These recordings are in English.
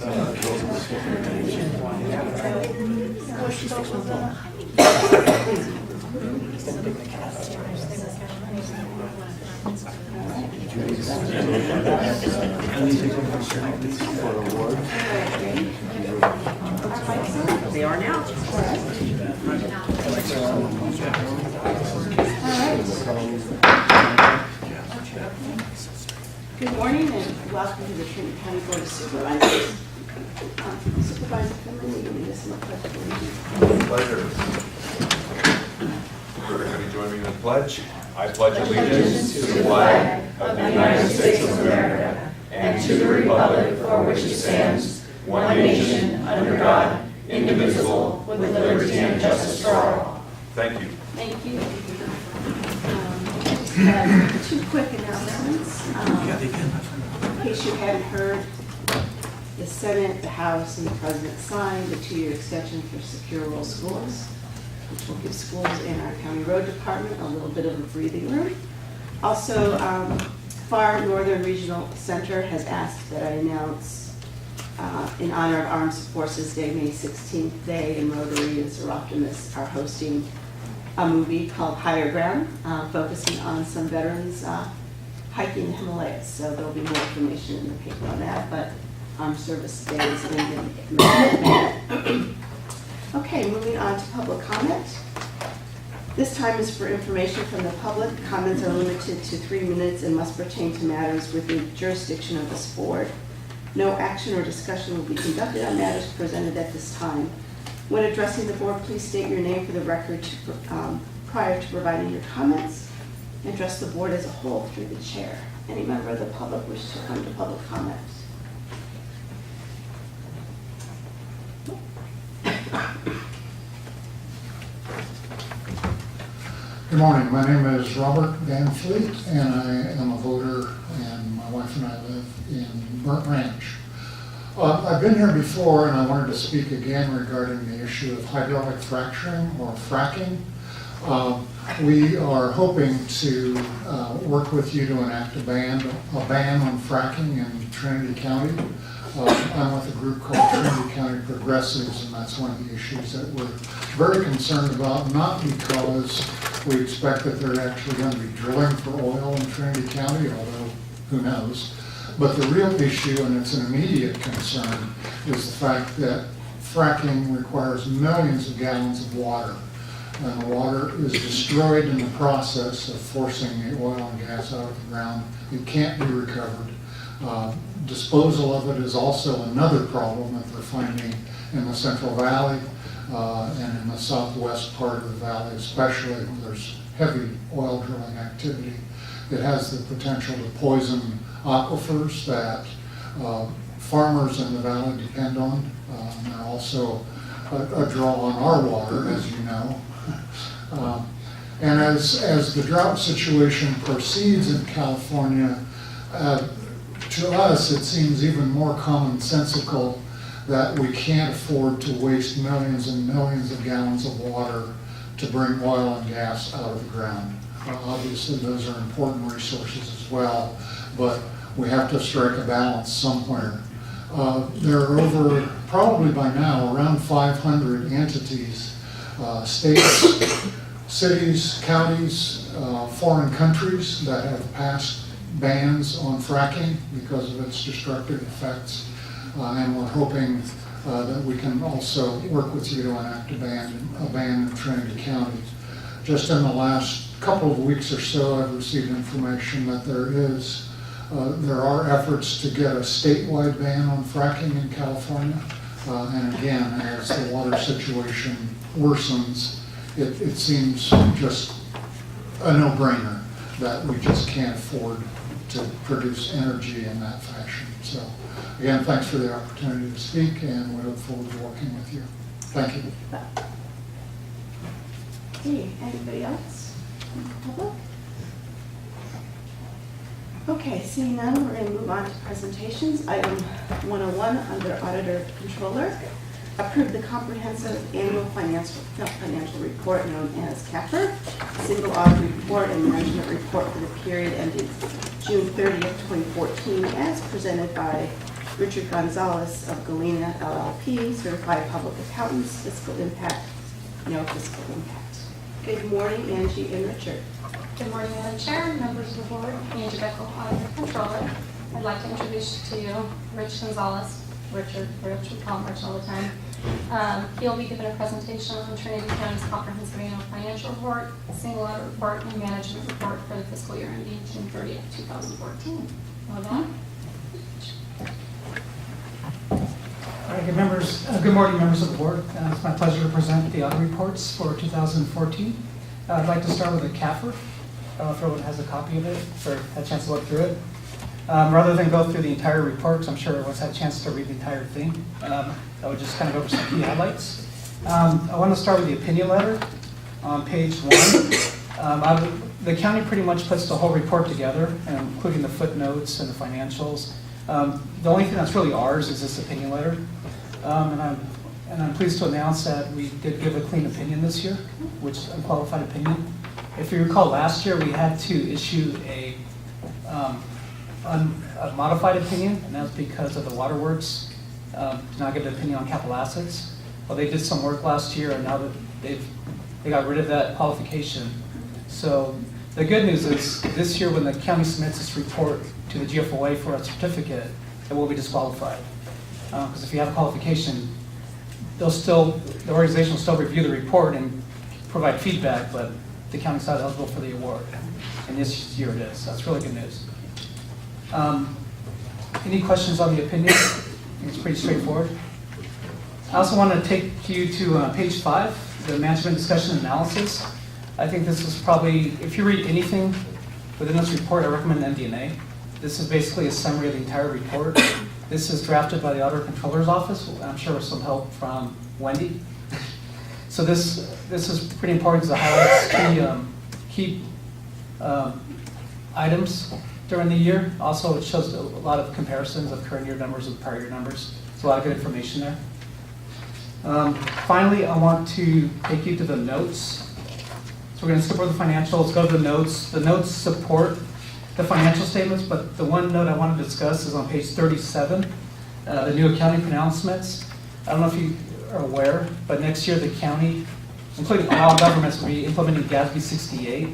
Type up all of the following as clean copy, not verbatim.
They are now. Good morning and welcome to the Trinity County Board of Supervisors. Supervisor Finley, will you lead us in the pledge of allegiance? Pleasure. Everybody join me in the pledge. I pledge allegiance to the flag of the United States of America and to the republic for which it stands, one nation, under God, indivisible, with liberty and justice for all. Thank you. Thank you. Just have two quick announcements. In case you hadn't heard, the Senate, the House, and the President signed the 2-year extension for secure rural schools, which will give schools in our county road department a little bit of a breathing room. Also, FAR Northern Regional Center has asked that I announce in honor of Armed Forces Day, May 16th, they and Rotary and Sir Optimus are hosting a movie called Higher Ground, focusing on some veterans hiking the Himalayas. So there'll be more information in the paper on that, but Armed Service Day is in May. Okay, moving on to public comment. This time is for information from the public. Comments are limited to 3 minutes and must pertain to matters within jurisdiction of this board. No action or discussion will be conducted on matters presented at this time. When addressing the board, please state your name for the record prior to providing your comments. Address the board as a whole through the chair. Any member of the public wish to come to public comment? Good morning. My name is Robert Van Fleet, and I am a voter, and my wife and I live in Burnt Ranch. I've been here before, and I wanted to speak again regarding the issue of hydraulic fracturing or fracking. We are hoping to work with you to enact a ban on fracking in Trinity County. I'm with a group called Trinity County Progressives, and that's one of the issues that we're very concerned about, not because we expect that they're actually going to be drilling for oil in Trinity County, although who knows. But the real issue, and it's an immediate concern, is the fact that fracking requires millions of gallons of water. And the water is destroyed in the process of forcing the oil and gas out of the ground. It can't be recovered. Disposal of it is also another problem that they're finding in the Central Valley and in the southwest part of the valley, especially when there's heavy oil drilling activity. It has the potential to poison aquifers that farmers in the valley depend on. They're also a draw on our water, as you know. And as the drought situation proceeds in California, to us it seems even more commonsensical that we can't afford to waste millions and millions of gallons of water to bring oil and gas out of the ground. Obviously those are important resources as well, but we have to strike a balance somewhere. There are over, probably by now, around 500 entities, states, cities, counties, foreign countries that have passed bans on fracking because of its destructive effects. And we're hoping that we can also work with you to enact a ban in Trinity County. Just in the last couple of weeks or so, I've received information that there are efforts to get a statewide ban on fracking in California. And again, as the water situation worsens, it seems just a no-brainer that we just can't afford to produce energy in that fashion. So again, thanks for the opportunity to speak, and we look forward to working with you. Thank you. Okay, anybody else in the public? Okay, seeing none, we're going to move on to presentations. Item 101 under Auditor Controller. Approve the comprehensive annual financial report known as CAFR, single audit report and management report for the period ending June 30th, 2014, as presented by Richard Gonzalez of Galena LLP, Certified Public Accountants, Fiscal Impact, no fiscal impact. Good morning, Angie and Richard. Good morning, Madam Chair, members of the board, Angie Beckel, Auditor Controller. I'd like to introduce to you Rich Gonzalez, Richard, we call him Rich all the time. He'll be giving a presentation on Trinity County's comprehensive annual financial report, single audit report, and management report for the fiscal year ending June 30th, 2014. Hold on. All right, good morning, members of the board. It's my pleasure to present the audit reports for 2014. I'd like to start with a CAFR. I don't know if everyone has a copy of it or had a chance to look through it. Rather than go through the entire report, because I'm sure everyone's had a chance to read the entire thing, I would just kind of go over some key highlights. I want to start with the opinion letter on page 1. The county pretty much puts the whole report together, including the footnotes and the financials. The only thing that's really ours is this opinion letter. And I'm pleased to announce that we did give a clean opinion this year, which is a qualified opinion. If you recall, last year we had to issue a modified opinion, and that's because of the waterworks did not give an opinion on capital assets. Well, they did some work last year, and now that they got rid of that qualification. So the good news is this year, when the county submits its report to the GFOA for a certificate, it will be disqualified. Because if you have a qualification, the organization will still review the report and provide feedback, but the county's not eligible for the award. And this year it is. That's really good news. Any questions on the opinion? I think it's pretty straightforward. I also want to take you to page 5, the management discussion analysis. I think this is probably, if you read anything within this report, I recommend MD&A. This is basically a summary of the entire report. This is drafted by the Auditor Controller's Office, I'm sure with some help from Wendy. So this is pretty important to highlight key items during the year. Also, it shows a lot of comparisons of current year numbers with prior year numbers. It's a lot of good information there. Finally, I want to take you to the notes. So we're going to skip over the financials, go to the notes. The notes support the financial statements, but the one note I want to discuss is on page 37, the new accounting pronouncements. I don't know if you are aware, but next year the county, including all governments, will be implementing GASB 68.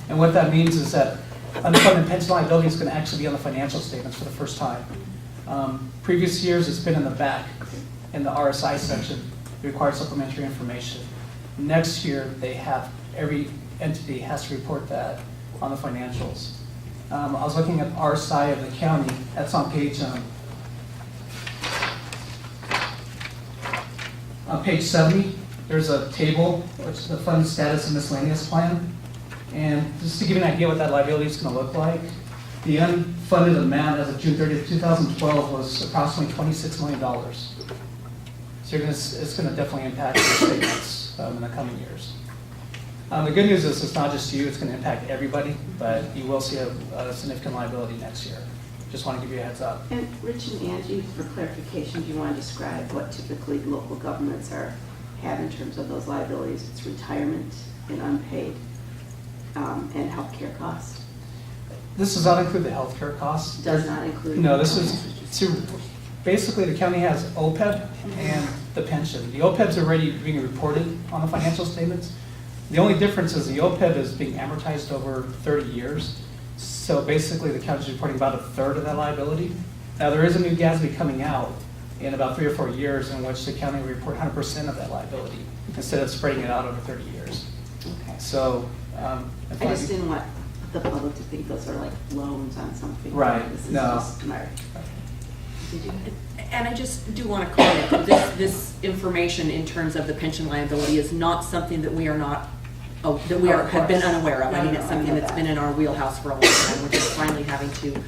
And what that means is that unemployment pension liability is going to actually be on the financial statements for the first time. Previous years, it's been in the back, in the RSI section, required supplementary information. Next year, every entity has to report that on the financials. I was looking at RSI of the county. That's on page 70. There's a table, which is the fund status and miscellaneous plan. And just to give you an idea what that liability is going to look like, the unfunded amount as of June 30th, 2012 was approximately $26 million. So it's going to definitely impact your statements in the coming years. The good news is it's not just you, it's going to impact everybody, but you will see a significant liability next year. Just want to give you a heads up. And Rich and Angie, for clarification, do you want to describe what typically local governments have in terms of those liabilities? It's retirement and unpaid and healthcare costs. This does not include the healthcare costs. Does not include. No, this is basically the county has OPEB and the pension. The OPEB's already being reported on the financial statements. The only difference is the OPEB is being amortized over 30 years. So basically the county's reporting about a third of that liability. Now there is a new GASB coming out in about 3 or 4 years in which the county will report 100% of that liability instead of spreading it out over 30 years. Okay. So I just didn't want the public to think those are like loans on something. Right. This is No. just my. Did you? And I just do want to comment that this information in terms of the pension liability is not something that we are not, have been unaware of. I mean, it's something that's been in our wheelhouse for a long time. We're just finally having to,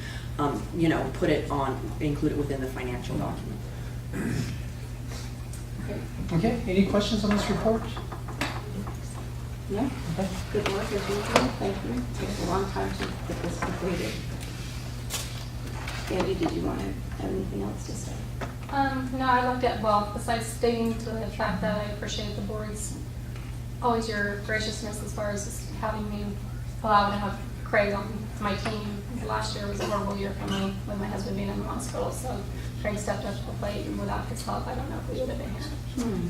put it on, include it within the financial document. Okay, any questions on this report? No? Okay. Good work as usual. Thank you. It takes a long time to get this completed. Andy, did you want to have anything else to say? No, I looked at, well, besides stating to the fact that I appreciate the board's, always your graciousness as far as just having me allow to have Craig on my team. Last year was a horrible year for me with my husband being in the hospital, so Craig stepped up to the plate, and without his help, I don't know if we would have been here.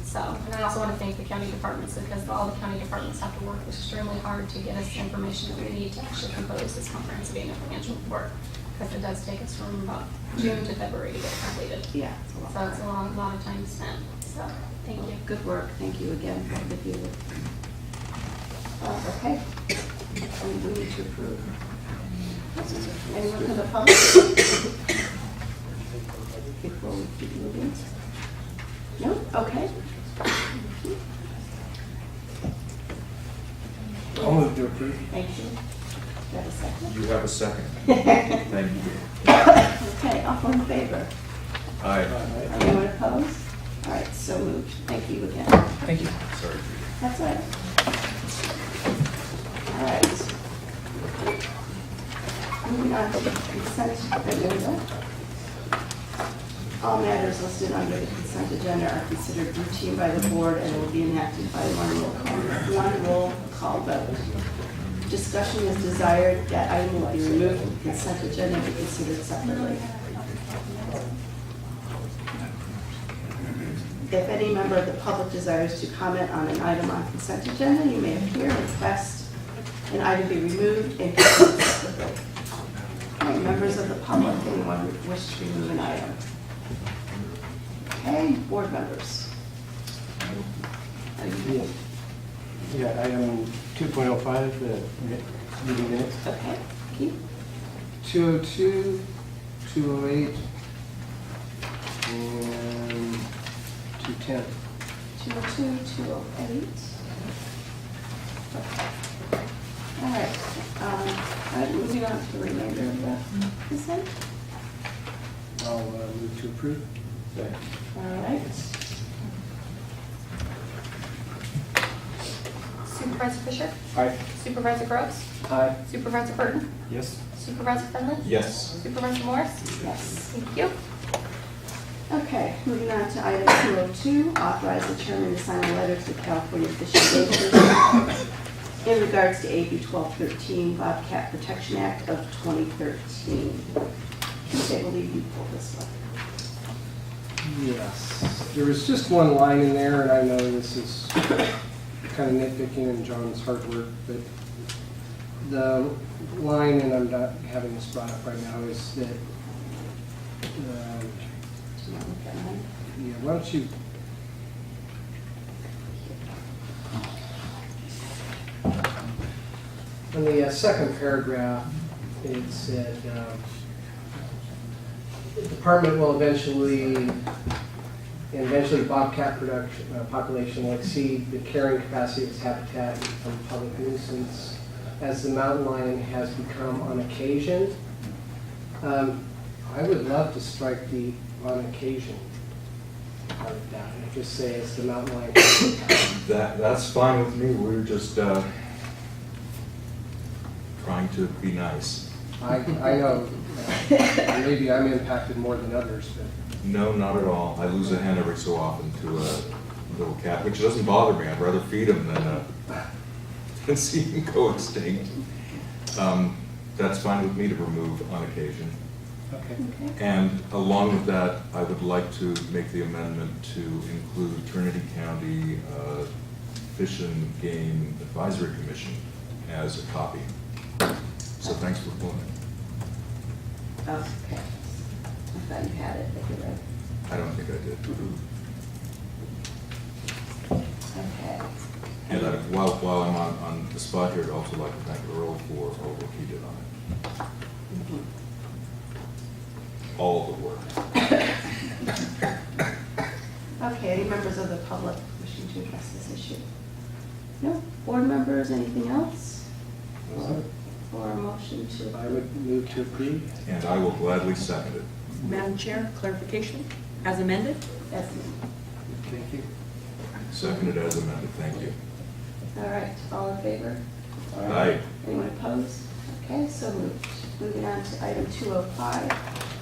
So, and I also want to thank the county departments, because all the county departments have to work extremely hard to get us the information that we need to actually compose this comprehensive annual financial report, because it does take us from about June to February to get it completed. Yeah, it's a lot. So it's a lot of time spent, so, thank you. Good work, thank you again, both of you. Okay, we need to approve. Anyone from the public? Before we keep moving? No? Okay. I'll move to approve. Thank you. Do you have a second? You have a second. Thank you. Okay, all in favor? Aye. Anyone opposed? All right, so moved. Thank you again. Thank you. Sorry. That's all right. All right. Moving on to the consent agenda. All matters listed under the consent agenda are considered routine by the board and will be enacted by one roll call vote. Discussion is desired that item will be removed from the consent agenda and be considered separately. If any member of the public desires to comment on an item on consent agenda, you may appear and request an item be removed and considered separately. All right, members of the public, anyone wish to remove an item? Okay, board members. Yeah, item 2.05, the meeting minutes. Okay, Keith? 202, 208, and 210. 202, 208. All right, moving on to the remainder of the consent. I'll move to approve. All right. Supervisor Fisher? Aye. Supervisor Groves? Aye. Supervisor Burton? Yes. Supervisor Finley? Yes. Supervisor Morris? Yes. Thank you. Okay, moving on to item 202, authorize the chairman to sign a letter to the California Fish and Game Commission in regards to AB 1213 Bobcat Protection Act of 2013. I believe you pulled this one. Yes. There was just one line in there, and I know this is kind of nitpicking and John's hard work, but the line, and I'm not having this brought up right now, is that, yeah, why don't you, in the second paragraph, it said, the department will eventually bobcat production, population will exceed the carrying capacity of its habitat and become a public nuisance as the mountain lion has become on occasion. I would love to strike the on occasion part of that and just say it's the mountain lion. That's fine with me. We're just trying to be nice. I know, maybe I'm impacted more than others, but. No, not at all. I lose a hen every so often to a little cat, which doesn't bother me. I'd rather feed him than see him go extinct. That's fine with me to remove on occasion. Okay. And along with that, I would like to make the amendment to include Trinity County Fish and Game Advisory Commission as a copy. So thanks for pulling it. Okay. I thought you had it, but you're right. I don't think I did. Okay. And while I'm on the spot here, I'd also like to thank Earl for all the work he did on it. All the work. Okay, any members of the public wishing to address this issue? No? Board members, anything else? Or a motion to? I would move to approve. And I will gladly second it. Madam Chair, clarification, as amended? Yes. Thank you. Seconded as amended, thank you. All right, all in favor? Aye. Anyone opposed? Okay, so moved. Moving on to item 205,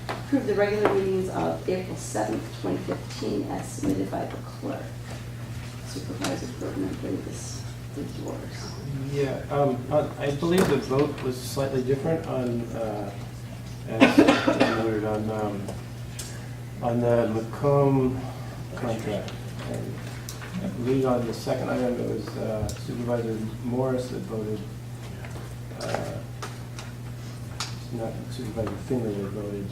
approve the regular meetings of April 7th, 2015 as submitted by the clerk. Supervisor Burton, I believe this is yours. Yeah, I believe the vote was slightly different on, as noted On the Macomb contract, and I believe on the second item, it was Supervisor Morris that voted, not Supervisor Finley that voted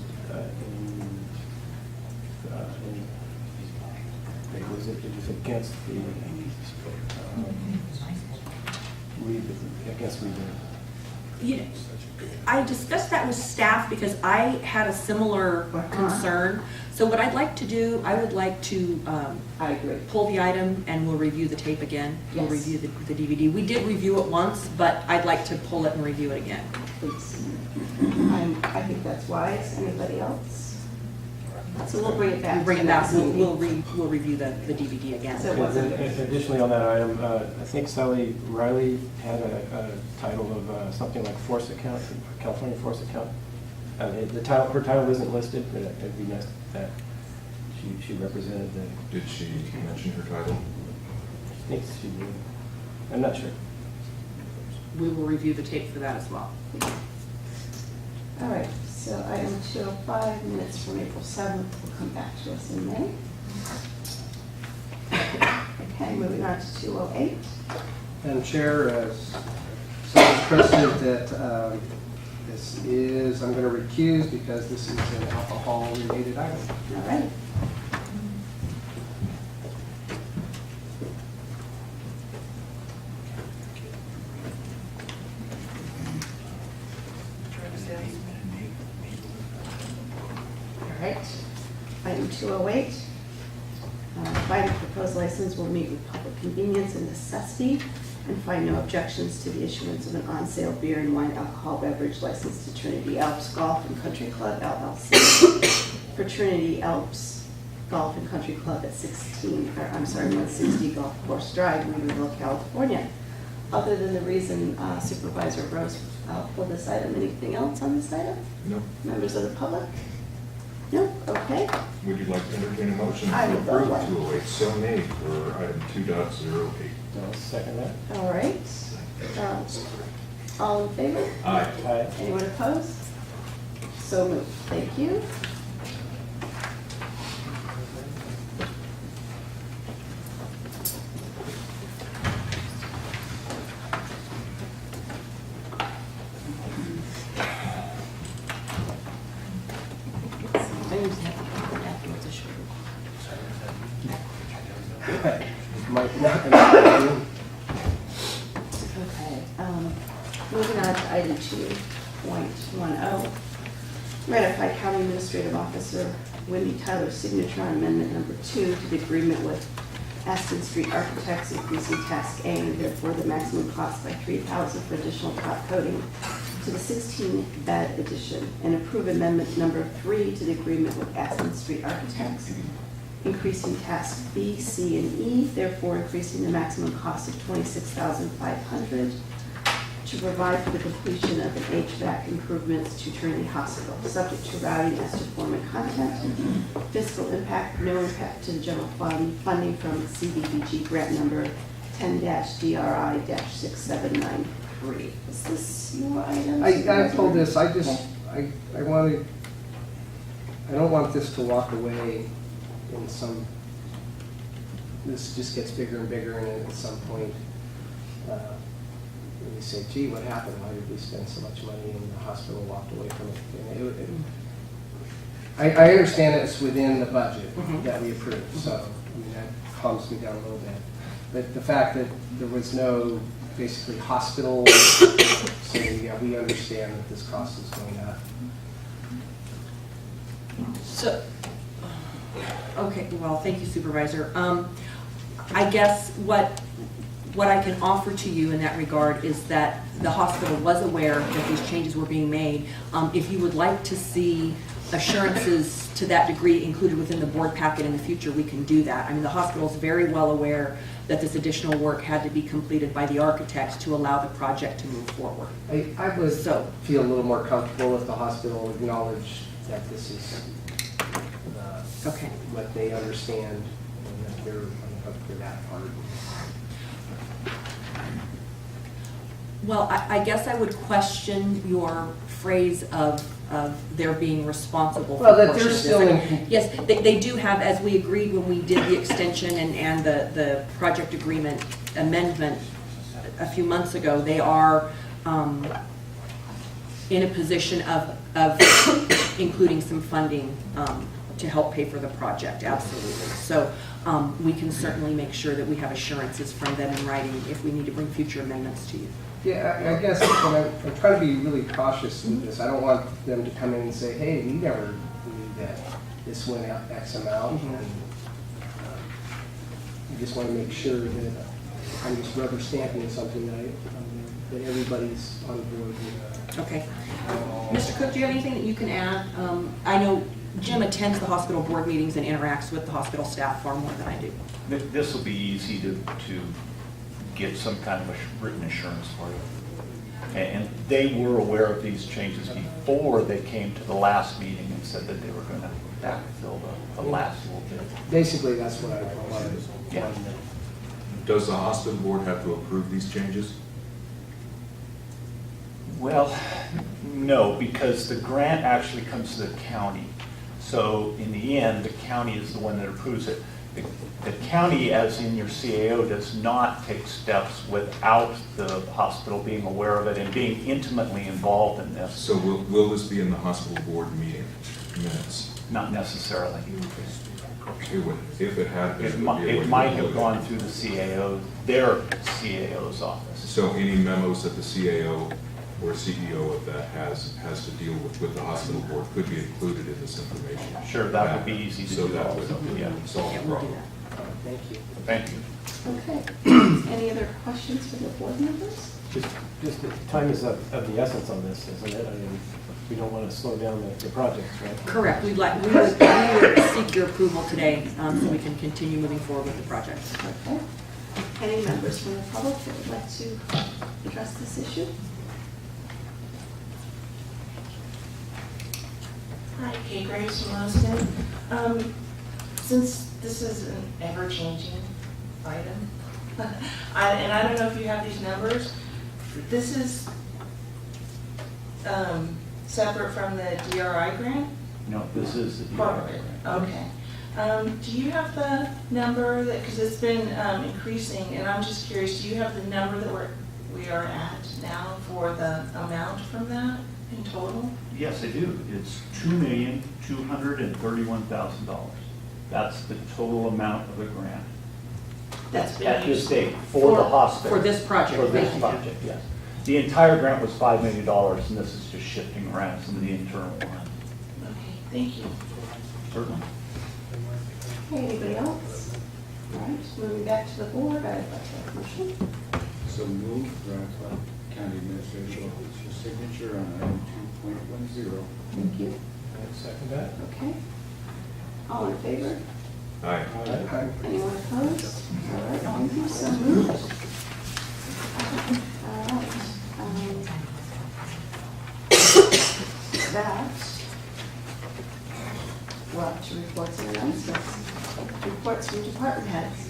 it was against the, against rebid. You know, I discussed that with staff because I had a similar concern. So what I'd like to do, I would like to I agree. pull the item and we'll review the tape again. We'll Yes. review the DVD. We did review it once, but I'd like to pull it and review it again. Please. I think that's wise. Anybody else? So we'll bring it back. We'll bring to it the back, next we'll, meeting. we'll review the DVD again. So- And then additionally on that item, I think Sally Riley had a title of something like force account, California force account. The title, her title isn't listed, but it'd be nice that she represented the, Did she mention her title? I think she did. I'm not sure. We will review the tape for that as well. All right, so item 205, minutes from April 7th, will come back to us in May. Okay, moving on to 208. Madam Chair, Someone's precedent that this is, I'm going to recuse because this is an alcohol-related item. All right. All right. Item 208. Find the proposed license will meet with public convenience and necessity and find no objections to the issuance of an on-sale beer and wine alcohol beverage license to Trinity Alps Golf and Country Club LLC for Trinity Alps Golf and Country Club at 160 Golf Course Drive, Weaverville, California. Other than the reason Supervisor Rose pulled this item, anything else on this item? No. Members of the public? No? Okay. Would you like to entertain a motion I to would approve love one. 208? So made for item 2.08. I'll second that. All right. All in favor? Aye. Aye. Anyone opposed? So moved. Thank you. Might not be. Okay, moving on to item 2.10. Ratify County Administrative Officer Wendy Tyler's signature on amendment number 2 to the agreement with Aston Street Architects, increasing task A and therefore the maximum cost by $3,000 for additional top coating to the 16-bed addition, and approve amendment number 3 to the agreement with Aston Street Architects, increasing task B, C, and E, therefore increasing the maximum cost of $26,500 to provide for the completion of an HVAC improvements to Trinity Hospital, subject to routing as to form and content. Fiscal impact, no impact to the general fund, funding from CDBG grant number 10-DRI-6793. Is this your item? I told this, I wanted, I don't want this to walk away in some, this just gets bigger and bigger, and at some point, we say, gee, what happened? Why did we spend so much money and the hospital walked away from it? And I understand it's within the budget that we approved, so I mean, that calms me down a little bit. But the fact that there was no basically hospital saying, yeah, we understand that this cost is going up. So, okay, well, thank you, Supervisor. I guess what I can offer to you in that regard is that the hospital was aware that these changes were being made. If you would like to see assurances to that degree included within the board packet in the future, we can do that. I mean, the hospital is very well aware that this additional work had to be completed by the architects to allow the project to move forward. I would So- feel a little more comfortable if the hospital acknowledged that this is Okay. what they understand and that they're up for that part. Well, I guess I would question your phrase of of their being responsible for Well, that portions they're of still this. in. Yes, they do have, as we agreed when we did the extension and the project agreement amendment a few months ago, they are in a position of including some funding to help pay for the project, absolutely. So we can certainly make sure that we have assurances from them in writing if we need to bring future amendments to you. Yeah, I guess when I'm trying to be really cautious with this. I don't want them to come in and say, hey, we never knew that this went out X amount. And I just want to make sure that I'm just rubber stamping something that everybody's on board with. Okay. Mr. Cook, do you have anything that you can add? I know Jim attends the hospital board meetings and interacts with the hospital staff far more than I do. This will be easy to get some kind of a written assurance for you. And they were aware of these changes before they came to the last meeting and said that they were going to backfill the last little bit. Basically, that's what I wanted. Yeah. Does the hospital board have to approve these changes? Well, no, because the grant actually comes to the county. So in the end, the county is the one that approves it. The county, as in your CAO, does not take steps without the hospital being aware of it and being intimately involved in this. So will this be in the hospital board meeting minutes? Not necessarily. If it had been. It might have gone through the CAO, their CAO's office. So any memos that the CAO or CEO of that has to deal with the hospital board could be included in this information. Sure, that would be easy to So do that also, would yeah. solve the problem. Thank you. Thank you. Okay. Any other questions for the board members? Just time is of the essence on this, isn't it? I mean, we don't want to slow down the projects, right? Correct. We would seek your approval today so we can continue moving forward with the project. Okay. Any members from the public that would like to address this issue? Hi, Kay Graves from Lewiston. Since this is an ever-changing item, and I don't know if you have these numbers, this is separate from the DRI grant? No, this is the Part of DRI it, grant. okay. Do you have the number that, because it's been increasing, and I'm just curious, do you have the number that we are at now for the amount from that in total? Yes, I do. It's $2,231,000. That's the total amount of the grant. That's been At this used. date, for the hospital. For this project, For this thank you. project, yes. The entire grant was $5 million, and this is just shifting around some of the internal lines. Okay, thank you. Certainly. Okay, anybody else? All right, moving back to the board, I'd like to have a motion. So moved, ratify county administrator's office signature on item 2.10. Thank you. I'd second that. Okay. All in favor? Aye. Anyone opposed? All right, thank you, so moved. All right. That, we're up to reports and announcements. Reports from department heads.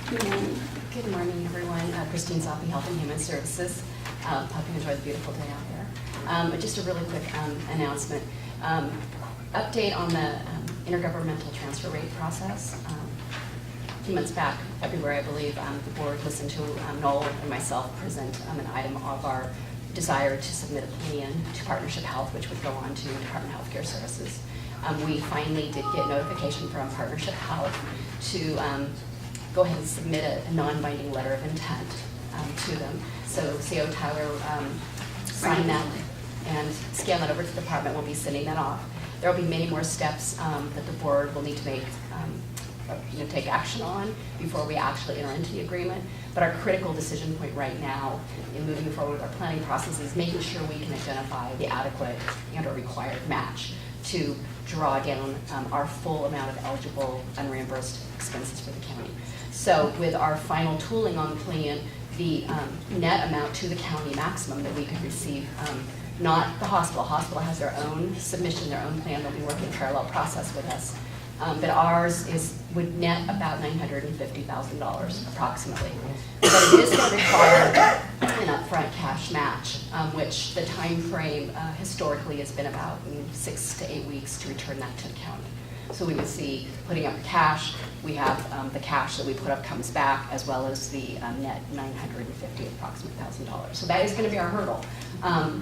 Good morning. Good morning, everyone. Christine Zoppe, Health and Human Services. Hope you enjoy the beautiful day out there. Just a really quick announcement. Update on the intergovernmental transfer rate process. A few months back, February, I believe, the board listened to Noel and myself present an item of our desire to submit a plan to Partnership Health, which would go on to Department of Healthcare Services. We finally did get notification from Partnership Health to go ahead and submit a non-binding letter of intent to them. So CO Tyler signed that and scan that over to the department. We'll be sending that off. There will be many more steps that the board will need to make, take action on before we actually enter into the agreement. But our critical decision point right now in moving forward with our planning process is making sure we can identify the adequate and/or required match to draw down our full amount of eligible unreimbursed expenses for the county. So with our final tooling on the plan, the net amount to the county maximum that we could receive not the hospital. Hospital has their own submission, their own plan. They'll be working parallel process with us. But ours would net about $950,000 approximately. But it is going to require an upfront cash match, which the time frame historically has been about 6 to 8 weeks to return that to the county. So we would see putting up cash, we have the cash that we put up comes back, as well as the net $950,000 approximate. So that is going to be our hurdle.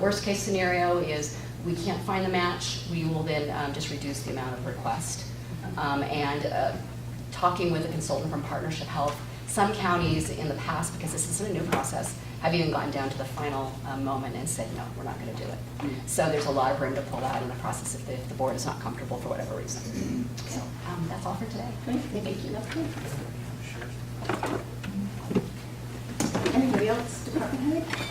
Worst case scenario is we can't find the match. We will then just reduce the amount of request. Talking with a consultant from Partnership Health, some counties in the past, because this isn't a new process, have even gone down to the final moment and said, no, we're not going to do it. So there's a lot of room to pull out in the process if the board is not comfortable for whatever reason. So that's all for today. Thank you. Anybody else, department head?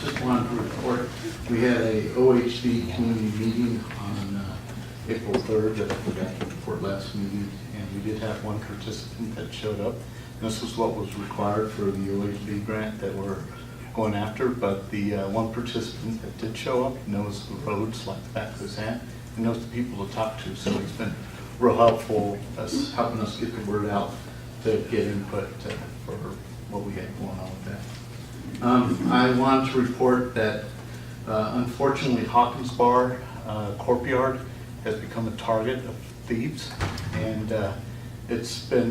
Just wanted to report, we had a OHD community meeting on April 3rd that I forgot to report last meeting, and we did have one participant that showed up. This was what was required for the OHD grant that we're going after, but the one participant that did show up knows the roads like the back of his hand and knows the people to talk to, so he's been real helpful helping us get the word out to get input for what we had going on with that. I want to report that unfortunately Hawkins Bar Courtyard has become a target of thieves, and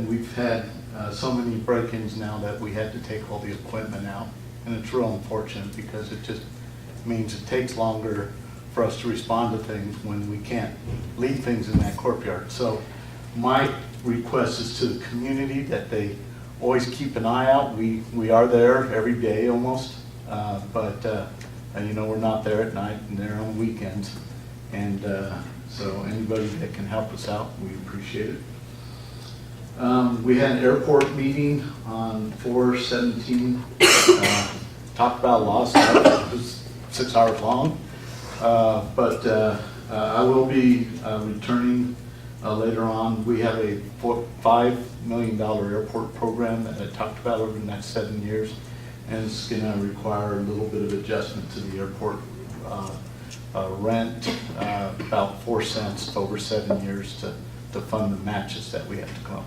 we've had so many break-ins now that we had to take all the equipment out, and it's real unfortunate because it just means it takes longer for us to respond to things when we can't leave things in that courtyard. So my request is to the community that they always keep an eye out. We are there every day almost, but we're not there at night and they're on weekends. And so anybody that can help us out, we appreciate it. We had an airport meeting on 4/17. Talked about a lot of stuff. It was 6 hours long. But I will be returning later on. We have a $5 million airport program that I talked about over the next 7 years, and it's going to require a little bit of adjustment to the airport rent, about 4 cents over 7 years to fund the matches that we have to come up.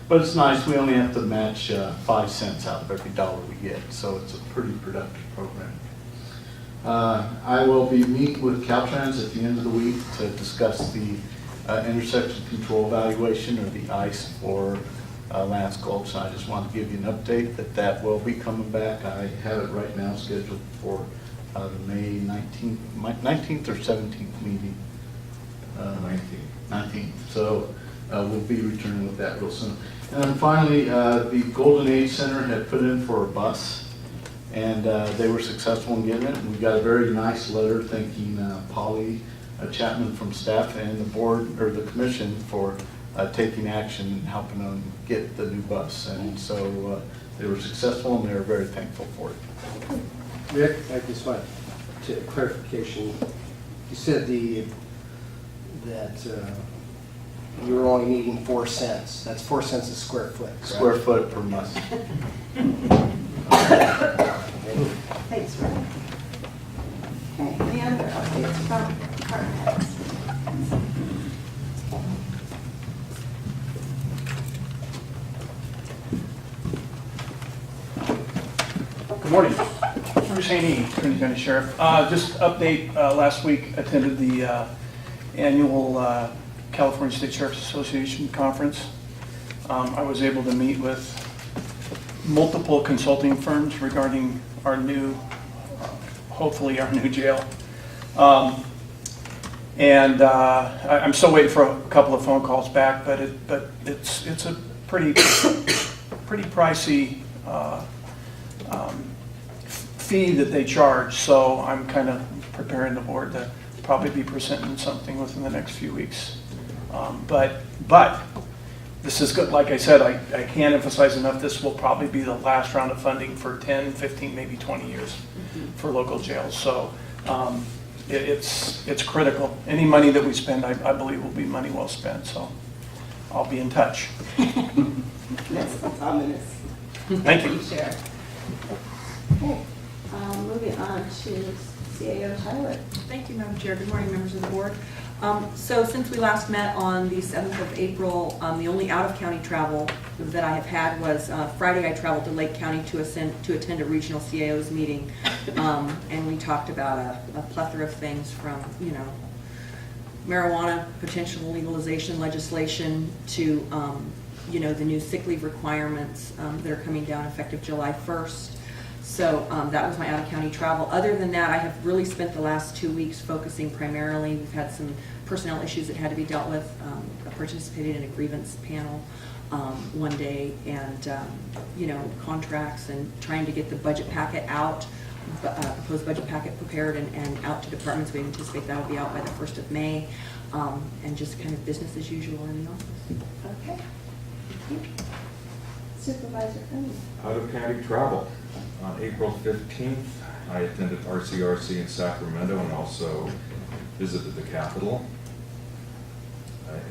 But it's nice, we only have to match 5 cents out of every dollar we get, so it's a pretty productive program. I will be meeting with Caltrans at the end of the week to discuss the intersection control evaluation, or the ICE for Lance Gulch. So I just want to give you an update that will be coming back. I have it right now scheduled for the May 19th or 17th meeting. 19th. So we'll be returning with that real soon. And then finally, the Golden Age Center had put in for a bus, and they were successful in getting it. And we got a very nice letter thanking Polly Chapman from staff and the board, or the commission, for taking action and helping them get the new bus. And so they were successful, and they were very thankful for it. Rick, I just want to clarification. You said that you were only needing 4 cents. That's 4 cents a square foot, correct? Square foot per month. Thanks, Rick. Okay, any other updates from department heads? Good morning. Bruce Haney, Trinity County Sheriff. Just update, last week attended the annual California State Sheriff's Association conference. I was able to meet with multiple consulting firms regarding our new, hopefully our new jail. I'm still waiting for a couple of phone calls back, but it's a pretty pricey fee that they charge. So I'm kind of preparing the board to probably be presenting something within the next few weeks. But this is good. Like I said, I can't emphasize enough, this will probably be the last round of funding for 10, 15, maybe 20 years for local jails. So it's critical. Any money that we spend, I believe, will be money well spent, so I'll be in touch. That's ominous. Thank you. Sheriff. Okay, moving on to CAO Tyler. Thank you, Madam Chair. Good morning, members of the board. So since we last met on the 7th of April, the only out-of-county travel that I have had was Friday I traveled to Lake County to attend a regional CAO's meeting. And we talked about a plethora of things from, marijuana potential legalization legislation to, the new sick leave requirements that are coming down effective July 1st. So that was my out-of-county travel. Other than that, I have really spent the last 2 weeks focusing primarily. We've had some personnel issues that had to be dealt with. I participated in a grievance panel one day, and contracts and trying to get the budget packet out, proposed budget packet prepared and out to departments. We anticipate that will be out by the 1st of May, and just kind of business as usual in the office. Okay. Thank you. Supervisor Finley. Out-of-county travel. On April 15th, I attended RCRC in Sacramento and also visited the Capitol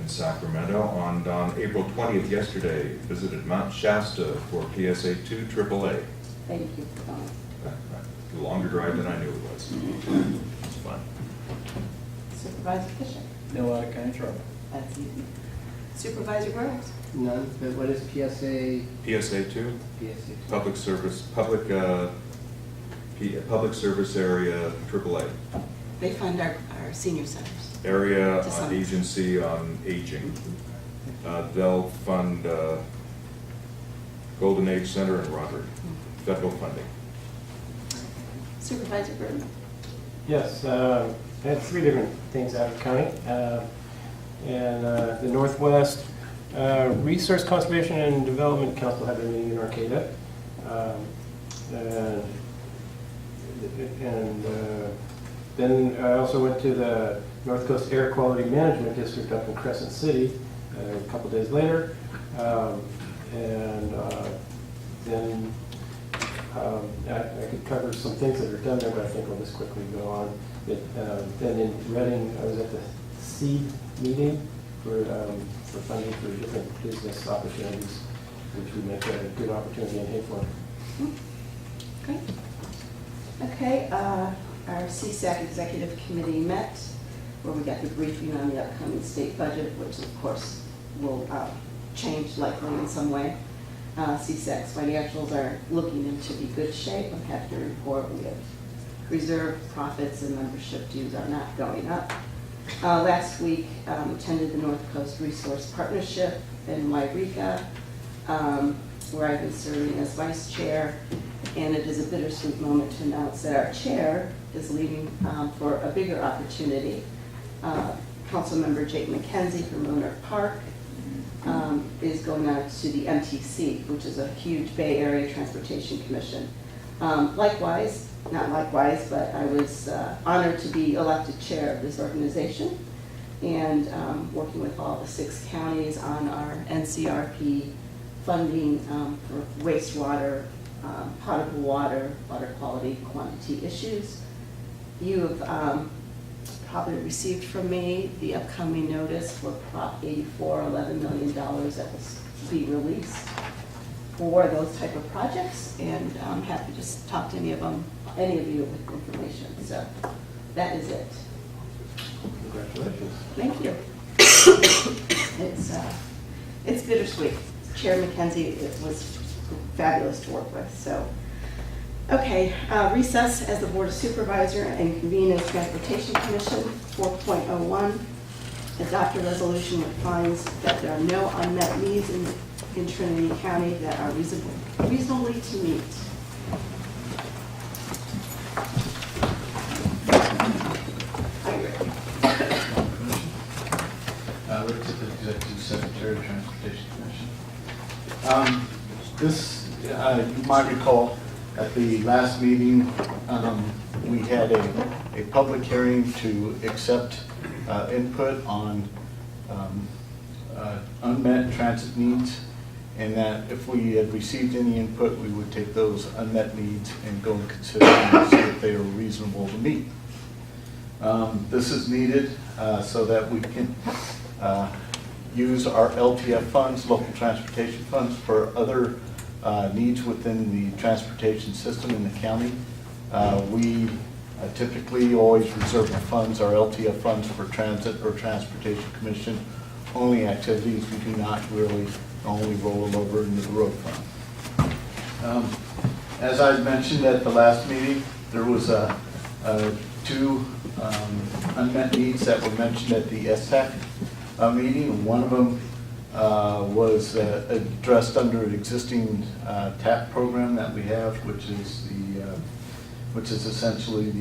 in Sacramento. On April 20th, yesterday, visited Mount Shasta for PSA 2 AAA. Thank you for coming. A longer drive than I knew it was. It's fun. Supervisor Fisher. No out-of-county travel. That's easy. Supervisor Groves. None, but what is PSA? PSA 2, PSA? public service area AAA. They fund our senior centers. Area To some on Agency on Aging. They'll fund Golden Age Center in Roderick. Federal funding. Supervisor Burton. Yes, I had 3 different things out of county. The Northwest Resource Conservation and Development Council had their meeting in Arcata. Then I also went to the North Coast Air Quality Management District up in Crescent City a couple days later. Then I could cover some things that are done there, but I think I'll just quickly go on. Then in Reading, I was at the SEED meeting for funding for different business opportunities, which would make a good opportunity in Hayfork. Great. Okay, our CSAC Executive Committee met, where we got the briefing on the upcoming state budget, which of course will change likely in some way. CSAC's financials are looking into be good shape. I'm happy to report we have reserve profits and membership dues are not going up. Last week, attended the North Coast Resource Partnership in Wairika, where I've been serving as vice chair, and it is a bittersweet moment to announce that our chair is leaving for a bigger opportunity. Councilmember Jake McKenzie from Monarch Park is going out to the MTC, which is a huge Bay Area Transportation Commission. Likewise, not likewise, but I was honored to be elected chair of this organization and working with all the 6 counties on our NCRP funding for wastewater, potable water, water quality, quantity issues. You have probably received from me the upcoming notice for Prop 84, $11 million that will be released for those type of projects, and I'm happy to talk to any of you with information. So that is it. Congratulations. Thank you. It's bittersweet. Chair McKenzie, it was fabulous to work with. So, okay, recess as the Board of Supervisor and convene as Transportation Commission. 4.01, adopt a resolution that finds that there are no unmet needs in Trinity County that are reasonably to meet. Rick, the Executive Secretary of Transportation Commission. This, you might recall, at the last meeting, we had a public hearing to accept input on unmet transit needs, and that if we had received any input, we would take those unmet needs and go and consider them, see if they are reasonable to meet. This is needed so that we can use our LTF funds, local transportation funds, for other needs within the transportation system in the county. We typically always reserve the funds, our LTF funds, for transit or transportation commission only activities. We do not really only roll them over into the road fund. As I mentioned at the last meeting, there was two unmet needs that were mentioned at the STAC meeting. One of them was addressed under an existing TAP program that we have, which is essentially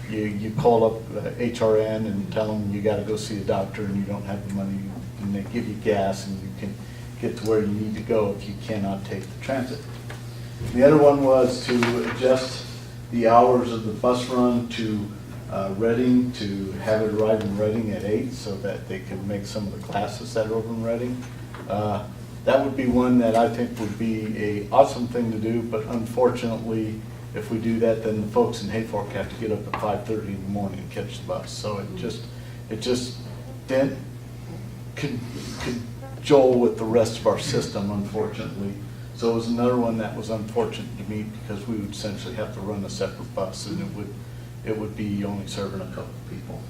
you call up HRN and tell them you got to go see a doctor and you don't have the money, and they give you gas and you can get to where you need to go if you cannot take the transit. The other one was to adjust the hours of the bus run to Reading, to have it arrive in Reading at 8 so that they can make some of the classes that are over in Reading. That would be one that I think would be an awesome thing to do, but unfortunately, if we do that, then the folks in Hayfork have to get up at 5:30 in the morning and catch the bus. So it just didn't cajole with the rest of our system, unfortunately. So it was another one that was unfortunate to me because we would essentially have to run a separate bus, and it would be only serving a couple of people.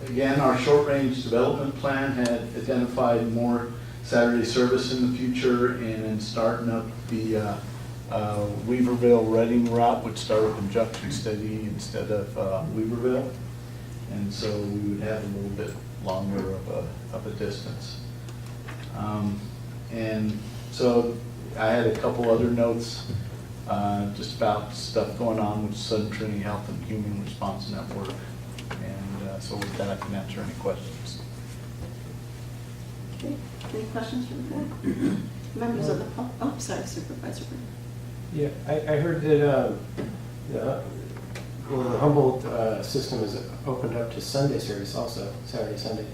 Again, our short-range development plan had identified more Saturday service in the future, and in starting up the Weaverville-Reading route would start up in Junction City instead of Weaverville, and so we would have a little bit longer of a distance. And so I had a couple other notes just about stuff going on with Southern Trinity Health and Human Response Network, and so with that I can answer any questions. Okay. Any questions from the board? Members of the public? Oh, sorry, Supervisor. Yeah, I heard that the Humboldt system is opened up to Sunday service also, Saturday, Sunday.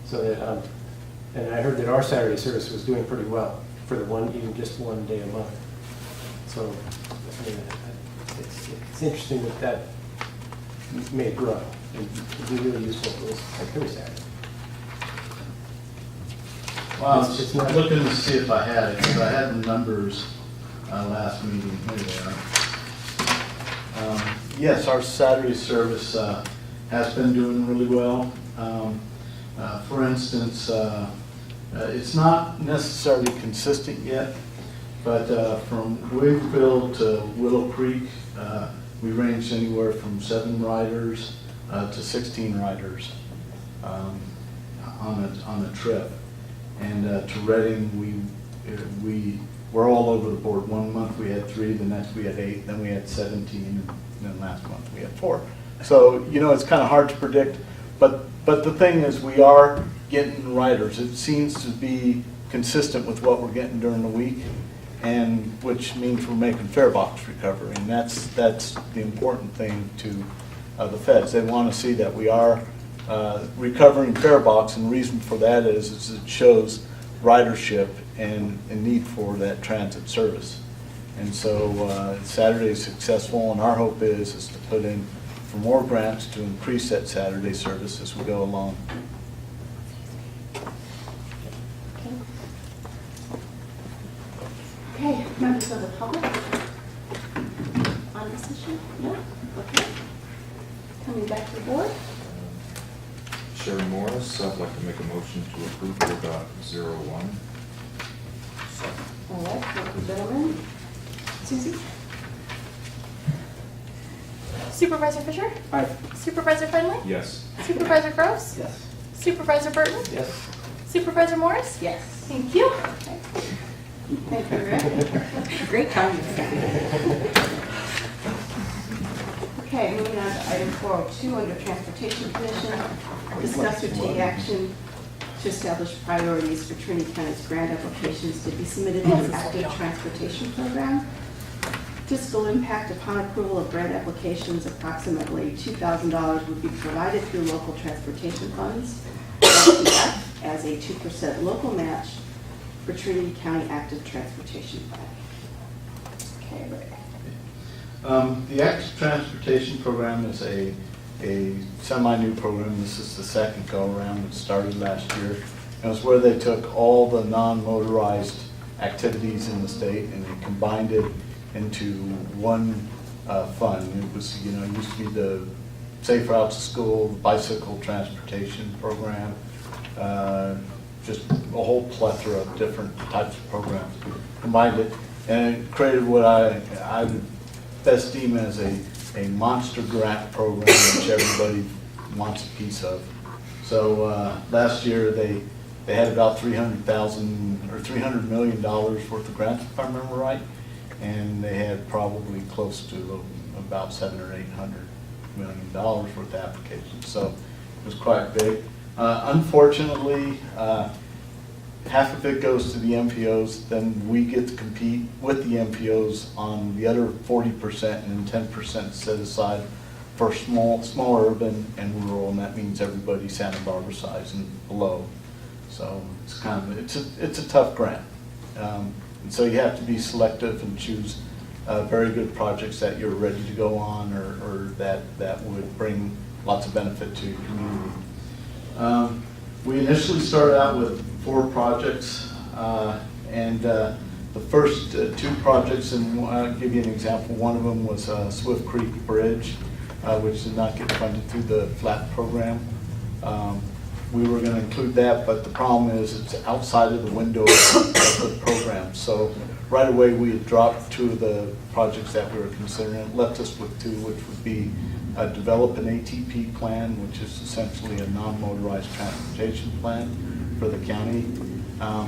So that, and I heard that our Saturday service was doing pretty well for even just one day a month. So, I mean, it's interesting that may grow and be really useful for us every Saturday. Well, I was looking to see if I had it, because I had the numbers last meeting. Here they are. Yes, our Saturday service has been doing really well. For instance, it's not necessarily consistent yet, but from Wigville to Willow Creek, we ranged anywhere from 7 riders to 16 riders on a trip. And to Reading, we were all over the board. One month we had 3, the next we had 8, then we had 17, and then last month we had 4. So, you know, it's kind of hard to predict, but the thing is we are getting riders. It seems to be consistent with what we're getting during the week, and which means we're making fare box recovery, and that's the important thing to the feds. They want to see that we are recovering fare box, and the reason for that is it shows ridership and need for that transit service. And so Saturday is successful, and our hope is to put in for more grants to increase that Saturday service as we go along. Okay, members of the public on this issue? No? Okay. Coming back to the board. Sharon Morris, I'd like to make a motion to approve 4.01. All right, thank you, gentlemen. Susie? Supervisor Fisher? Aye. Supervisor Finley? Yes. Supervisor Groves? Yes. Supervisor Burton? Yes. Supervisor Morris? Yes. Thank you. Thank you, Rick. Great timing. Okay, moving on to item 402 under Transportation Commission. Discuss or take action to establish priorities for Trinity County's grant applications to be submitted to the active transportation program. Fiscal impact upon approval of grant applications, approximately $2,000 would be provided through local transportation funds, LTF, as a 2% local match for Trinity County Active Transportation Fund. Okay, Rick. The Active Transportation Program is a a semi-new program. This is the second go-around. It started last year. It was where they took all the non-motorized activities in the state and they combined it into one fund. It was, you know, it used to be the Safe Routes to School, the bicycle transportation program, just a whole plethora of different types of programs. Combined it and it created what I would best deem as a monster grant program which everybody wants a piece of. So last year they had about $300,000 or $300 million worth of grants, if I remember right, and they had probably close to about $700 or $800 million worth of applications. So it was quite big. Unfortunately, half of it goes to the MPOs, then we get to compete with the MPOs on the other 40% and then 10% set aside for small urban and rural, and that means everybody Santa Barbara size and below. So it's kind of, it's a tough grant. And so you have to be selective and choose very good projects that you're ready to go on or that would bring lots of benefit to your community. We initially started out with 4 projects, and the first 2 projects, and I'll give you an example. One of them was Swift Creek Bridge, which did not get funded through the FLAP program. We were going to include that, but the problem is it's outside of the window of the program. So right away we had dropped 2 of the projects that we were considering. It left us with 2, which would be develop an ATP plan, which is essentially a non-motorized transportation plan for the county.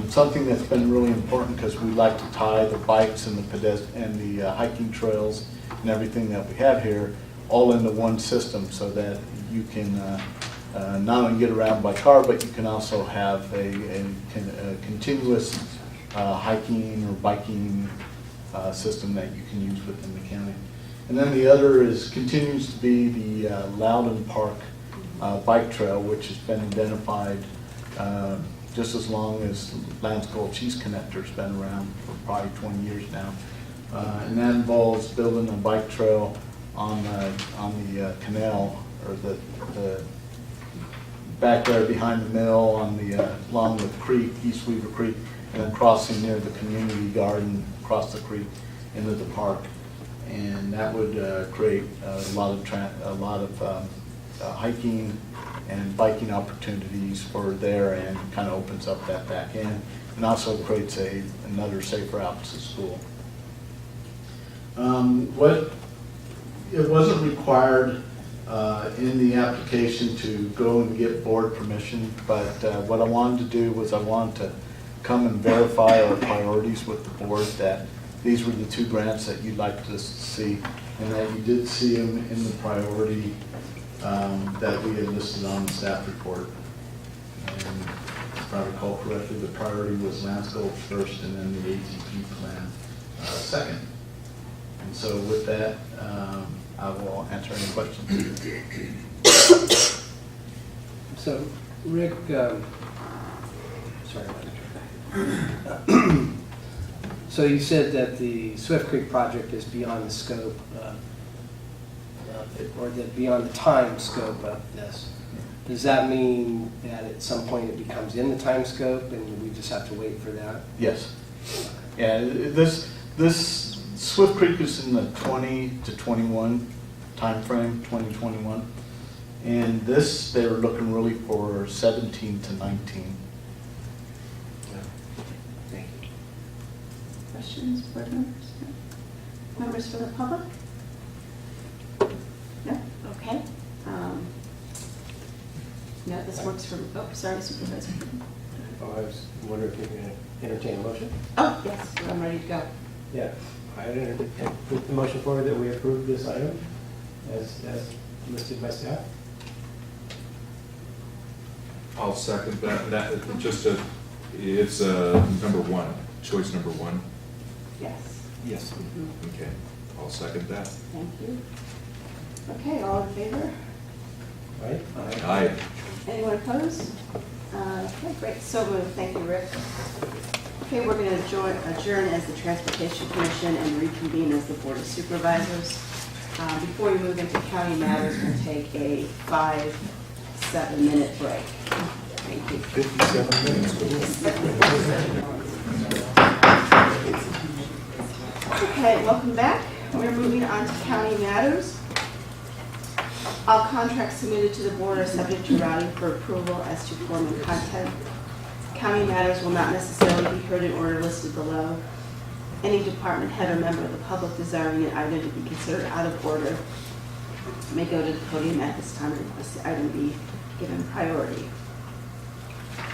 Something that's been really important because we like to tie the bikes and the hiking trails and everything that we have here all into one system so that you can not only get around by car, but you can also have a continuous hiking or biking system that you can use within the county. And then the other continues to be the Loudon Park bike trail, which has been identified just as long as Lance Gold Cheese Connector's been around for probably 20 years now. And that involves building a bike trail on the canal, or the back there behind the mill on the along the creek, East Weaver Creek, and then crossing near the community garden across the creek into the park. And that would create a lot of hiking and biking opportunities for there, and kind of opens up that back end, and also creates another safe route to school. It wasn't required in the application to go and get board permission, but what I wanted to do was I wanted to come and verify our priorities with the board, that these were the 2 grants that you'd like to see, and that you did see them in the priority that we had listed on the staff report. And if I recall correctly, the priority was Lance Gold first, and then the ATP plan second. And so with that, I will answer any questions. So, Rick, sorry about that. So you said that the Swift Creek project is beyond the scope or beyond the time scope of this. Does that mean that at some point it becomes in the time scope and we just have to wait for that? Yes. Yeah, this Swift Creek is in the 20 to 21 time frame, 2021. And this, they were looking really for 17 to 19. Thank you. Questions, board members? No? Members from the public? No? Okay. No, this works for, oh, sorry, Supervisor. Oh, I was wondering if you're going to entertain a motion? Oh, yes, I'm ready to go. Yeah, I'd put the motion forward that we approve this item as listed by staff. I'll second that. It's number 1, choice number 1. Yes. Yes. Okay, I'll second that. Thank you. Okay, all in favor? Right? Aye. Anyone opposed? Okay, great, so moved, thank you, Rick. Okay, we're going to adjourn as the Transportation Commission and reconvene as the Board of Supervisors. Before we move into county matters, we'll take a 5-7 minute break. Thank you. 57 minutes. Okay, welcome back. We're moving on to county matters. All contracts submitted to the board are subject to routing for approval as to form and content. County matters will not necessarily be heard in order listed below. Any department head or member of the public desiring an item to be considered out of order may go to the podium at this time and request the item be given priority.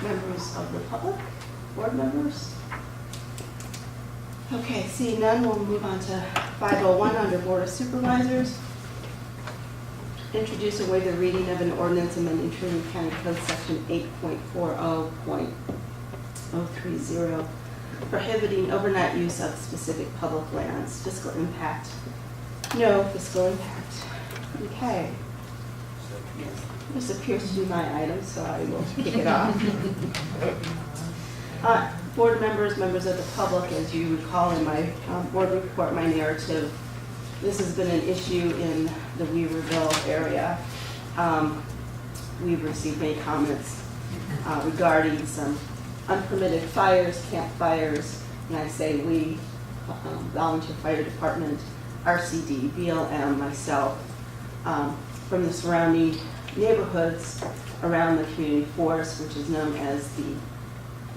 Members of the public, board members? Okay, seeing none, we'll move on to 501 under Board of Supervisors. Introduce and waive the reading of an ordinance amending Trinity County Code Section 8.40.030, prohibiting overnight use of specific public lands. Fiscal impact. No fiscal impact. Okay. This appears to be my item, so I will kick it off. Board members, members of the public, as you recall in my board report, my narrative, this has been an issue in the Weaverville area. We've received many comments regarding some unpermitted fires, campfires, and I say we, Volunteer Fire Department, RCD, BLM, myself, from the surrounding neighborhoods around the community forest, which is known as the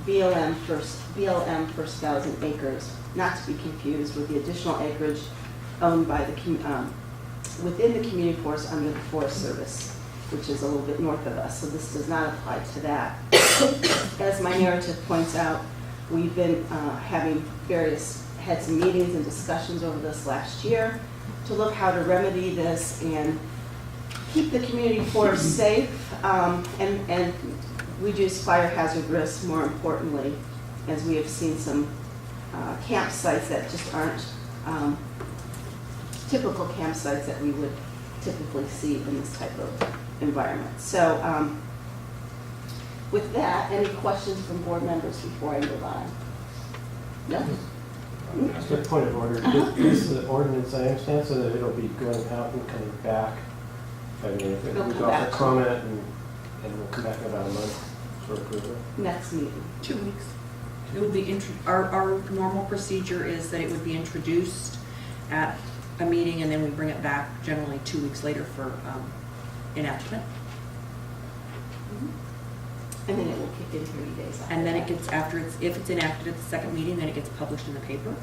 BLM First 1,000 acres, not to be confused with the additional acreage owned by the within the community forest under the Forest Service, which is a little bit north of us, so this does not apply to that. As my narrative points out, we've been had some meetings and discussions over this last year to look how to remedy this and keep the community forest safe and reduce fire hazard risks, more importantly, as we have seen some campsites that just aren't typical campsites that we would typically see in this type of environment. So with that, any questions from board members before I move on? No? Just a point of order. This is the ordinance, I understand, so that it'll be going out and coming back. I mean, if it It'll was come off back. a comment and we'll come back in about a month for approval. Next meeting. 2 weeks. It would be, our normal procedure is that it would be introduced at a meeting and then we bring it back generally 2 weeks later for enactment. And then it will kick in 30 days after And then it that. gets, if it's enacted at the second meeting, then it gets published in the paper.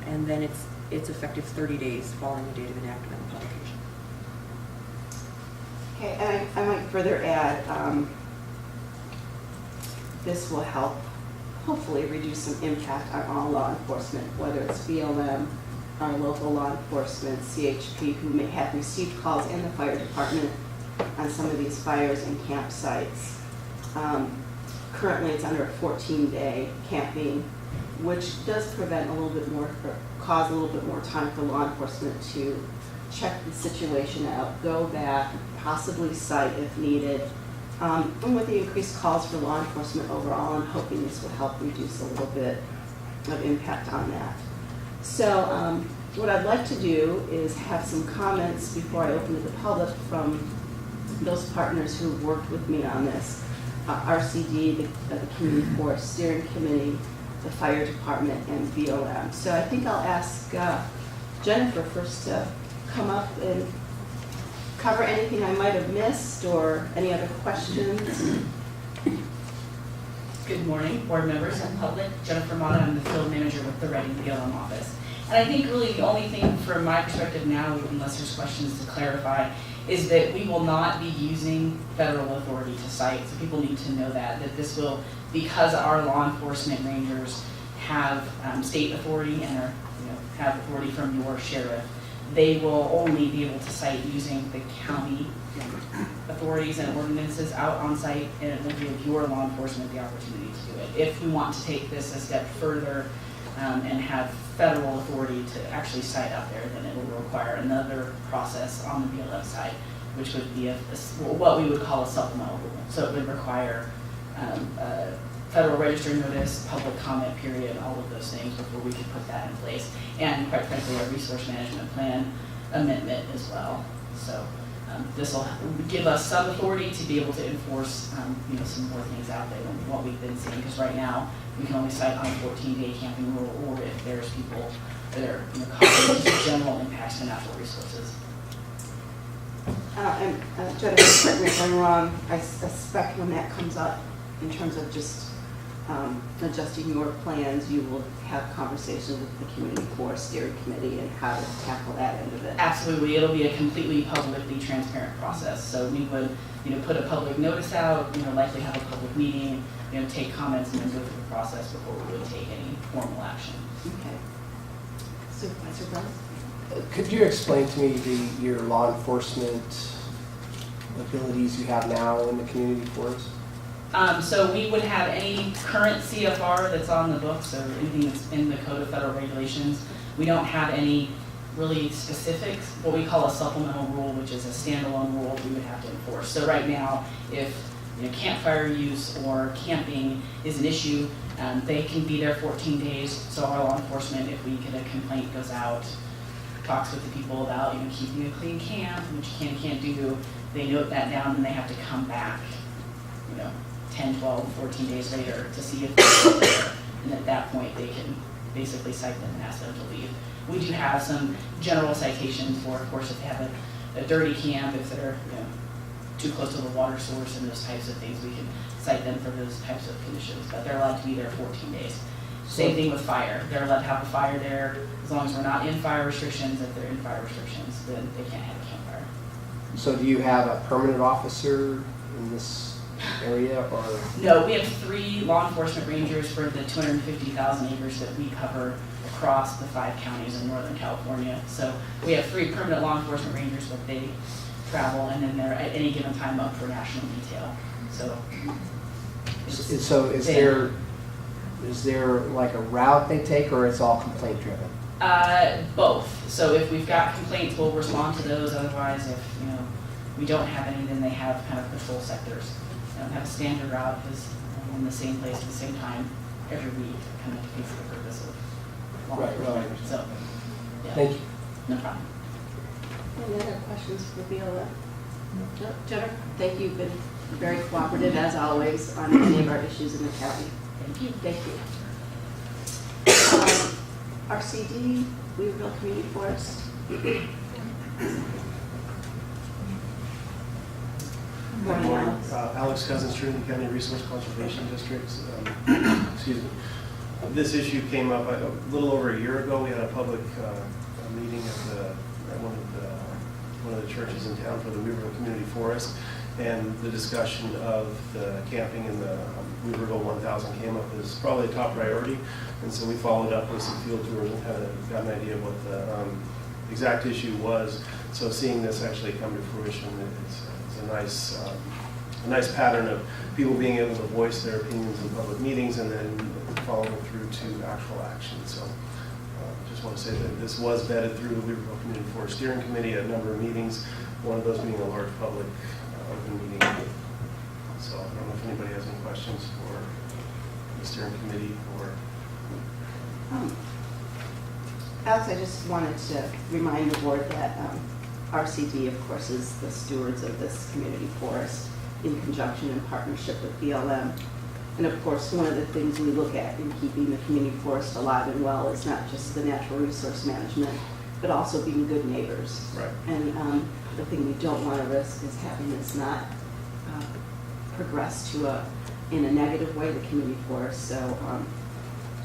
And then it's effective 30 days following the date of enactment and publication. Okay, and I might further add, this will help hopefully reduce some impact on all law enforcement, whether it's BLM, our local law enforcement, CHP, who may have received calls in the fire department on some of these fires and campsites. Currently, it's under a 14-day camping, which does prevent a little bit more, or cause a little bit more time for law enforcement to check the situation out, go back, possibly cite if needed. And with the increased calls for law enforcement overall, I'm hoping this will help reduce a little bit of impact on that. So what I'd like to do is have some comments before I open to the public from those partners who have worked with me on this. RCD, the Community Forest Steering Committee, the Fire Department, and BLM. So I think I'll ask Jennifer first to come up and cover anything I might have missed or any other questions. Good morning, board members and public. Jennifer Mata, I'm the field manager with the Reading BLM office. And I think really the only thing from my perspective now, unless there's questions to clarify, is that we will not be using federal authority to cite. So people need to know that this will, because our law enforcement rangers have state authority and are, have authority from your sheriff, they will only be able to cite using the county authorities and ordinances out on site, and it will give your law enforcement the opportunity to do it. If we want to take this a step further and have federal authority to actually cite out there, then it will require another process on the BLM side, which would be what we would call a supplemental rule. So it would require a federal register notice, public comment period, all of those things before we could put that in place. And quite frankly, a resource management plan amendment as well. So this will give us some authority to be able to enforce, some more things out there than what we've been seeing. Because right now, we can only cite on a 14-day camping rule, or if there's people that are causing just general impacts to natural resources. Jennifer, correct me if I'm wrong, I suspect when that comes up, in terms of just adjusting your plans, you will have conversations with the community forest steering committee and how to tackle that end of it. Absolutely, it'll be a completely publicly transparent process. So we would, put a public notice out, likely have a public meeting, take comments and then go through the process before we would take any formal action. Okay. Supervisor Brown? Could you explain to me your law enforcement abilities you have now in the community forest? So we would have any current CFR that's on the books, or anything that's in the Code of Federal Regulations. We don't have any really specifics, what we call a supplemental rule, which is a standalone rule we would have to enforce. So right now, if campfire use or camping is an issue, they can be there 14 days. So our law enforcement, if we get a complaint, goes out, talks with the people about keeping a clean camp, which you can and can't do. They note that down, and they have to come back 10, 12, 14 days later to see if they're still there. And at that point, they can basically cite them and ask them to leave. We do have some general citations for, of course, if they have a dirty camp, if they're too close to the water source and those types of things, we can cite them for those types of conditions. But they're allowed to be there 14 days. Same thing with fire. They're allowed to have a fire there as long as we're not in fire restrictions. If they're in fire restrictions, then they can't have a campfire. So do you have a permanent officer in this area, or? No, we have 3 law enforcement rangers for the 250,000 acres that we cover across the 5 counties in Northern California. So we have 3 permanent law enforcement rangers, but they travel, and then they're at any given time up for national detail. So is there like a route they take, or it's all complaint driven? Both. So if we've got complaints, we'll respond to those. Otherwise, if we don't have any, then they have kind of patrol sectors. They don't have a standard route, because in the same place at the same time every week, kind of defeats the purpose of law enforcement. Right. So, yeah. Thank you. No problem. Any other questions for Viola? No. Jennifer, thank you. You've been very cooperative, as always, on many of our issues in the county. Thank you. Thank you. RCD, Weaverville Community Forest. Good morning. Alex Cousins, Trinity County Resource Conservation Districts. Excuse me. This issue came up a little over a year ago. We had a public meeting at one of the churches in town for the Weaverville Community Forest, and the discussion of the camping in the Weaverville 1000 came up as probably a top priority, and so we followed up with some field tours and kind of got an idea of what the exact issue was. So seeing this actually come to fruition, it's a nice pattern of people being able to voice their opinions in public meetings and then following through to actual action. So just want to say that this was vetted through the Weaverville Community Forest Steering Committee at a number of meetings, one of those being a large public open meeting. So I don't know if anybody has any questions for the steering committee or... Alex, I just wanted to remind the board that RCD, of course, is the stewards of this community forest in conjunction and partnership with BLM. And of course, one of the things we look at in keeping the community forest alive and well is not just the natural resource management, but also being good neighbors. Right. And the thing we don't want to risk is having this not progress in a negative way, the community forest. So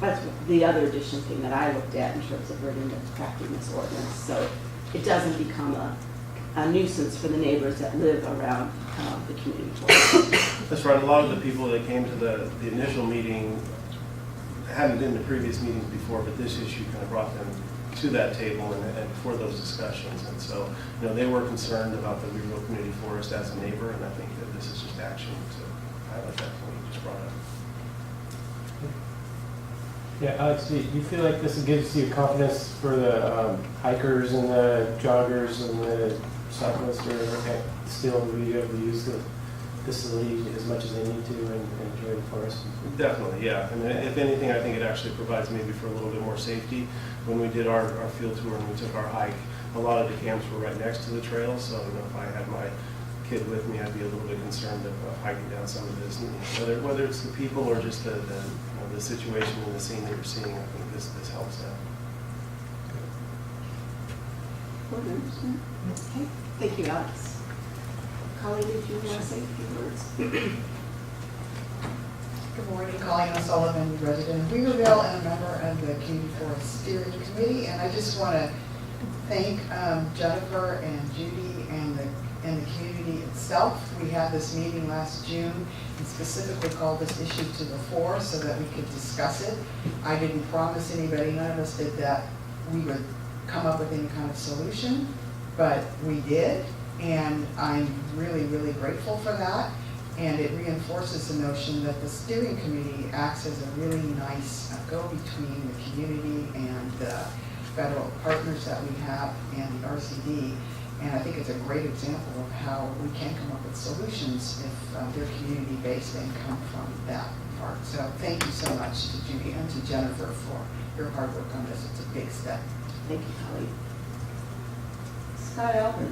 that's the other additional thing that I looked at in terms of writing and crafting this ordinance. So it doesn't become a nuisance for the neighbors that live around the community forest. That's right. A lot of the people that came to the initial meeting hadn't been to previous meetings before, but this issue kind of brought them to that table and for those discussions. And so, they were concerned about the Weaverville Community Forest as a neighbor, and I think that this is just action to highlight that point you just brought up. Yeah, Alex, do you feel like this gives you confidence for the hikers and the joggers and the cyclists, or still will you be able to use facility as much as they need to and enjoy the forest? Definitely, yeah. And if anything, I think it actually provides maybe for a little bit more safety. When we did our field tour and we took our hike, a lot of the camps were right next to the trail, so if I had my kid with me, I'd be a little bit concerned of hiking down some of this. Whether it's the people or just the situation and the scene that you're seeing, I think this helps out. Okay, thank you, Alex. Colleen, did you want to say a few words? Good morning, Colleen O'Sullivan, resident of Weaverville and a member of the Community Forest Steering Committee. And I just want to thank Jennifer and Judy and the community itself. We had this meeting last June and specifically called this issue to the fore so that we could discuss it. I didn't promise anybody, none of us did, that we would come up with any kind of solution, but we did. And I'm really, really grateful for that. And it reinforces the notion that the steering committee acts as a really nice go-between the community and the federal partners that we have and the RCD. And I think it's a great example of how we can come up with solutions if they're community-based and come from that part. So thank you so much to Judy and to Jennifer for your hard work on this. It's a big step. Thank you, Colleen. Scott Albert.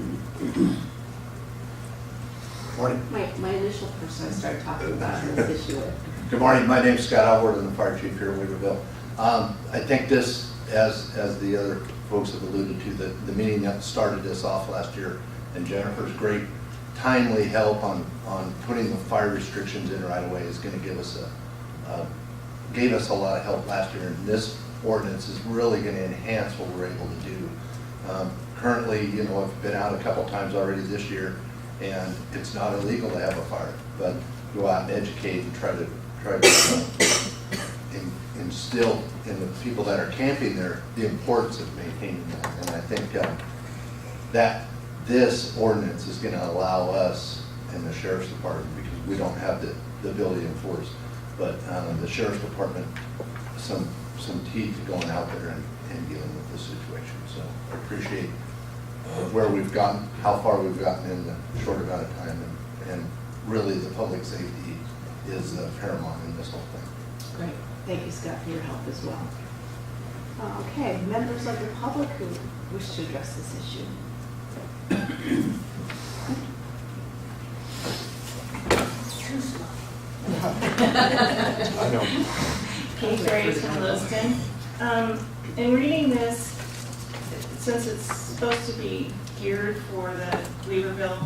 Morning. My initial person I started talking about this issue with. Good morning. My name's Scott Albert. I'm the fire chief here in Weaverville. I think this, as the other folks have alluded to, the meeting that started this off last year, and Jennifer's great timely help on putting the fire restrictions in right away is going to give us gave us a lot of help last year. And this ordinance is really going to enhance what we're able to do. Currently, I've been out a couple times already this year, and it's not illegal to have a fire, but go out and educate and try to instill in the people that are camping there the importance of maintaining that. And I think that this ordinance is going to allow us and the sheriff's department, because we don't have the ability to enforce, but the sheriff's department some teeth going out there and dealing with this situation. So I appreciate where we've gotten, how far we've gotten in the short amount of time, and really the public safety is paramount in this whole thing. Great. Thank you, Scott, for your help as well. Okay, members of the public who wish to address this issue. I know. Kate Graves from Lewiston. In reading this, since it's supposed to be geared for the Weaverville,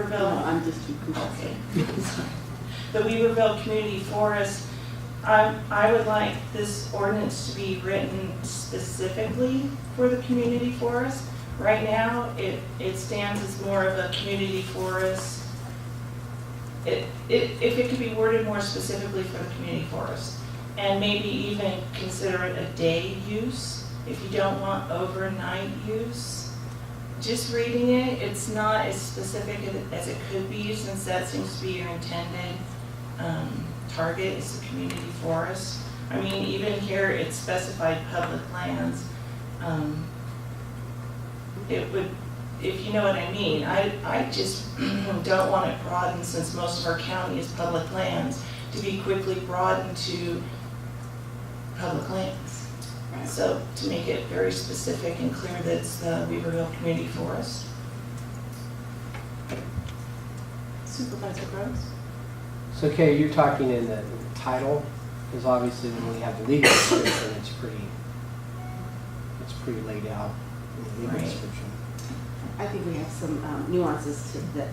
No, I'm just okay. The Weaverville Community Forest, I would like this ordinance to be written specifically for the community forest. Right now, it stands as more of a community forest. If it could be worded more specifically for the community forest, and maybe even consider it a day use if you don't want overnight use. Just reading it, it's not as specific as it could be, since that seems to be your intended target is the community forest. I mean, even here it's specified public lands. It would, if you know what I mean, I just don't want it broadened, since most of our county is public lands, to be quickly broadened to public lands. Right. So to make it very specific and clear that it's the Weaverville Community Forest. Supervisor Groves? So, Kay, you're talking in the title, because obviously when we have the legal description, it's pretty laid out in the legal Right. description. I think we have some nuances to the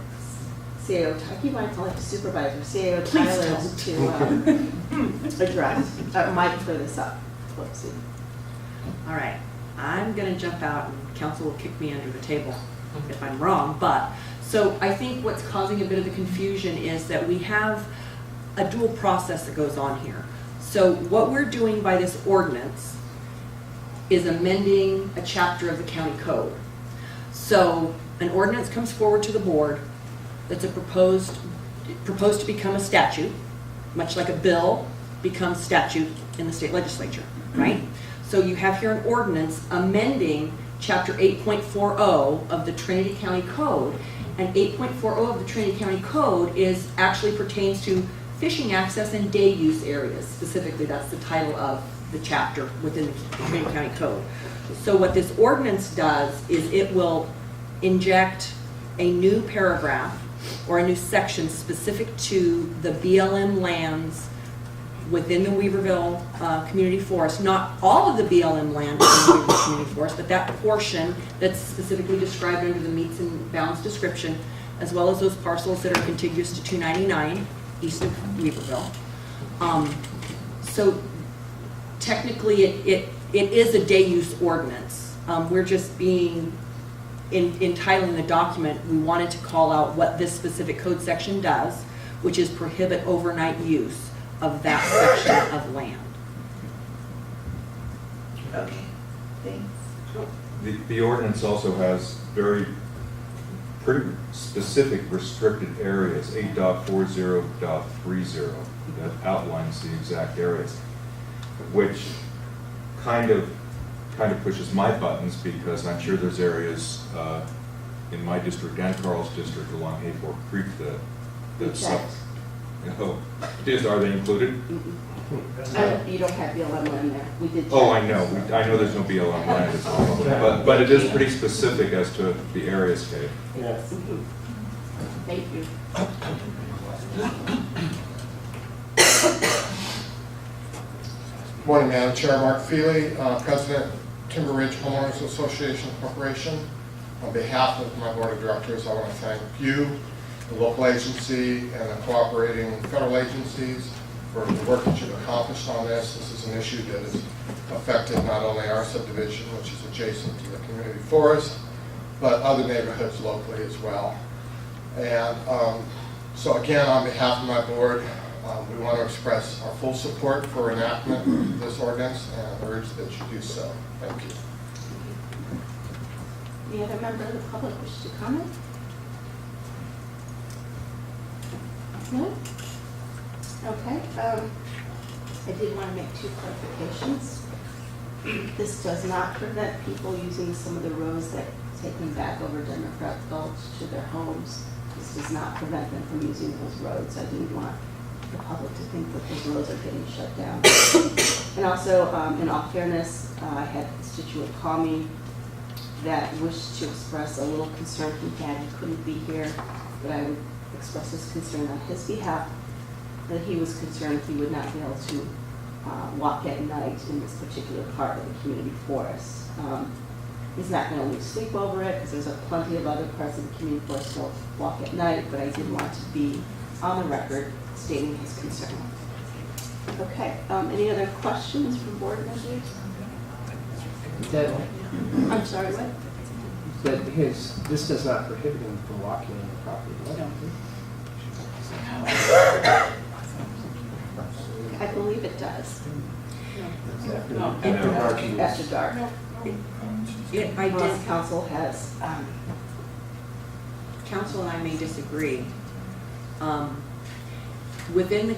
CAO, I keep on calling it supervisor, CAO Tyler to address. Mike, clear this up. Whoopsie. All right, I'm gonna jump out and council will kick me under the table if I'm wrong, but, so I think what's causing a bit of the confusion is that we have a dual process that goes on here. So what we're doing by this ordinance is amending a chapter of the county code. So an ordinance comes forward to the board that's proposed to become a statute, much like a bill becomes statute in the state legislature, right? So you have here an ordinance amending chapter 8.40 of the Trinity County Code, And 8.40 of the Trinity County Code actually pertains to fishing access and day use areas. Specifically, that's the title of the chapter within the Trinity County Code. So what this ordinance does is it will inject a new paragraph or a new section specific to the BLM lands within the Weaverville Community Forest, not all of the BLM land within the Weaverville Community Forest, but that portion that's specifically described under the meets and bounds description, as well as those parcels that are contiguous to 299 east of Weaverville. So technically, it is a day use ordinance. We're just being, in titling the document, we wanted to call out what this specific code section does, which is prohibit overnight use of that section of land. Okay, thanks. The ordinance also has pretty specific restricted areas, 8.40.30, that outlines the exact areas, which kind of pushes my buttons, because I'm sure there's areas in my district and Carl's district along Hayfork Creek that are they included? You don't have BLM land there. We did. Oh, I know. I know there's no BLM land at all, but it is pretty specific as to the areas, Kate. Yes. Thank you. Morning, Madam Chair. Mark Feely, President, Timber Ridge Homeowners Association Corporation. On behalf of my board of directors, I want to thank you, the local agency, and the cooperating federal agencies for the work that you've accomplished on this. This is an issue that has affected not only our subdivision, which is adjacent to the community forest, but other neighborhoods locally as well. And so again, on behalf of my board, we want to express our full support for enactment of this ordinance and urge that you do so. Thank you. Any other member of the public wish to comment? No? Okay. I did want to make two clarifications. This does not prevent people using some of the roads that take them back over Democrat Gulch to their homes. This does not prevent them from using those roads. I didn't want the public to think that those roads are getting shut down. And also, in all fairness, I had a constituent call me that wished to express a little concern. He had, he couldn't be here, but I would express his concern on his behalf, that he was concerned he would not be able to walk at night in this particular part of the community forest. He's not going to lose sleep over it, because there's plenty of other parts of the community forest still walk at night, but I did want to be on the record stating his concern. Okay, any other questions from board members? I'm sorry, what? That this does not prohibit him from walking on the property. I believe it does. No. After dark. Council has, Council and I may disagree. Within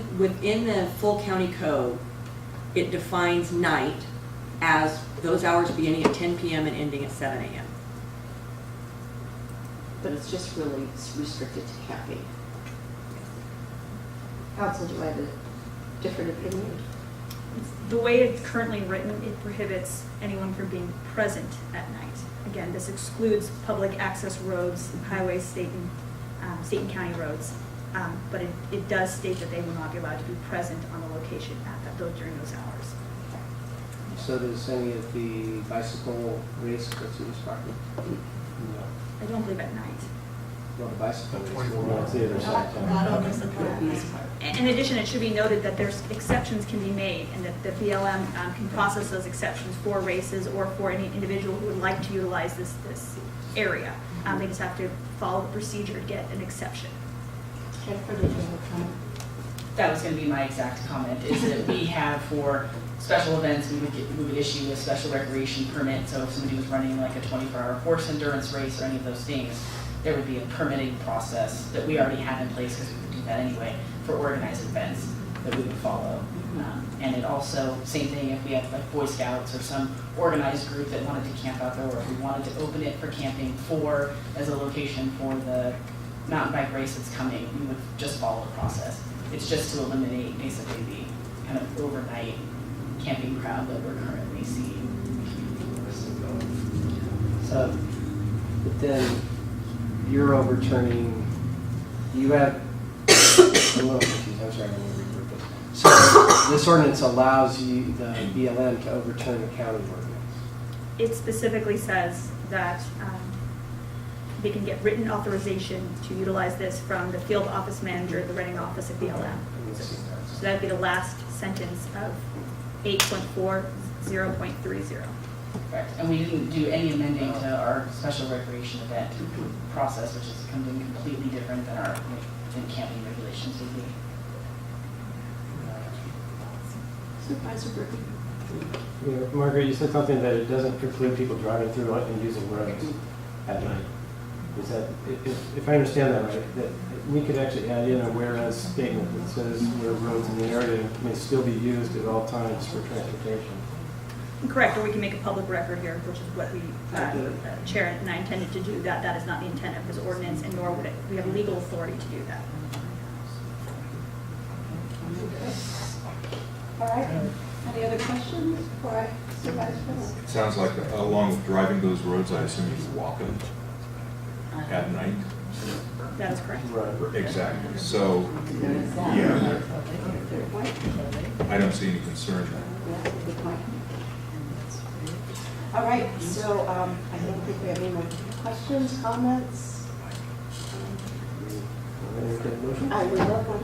the full county code, it defines night as those hours beginning at 10 p.m. and ending at 7 a.m. but it's just really restricted to camping. Council, do I have a different opinion? The way it's currently written, it prohibits anyone from being present at night. Again, this excludes public access roads, highways, state and county roads. But it does state that they will not be allowed to be present on the location during those hours. So does any of the bicycle race go through this property? No. I don't believe at night. Well, the bicycle race. Well, it's the other side. In addition, it should be noted that there's exceptions can be made, and that the BLM can process those exceptions for races or for any individual who would like to utilize this area. They just have to follow the procedure to get an exception. That was going to be my exact comment, is that we have for special events, we would issue a special recreation permit. So if somebody was running like a 24-hour horse endurance race or any of those things, there would be a permitting process that we already have in place, because we would do that anyway, for organized events that we would follow. And it also, same thing if we had like Boy Scouts or some organized group that wanted to camp out there, or if we wanted to open it for camping as a location for the mountain bike race that's coming, we would just follow the process. It's just to eliminate basically the kind of overnight camping crowd that we're currently seeing. So, but then you're overturning, you have, I'm a little confused, I'm sorry, I'm going to reword this. So this ordinance allows you, the BLM, to overturn the county ordinance. It specifically says that they can get written authorization to utilize this from the field office manager, the Reading office of BLM. So that'd be the last sentence of 8.40.30. Correct. And we didn't do any amending to our special recreation event process, which is something completely different than our than camping regulations would be. Supervisor Burton. Yeah, Margaret, you said something that it doesn't preclude people driving through and using roads at night. Is that, if I understand that right, that we could actually add in a whereas statement that says where roads in the area may still be used at all times for transportation? Correct, or we can make a public record here, which is what we, Chair and I intended to do. That is not the intent of this ordinance, and nor would it, we have legal authority to do that. All right, any other questions for Supervisor Burton? It sounds like along with driving those roads, I assume you walk them at night. That is correct. Right. Exactly. So, yeah, I don't see any concern there. Yeah, good point. All right, so I don't think we have any more questions, comments. I would love one.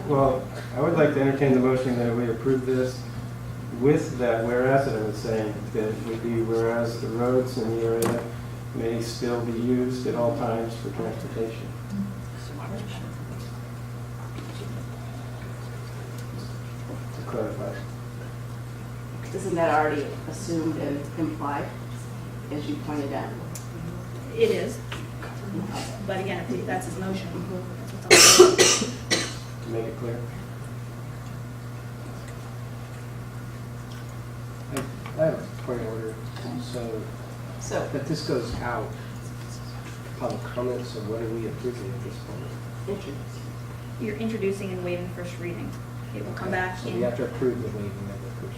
Well, I would like to entertain the motion that we approve this with that whereas that I was saying, that it would be whereas the roads in the area may still be used at all times for transportation. To clarify. Isn't that already assumed and implied, as you pointed out? It is. But again, if that's his motion. To make it clear. I have a point of order. So, but this goes out, public comment, so what are we approving at this point? You're introducing and waiving first reading. It will come back So in. we have to approve the waiving of the first reading.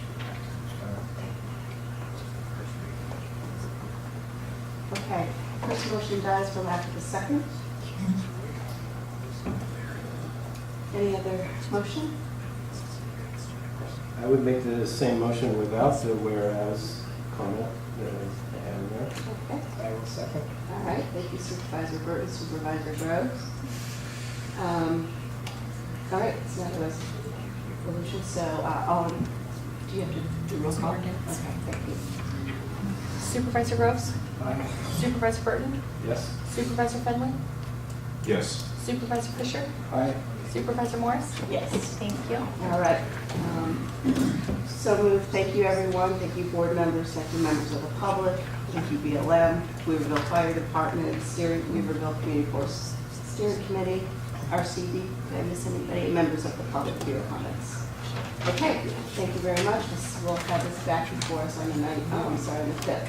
Okay, first motion dies for lack of a second. Any other motion? I would make the same motion without the whereas comment that I added there. Okay. I will second. All right, thank you Supervisor Burton, Supervisor Groves. All right, it's not a resolution, so do you have to do roll call? Okay, thank you. Supervisor Groves? Aye. Supervisor Burton? Yes. Supervisor Finley? Yes. Supervisor Fisher? Aye. Supervisor Morris? Yes. Thank you. All right. So moved. Thank you, everyone. Thank you, board members. Thank you, members of the public. Thank you, BLM, Weaverville Fire Department, Weaverville Community Force Steering Committee, RCD. Did I miss anybody? Members of the public for your comments. Okay. Thank you very much. We'll have this back before us on the 5th.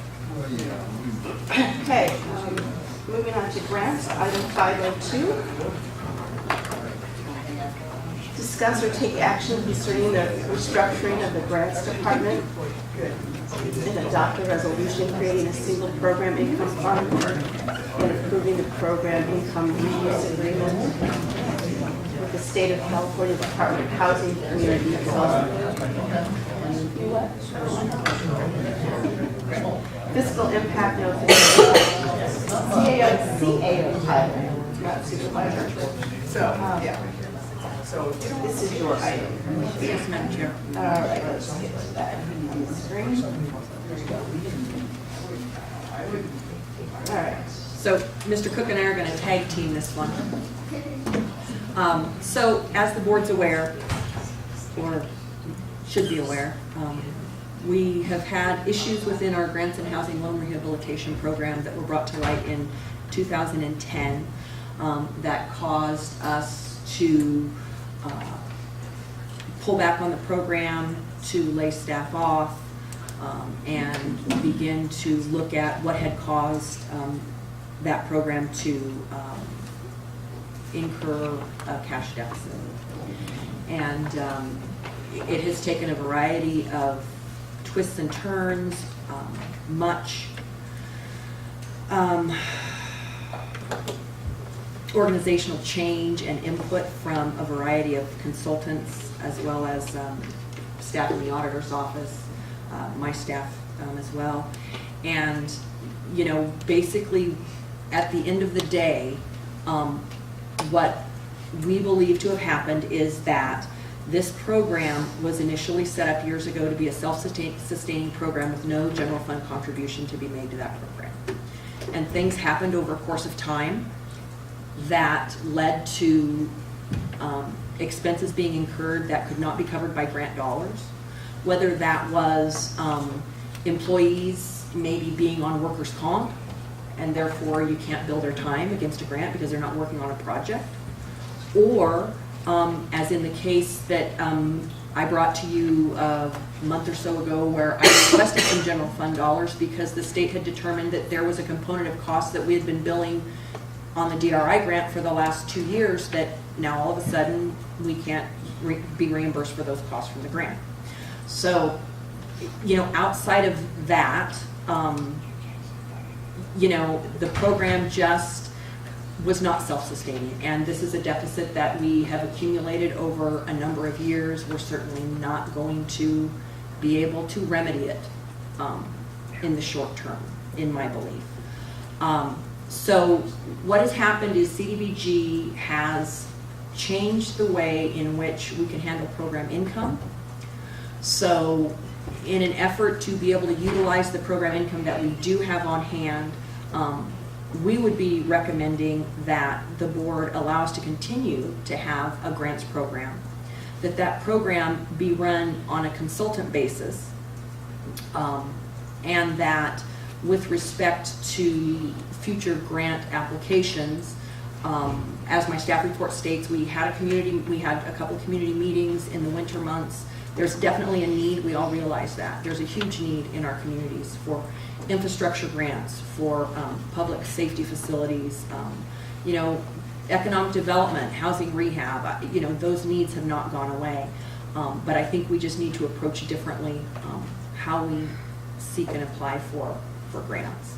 Okay. Moving on to grants, item 502. Discuss or take action concerning the restructuring of the grants department and adopt a resolution creating a single program income fund and approving the program income reuse agreement with the State of California Department of Housing and Community Development. Fiscal impact notification. CAO title, not supervisor. So, yeah. So this is your item. Yes, Madam Chair. All right, let's get to that on the screen. All right. So Mr. Cook and I are going to tag team this one. So as the board's aware, or should be aware, we have had issues within our grants and housing loan rehabilitation program that were brought to light in 2010 that caused us to pull back on the program, to lay staff off, and begin to look at what had caused that program to incur a cash deficit. And it has taken a variety of twists and turns, much organizational change and input from a variety of consultants, as well as staff in the auditor's office, my staff as well. And, you know, basically at the end of the day, what we believe to have happened is that this program was initially set up years ago to be a self-sustaining program with no general fund contribution to be made to that program. And things happened over a course of time that led to expenses being incurred that could not be covered by grant dollars, whether that was employees maybe being on workers' comp and therefore you can't bill their time against a grant because they're not working on a project, or as in the case that I brought to you a month or so ago, where I requested some general fund dollars because the state had determined that there was a component of cost that we had been billing on the DRI grant for the last 2 years that now all of a sudden we can't be reimbursed for those costs from the grant. So, you know, outside of that, you know, the program just was not self-sustaining, and this is a deficit that we have accumulated over a number of years. We're certainly not going to be able to remedy it in the short term, in my belief. So what has happened is CDBG has changed the way in which we can handle program income. So in an effort to be able to utilize the program income that we do have on hand, we would be recommending that the board allow us to continue to have a grants program, that program be run on a consultant basis, and that with respect to future grant applications, as my staff report states, we had a couple community meetings in the winter months. There's definitely a need, we all realize that. There's a huge need in our communities for infrastructure grants, for public safety facilities, you know, economic development, housing rehab. You know, those needs have not gone away. But I think we just need to approach differently how we seek and apply for grants.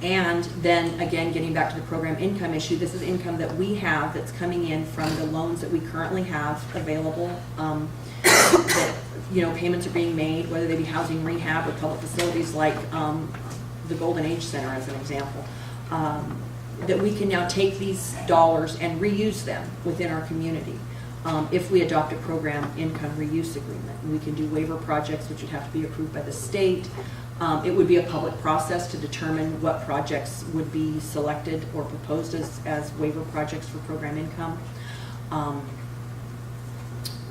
And then again, getting back to the program income issue, this is income that we have that's coming in from the loans that we currently have available. That, you know, payments are being made, whether they be housing rehab or public facilities like the Golden Age Center as an example, that we can now take these dollars and reuse them within our community. If we adopt a program income reuse agreement, we can do waiver projects, which would have to be approved by the state. It would be a public process to determine what projects would be selected or proposed as waiver projects for program income.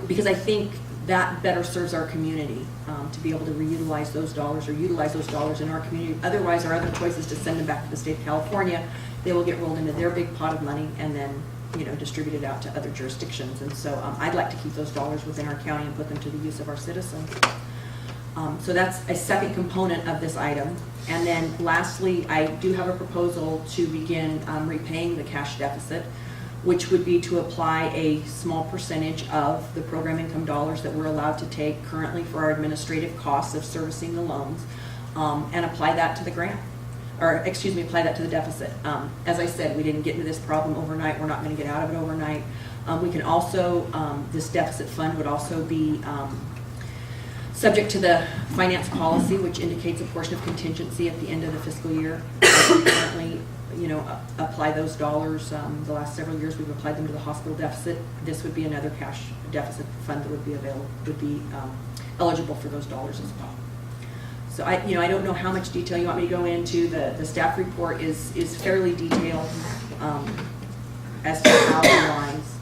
Because I think that better serves our community, to be able to reutilize those dollars or utilize those dollars in our community. Otherwise, our other choice is to send them back to the state of California. They will get rolled into their big pot of money and then, you know, distributed out to other jurisdictions. And so I'd like to keep those dollars within our county and put them to the use of our citizens. So that's a second component of this item. And then lastly, I do have a proposal to begin repaying the cash deficit, which would be to apply a small percentage of the program income dollars that we're allowed to take currently for our administrative costs of servicing the loans, and apply that to the grant, or excuse me, apply that to the deficit. As I said, we didn't get into this problem overnight. We're not going to get out of it overnight. We can also, this deficit fund would also be subject to the finance policy, which indicates a portion of contingency at the end of the fiscal year. We currently, you know, apply those dollars. The last several years we've applied them to the hospital deficit. This would be another cash deficit fund that would be eligible for those dollars as well. So I don't know how much detail you want me to go into. The staff report is fairly detailed as to how it lines.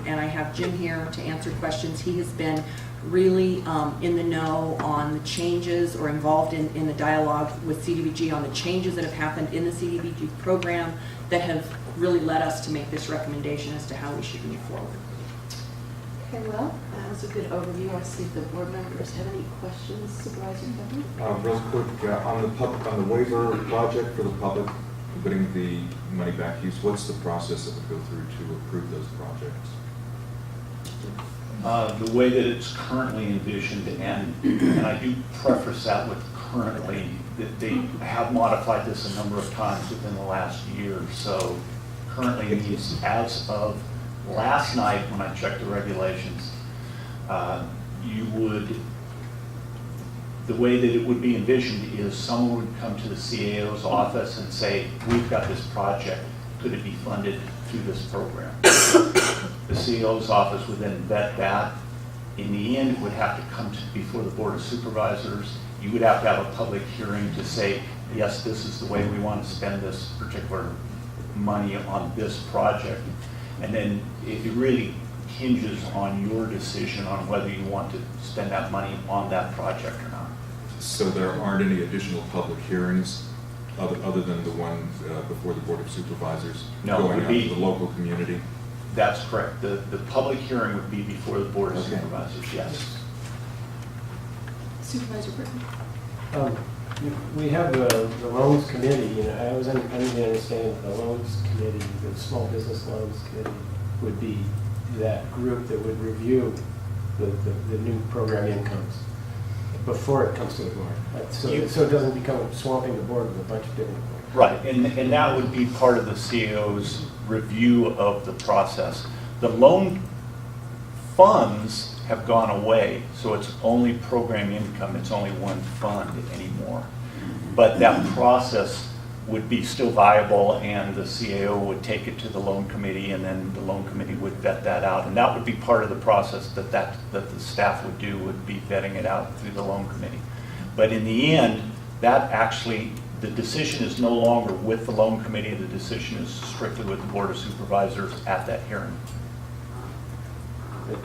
And I have Jim here to answer questions. He has been really in the know on the changes, or involved in the dialogue with CDBG on the changes that have happened in the CDBG program that have really led us to make this recommendation as to how we should move forward. Okay, well, that was a good overview. I'll see if the board members have any questions. Supervisor Kevin? Real quick, on the waiver project for the public, putting the money back use, what's the process that would go through to approve those projects? The way that it's currently envisioned, and I do preface that with currently, that they have modified this a number of times within the last year. So currently it is, as of last night when I checked the regulations, the way that it would be envisioned is someone would come to the CAO's office and say, we've got this project, could it be funded through this program? The CAO's office would then vet that. In the end, it would have to come before the Board of Supervisors. You would have to have a public hearing to say, yes, this is the way we want to spend this particular money on this project. And then it really hinges on your decision on whether you want to spend that money on that project or not. So there aren't any additional public hearings other than the one before the Board of Supervisors? No, it going would out be to the local community? That's correct. The public hearing would be before the Board of Supervisors, yes. Supervisor Britton? We have the loans committee, I was under the understanding that the loans committee, the small business loans committee, would be that group that would review the new program incomes before it comes to the board. So it doesn't become swamping the board with a bunch of different. Right, and that would be part of the CAO's review of the process. The loan funds have gone away, so it's only program income, it's only one fund anymore. But that process would be still viable, and the CAO would take it to the loan committee, and then the loan committee would vet that out. And that would be part of the process that the staff would do, would be vetting it out through the loan committee. But in the end, that actually, the decision is no longer with the loan committee, the decision is strictly with the Board of Supervisors at that hearing. Did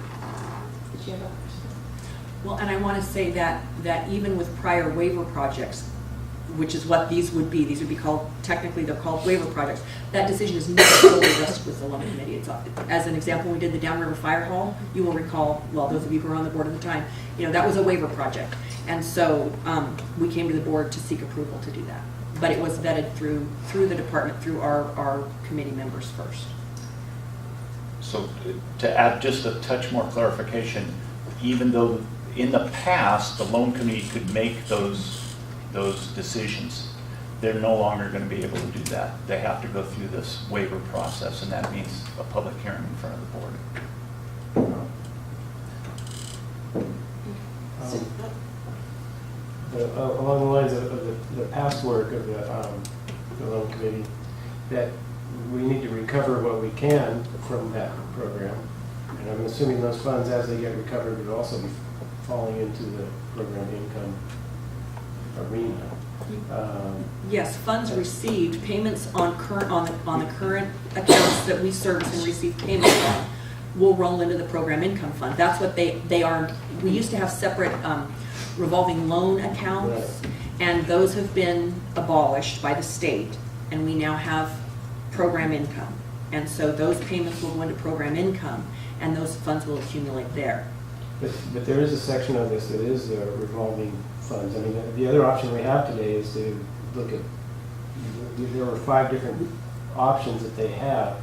you have a question? Well, and I want to say that even with prior waiver projects, which is what these would be called, technically they're called waiver projects, that decision is never fully rested with the loan committee. It's, as an example, we did the Downriver Fire Hall, you will recall, well, those of you who were on the board at the time, that was a waiver project. And so we came to the board to seek approval to do that. But it was vetted through the department, through our committee members first. So to add just a touch more clarification, even though in the past the loan committee could make those decisions, they're no longer going to be able to do that. They have to go through this waiver process, and that means a public hearing in front of the board. Along the lines of the past work of the loan committee, that we need to recover what we can from that program. And I'm assuming those funds, as they get recovered, would also be falling into the program income arena. Yes, funds received, payments on the current accounts that we service and receive payments on will roll into the program income fund. That's what they are. We used to have separate revolving loan accounts, and those have been abolished by the state, and we now have program income. And so those payments will go into program income, and those funds will accumulate there. But there is a section of this that is the revolving funds. I mean, the other option we have today is to look at, there were 5 different options that they have,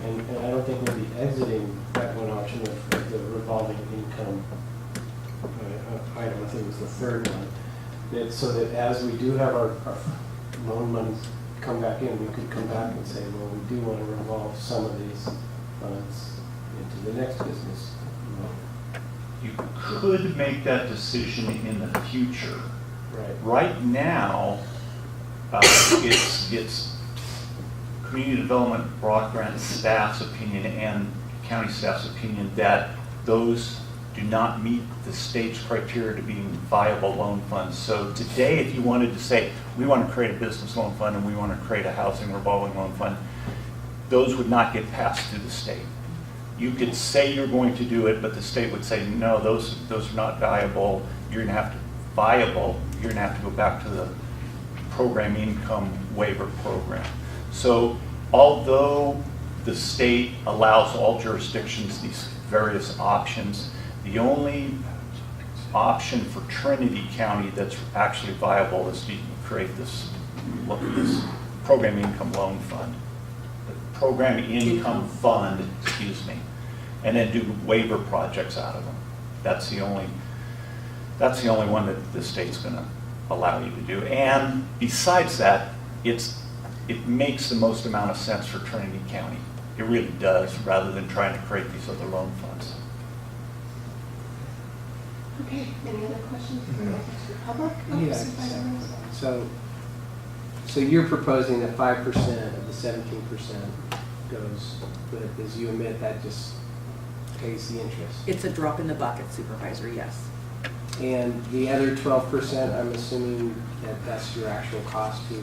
and I don't think we'll be exiting that one option of the revolving income item. I think it was the third one. So that as we do have our loan monies come back in, we could come back and say, well, we do want to revolve some of these funds into the next business. You could make that decision in the future. Right. Right now, it's community development block grant staff's opinion and county staff's opinion that those do not meet the state's criteria to being viable loan funds. So today, if you wanted to say, we want to create a business loan fund and we want to create a housing revolving loan fund, those would not get passed through the state. You could say you're going to do it, but the state would say, no, those are not viable. You're going to have to go back to the program income waiver program. So although the state allows all jurisdictions these various options, the only option for Trinity County that's actually viable is to create this program income loan fund. The program income fund, excuse me, and then do waiver projects out of them. That's the only one that the state's going to allow you to do. And besides that, it makes the most amount of sense for Trinity County. It really does, rather than trying to create these other loan funds. Okay, any other questions from the public? Yeah, so you're proposing that 5% of the 17% goes, but as you admit, that just pays the interest. It's a drop in the bucket, Supervisor, yes. And the other 12%, I'm assuming that that's your actual cost to?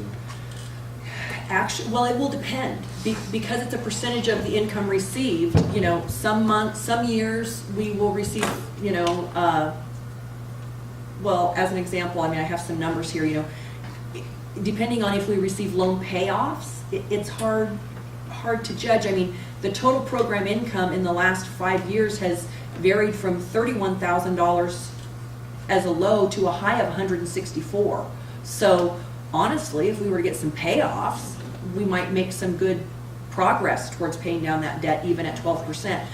Actually, well, it will depend. Because it's a percentage of the income received, you know, some months, some years, we will receive, you know, well, as an example, I mean, I have some numbers here, you know, depending on if we receive loan payoffs, it's hard to judge. I mean, the total program income in the last 5 years has varied from $31,000 as a low to a high of $164,000. So honestly, if we were to get some payoffs, we might make some good progress towards paying down that debt even at 12%.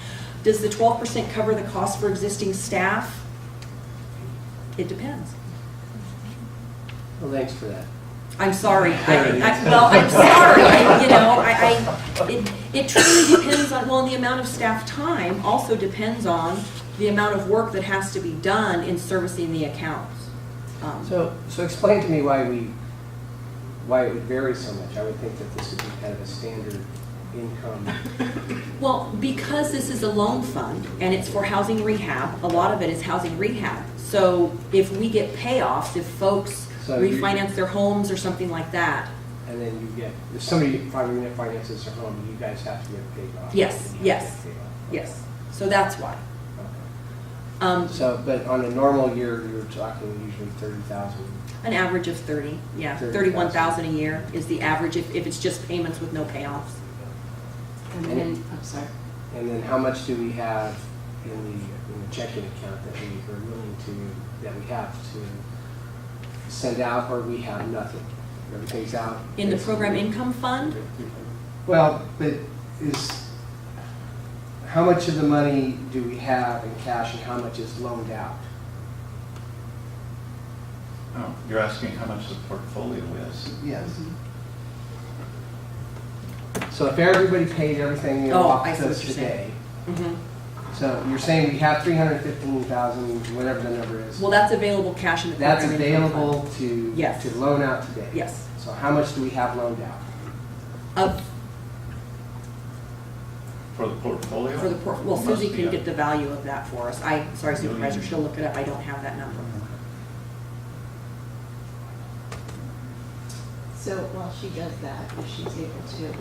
Does the 12% cover the cost for existing staff? It depends. Well, thanks for that. I'm sorry. I'm sorry. It truly depends on, well, and the amount of staff time also depends on the amount of work that has to be done in servicing the accounts. So explain to me why it would vary so much. I would think that this would be kind of a standard income. Well, because this is a loan fund and it's for housing rehab, a lot of it is housing rehab. So if we get payoffs, if folks refinance their homes or something like that. And then you get, if somebody finances their home, you guys have to get paid off. Yes, yes, yes. So that's why. So, but on a normal year, you're talking usually 30,000. An average of 30, yeah, 31,000 a year is the average if it's just payments with no payoffs. And then, I'm sorry. And then how much do we have in the checking account that we are willing to, that we have to send out, or we have nothing? Everything's out? In the program income fund? Well, but how much of the money do we have in cash and how much is loaned out? Oh, you're asking how much the portfolio is? Yes. So if everybody paid everything in off to us today, so you're saying we have 315,000, whatever the number is. Well, that's available cash in the program That's available to loan out today. Yes. So how much do we have loaned out? For the portfolio? For the well, Susie can get the value of that for us. Sorry, Supervisor, she'll look it up. I don't have that number. So while she does that, if she's able to,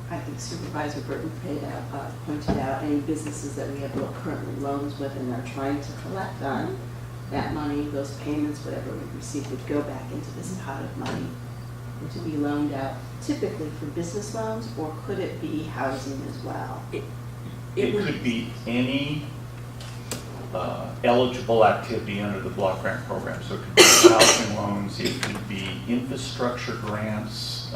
I think Supervisor Burton pointed out any businesses that we have currently loans with and are trying to collect on, that money, those payments, whatever we receive would go back into this pot of money and to be loaned out typically for business loans, or could it be housing as well? It could be any eligible activity under the block grant program. So it could be housing loans, it could be infrastructure grants,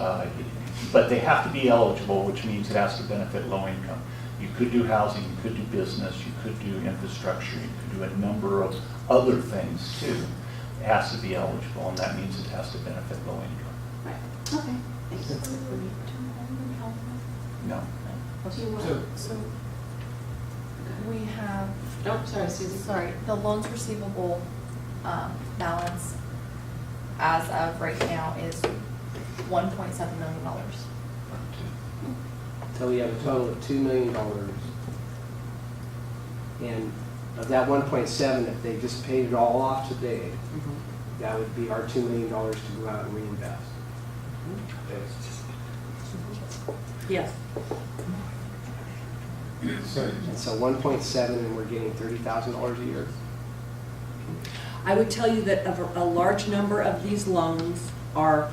but they have to be eligible, which means it has to benefit low income. You could do housing, you could do business, you could do infrastructure, you could do a number of other things too. It has to be eligible, and that means it has to benefit low income. Right. Okay. No. So we have. Oh, sorry, Susie. Sorry, the loans receivable balance as of right now is $1.7 million. So we have a total of $2 million. And of that 1.7, if they just paid it all off today, that would be our $2 million to go out and reinvest. Yes. And so 1.7, and we're getting $30,000 a year. I would tell you that a large number of these loans are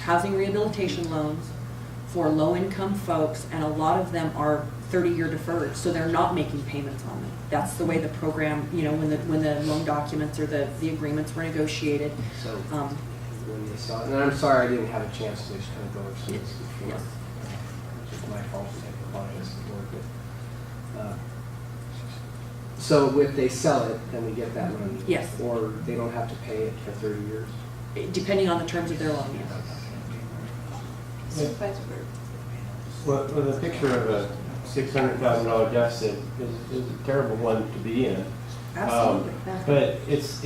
housing rehabilitation loans for low-income folks, and a lot of them are 30-year deferred, so they're not making payments on them. That's the way the program, you know, when the loan documents or the agreements were negotiated. So when they saw, and I'm sorry I didn't have a chance to just kind of go over some of this before. Yes. It's just my fault, I apologize before, but, so if they sell it, then we get that money? Yes. Or they don't have to pay it for 30 years? Depending on the terms of their loan, yes. Supervisor Burke. Well, the picture of a $600,000 deficit is a terrible one to be in. Absolutely. But it's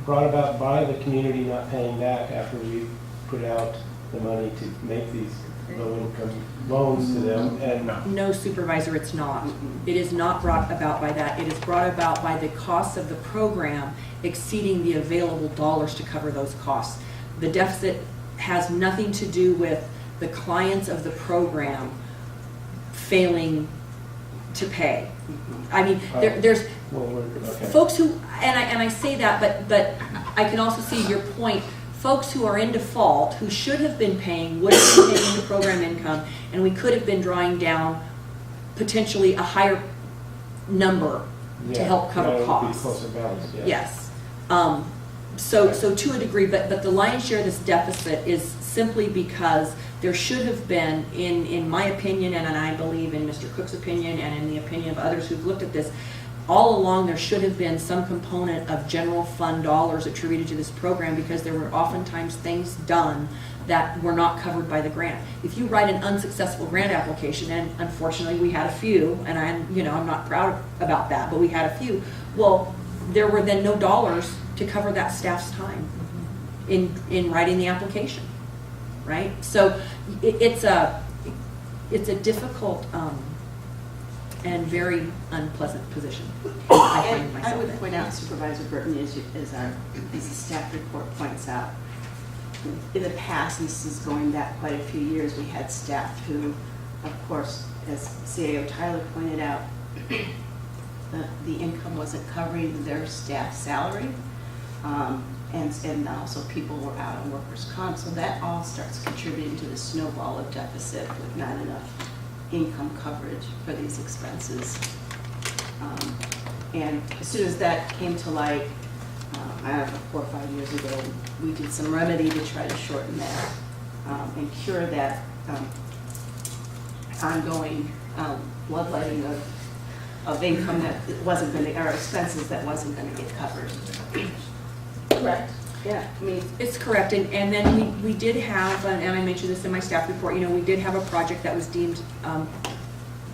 brought about by the community not paying back after we put out the money to make these low-income loans to them. And No, Supervisor, it's not. It is not brought about by that. It is brought about by the costs of the program exceeding the available dollars to cover those costs. The deficit has nothing to do with the clients of the program failing to pay. I mean, there's folks who, and I say that, but I can also see your point. Folks who are in default, who should have been paying, would have been paying the program income, and we could have been drawing down potentially a higher number to help cover costs. Closer balance, Yes. So to a degree, but the lion's share of this deficit is simply because there should have been, in my opinion, and I believe in Mr. Cook's opinion, and in the opinion of others who've looked at this, all along there should have been some component of general fund dollars attributed to this program, because there were oftentimes things done that were not covered by the grant. If you write an unsuccessful grant application, and unfortunately we had a few, and I'm not proud about that, but we had a few, well, there were then no dollars to cover that staff's time in writing the application, right? So it's a difficult and very unpleasant position. I would point out, Supervisor Burton, as the staff report points out, in the past, and this is going back quite a few years, we had staff who, of course, as CAO Tyler pointed out, the income wasn't covering their staff salary, and also people were out on workers' comp, so that all starts contributing to the snowball of deficit with not enough income coverage for these expenses. And as soon as that came to light, I don't know, 4 or 5 years ago, we did some remedy to try to shorten that and cure that ongoing bloodletting of income that wasn't going to, or expenses that wasn't going to get covered. Correct. Yeah, I mean, it's correct, and then we did have, and I mentioned this in my staff report, we did have a project that was deemed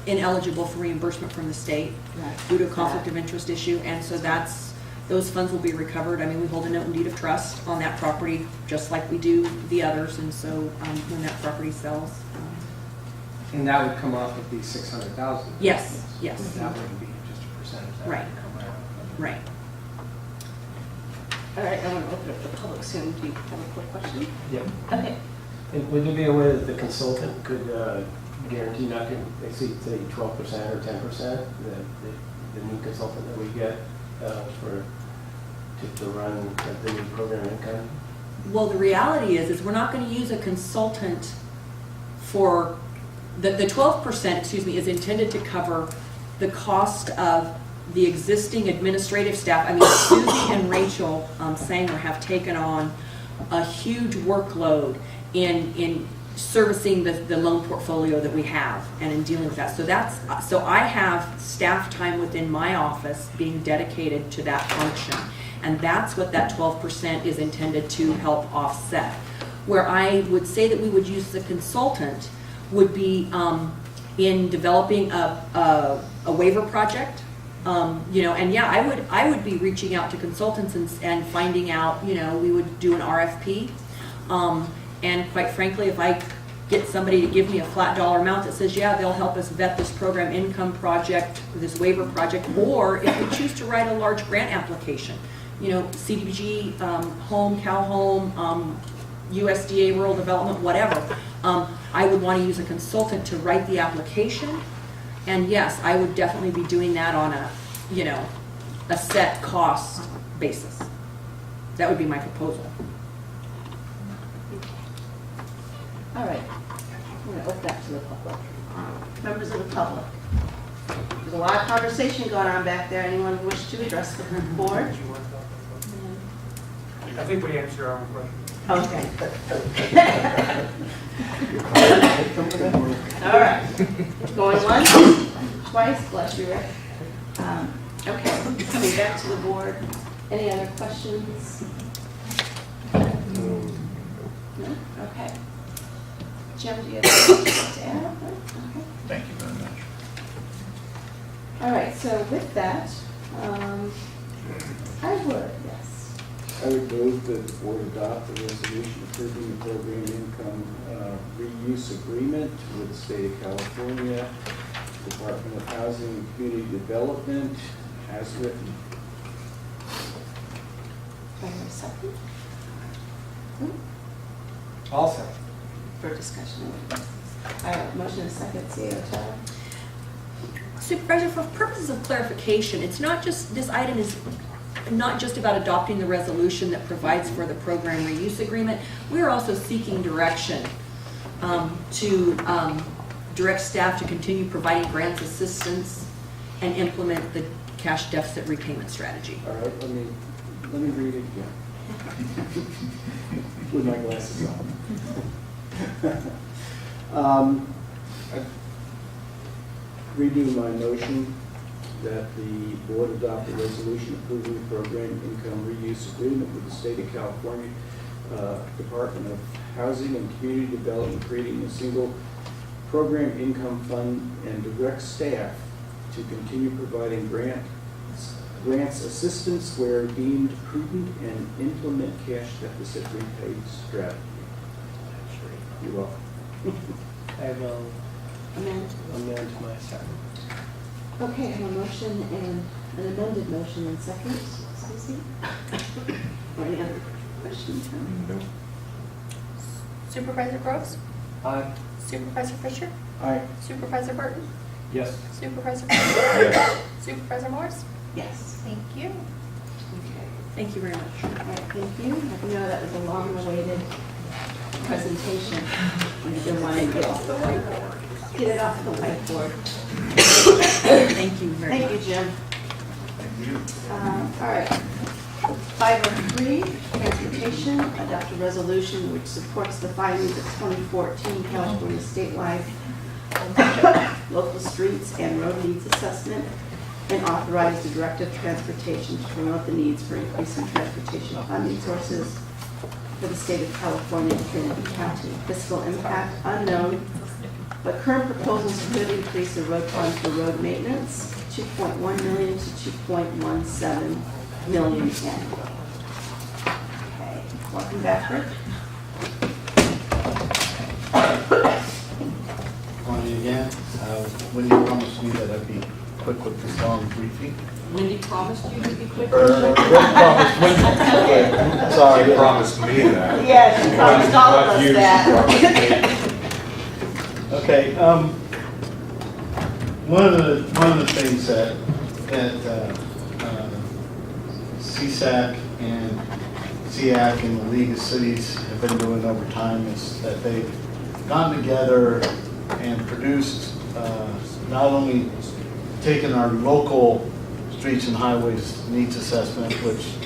ineligible for reimbursement from the state due to a conflict of interest issue, and so those funds will be recovered. I mean, we hold a note and deed of trust on that property, just like we do the others, and so when that property sells. And that would come off of the 600,000? Yes. That wouldn't be just a percentage. That Right. would come out of it. Right. all right, I want to open up the public soon. Do you have a quick question? Yep. Okay. And would there be a way that the consultant could guarantee not to exceed, say, 12% or 10%, the new consultant that we get to run the new program income? Well, the reality is we're not going to use a consultant for, the 12%, is intended to cover the cost of the existing administrative staff. I mean, Susie and Rachel Sanger have taken on a huge workload in servicing the loan portfolio that we have and in dealing with that. So I have staff time within my office being dedicated to that function. And that's what that 12% is intended to help offset. Where I would say that we would use the consultant would be in developing a waiver project. And yeah, I would be reaching out to consultants and finding out, we would do an RFP. And quite frankly, if I get somebody to give me a flat dollar amount that says, yeah, they'll help us vet this program income project, this waiver project, or if we choose to write a large grant application, CDBG, home, cow home, USDA rural development, whatever, I would want to use a consultant to write the application. And yes, I would definitely be doing that on a set cost basis. That would be my proposal. All right. going to open that to the public. Members of the public. There's a lot of conversation going on back there. Anyone wish to address the board? I think we answered our own question. Okay. All right. Going once, twice, bless you, Rick. Okay, coming back to the board. Any other questions? No? Okay. Jim, do you have anything to add? Okay. Thank you very much. All right, so with that, I would, yes. I would move that the board adopt the resolution approving the program income reuse agreement with the state of California, Department of Housing and Community Development, as written. Do I hear a second? I'll second. For discussion. All right, motion and second, CEO Tyler. Supervisor, for purposes of clarification, it's not just, this item is not just about adopting the resolution that provides for the program reuse agreement. We're also seeking direction to direct staff to continue providing grants assistance and implement the cash deficit repayment strategy. All right, let me read it again. With my glasses on. I redo my motion that the board adopt a resolution approving the program income reuse agreement with the state of California Department of Housing and Community Development, creating a single program income fund and direct staff to continue providing grants assistance where deemed prudent and implement cash deficit repay strategy. You're welcome. I will amend my second. Okay, I have a motion and an amended motion and second. Excuse me. Or any other questions? No. Supervisor Groves? Aye. Supervisor Fisher? Aye. Supervisor Burton? Yes. Supervisor Yes. Supervisor Morris? Yes. Thank you. Okay. Thank you very much. All right, thank you. I know that was a long-awaited presentation. We've been wanting to get it off the whiteboard. Thank you very much. Thank you, Jim. All right. 503, transportation, adopt a resolution which supports the findings of 2014 California statewide local streets and road needs assessment, and authorize the director of transportation to promote the needs for increasing transportation funding sources for the state of California and Trinity County. Fiscal impact unknown, but current proposals could increase the road fund for road maintenance, 2.1 million to 2.17 million annually. Okay, welcome back, Rick. Morning again. Wendy promised me that I'd be quick with this long briefing. Wendy promised you to be quick. Rick promised Wendy. Sorry. She promised me that. Yeah, she promised all of Not us you, she that. promised me. Okay, one of the things that CSAC and SEAC and the League of Cities have been doing over time is that they've gotten together and produced not only taken our local streets and highways needs assessment, which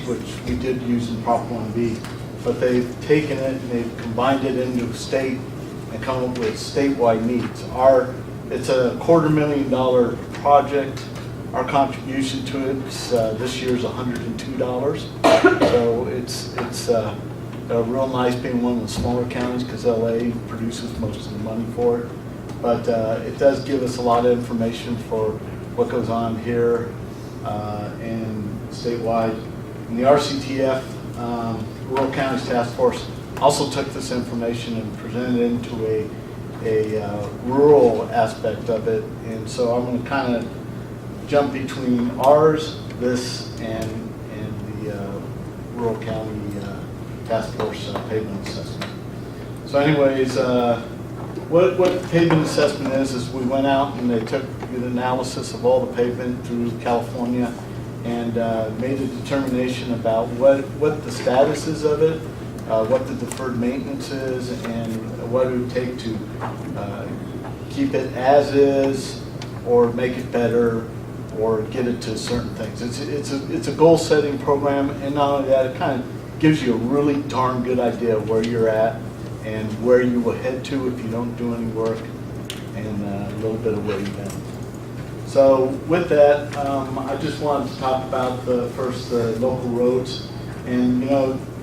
we did use in Prop 1B, but they've taken it and they've combined it into state and come up with statewide needs. It's a $250,000 project. Our contribution to it this year is $102. So it's real nice being one of the smaller counties because LA produces most of the money for it. But it does give us a lot of information for what goes on here and statewide. And the RCTF, Rural Counties Task Force, also took this information and presented it into a rural aspect of it. And so I'm going to kind of jump between ours, this, and the Rural County Task Force pavement assessment. So anyways, what the pavement assessment is we went out and they took an analysis of all the pavement through California and made a determination about what the status is of it, what the deferred maintenance is, and what it would take to keep it as is, or make it better, or get it to certain things. It's a goal-setting program, and not only that, it kind of gives you a really darn good idea of where you're at and where you will head to if you don't do any work, and a little bit of where you've been. So with that, I just wanted to talk about the local roads. And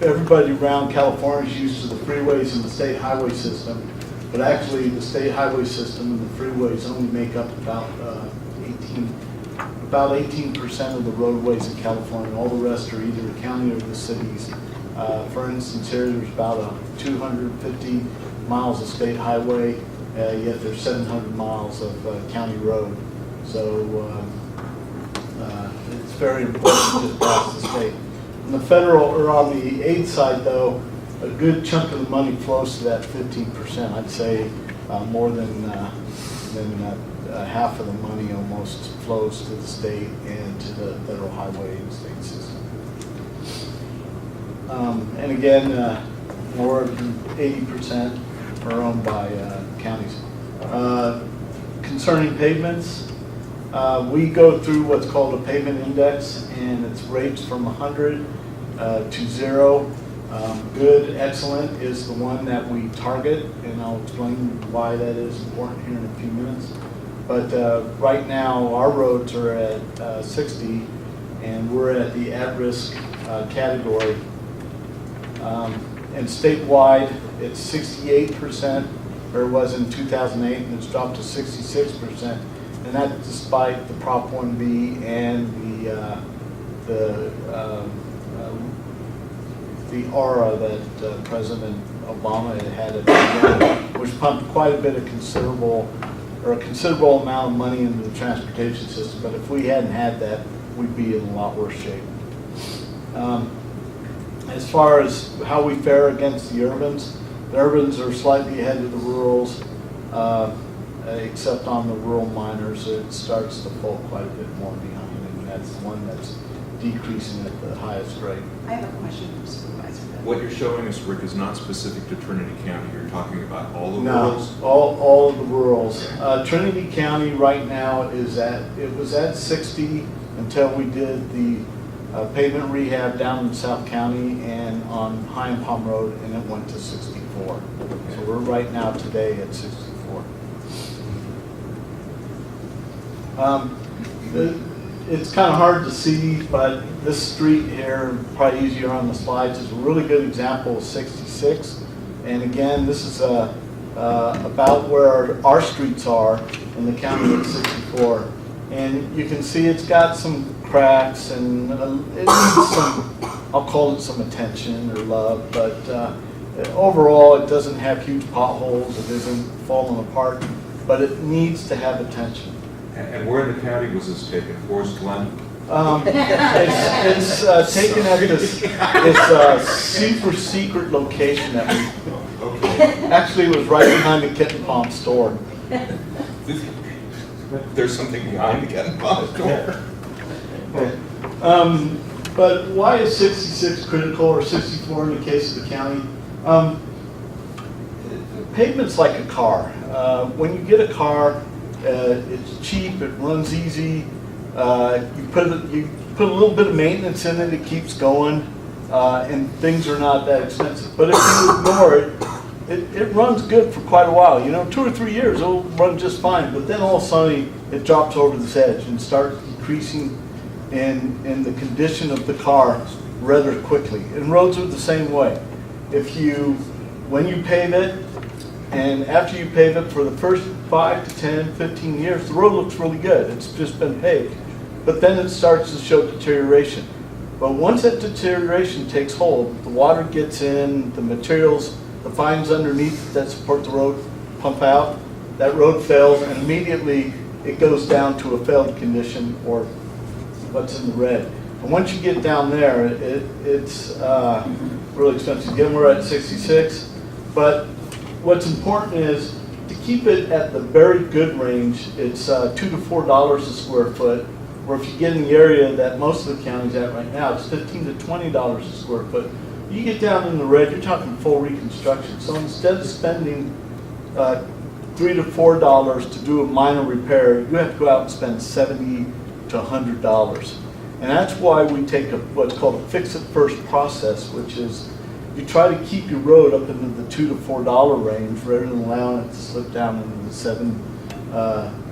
everybody around California is used to the freeways and the state highway system, but actually the state highway system and the freeways only make up about 18% of the roadways in California. All the rest are either the county or the cities. For instance, here there's about 250 miles of state highway, yet there's 700 miles of county road. So it's very important to pass the state. On the federal, or on the aid side though, a good chunk of the money flows to that 15%. I'd say more than half of the money almost flows to the state and to the federal highway and state system. And again, more than 80% are owned by counties. Concerning pavements, we go through what's called a pavement index, and it's rates from 100 to 0. Good, excellent is the one that we target, and I'll explain why that is important here in a few minutes. But right now, our roads are at 60, and we're at the at-risk category. And statewide, it's 68%, or it was in 2008, and it's dropped to 66%. And that's despite the Prop 1B and the aura that President Obama had at the beginning, which pumped quite a bit of considerable amount of money into the transportation system. But if we hadn't had that, we'd be in a lot worse shape. As far as how we fare against the urbans are slightly ahead of the rurals, except on the rural miners. It starts to fall quite a bit more behind, and that's the one that's decreasing at the highest rate. I have a question for Supervisor. What you're showing us, Rick, is not specific to Trinity County. You're talking about all the No, rurals? all of the rurals. Trinity County right now was at 60 until we did the pavement rehab down in South County and on High and Palm Road, and it went to 64. So we're right now today at 64. It's kind of hard to see, but this street here, probably easier on the slides, is a really good example of 66. And again, this is about where our streets are in the county at 64. And you can see it's got some cracks, and it needs some, I'll call it some attention or love, but overall it doesn't have huge potholes, it isn't falling apart, but it needs to have attention. And where in the county was this taken? Forest Glen? It's taken at this super secret location that we, actually it was right behind the Kitten Palm store. There's something behind the Kitten Palm store. But why is 66 critical, or 64 in the case of the county? Pavement's like a car. When you get a car, it's cheap, it runs easy. You put a little bit of maintenance in it, it keeps going, and things are not that expensive. But if you ignore it, it runs good for quite a while. 2 or 3 years, it'll run just fine. But then all of a sudden, it drops over this edge and starts decreasing in the condition of the car rather quickly. And roads are the same way. When you pave it, and after you pave it for the first 5 to 10, 15 years, the road looks really good. It's just been paved. But then it starts to show deterioration. But once that deterioration takes hold, the water gets in, the materials, the fines underneath that support the road pump out, that road fails, and immediately it goes down to a failed condition, or what's in the red. And once you get down there, it's really expensive. Again, we're at 66, but what's important is to keep it at the very good range. It's $2 to $4 a square foot, where if you get in the area that most of the county's at right now, it's $15 to $20 a square foot. you get down in the red, you're talking full reconstruction. So instead of spending $3 to $4 to do a minor repair, you have to go out and spend $70 to $100. And that's why we take what's called a fix-it-first process, which is you try to keep your road up into the $2 to $4 range rather than allowing it to slip down into the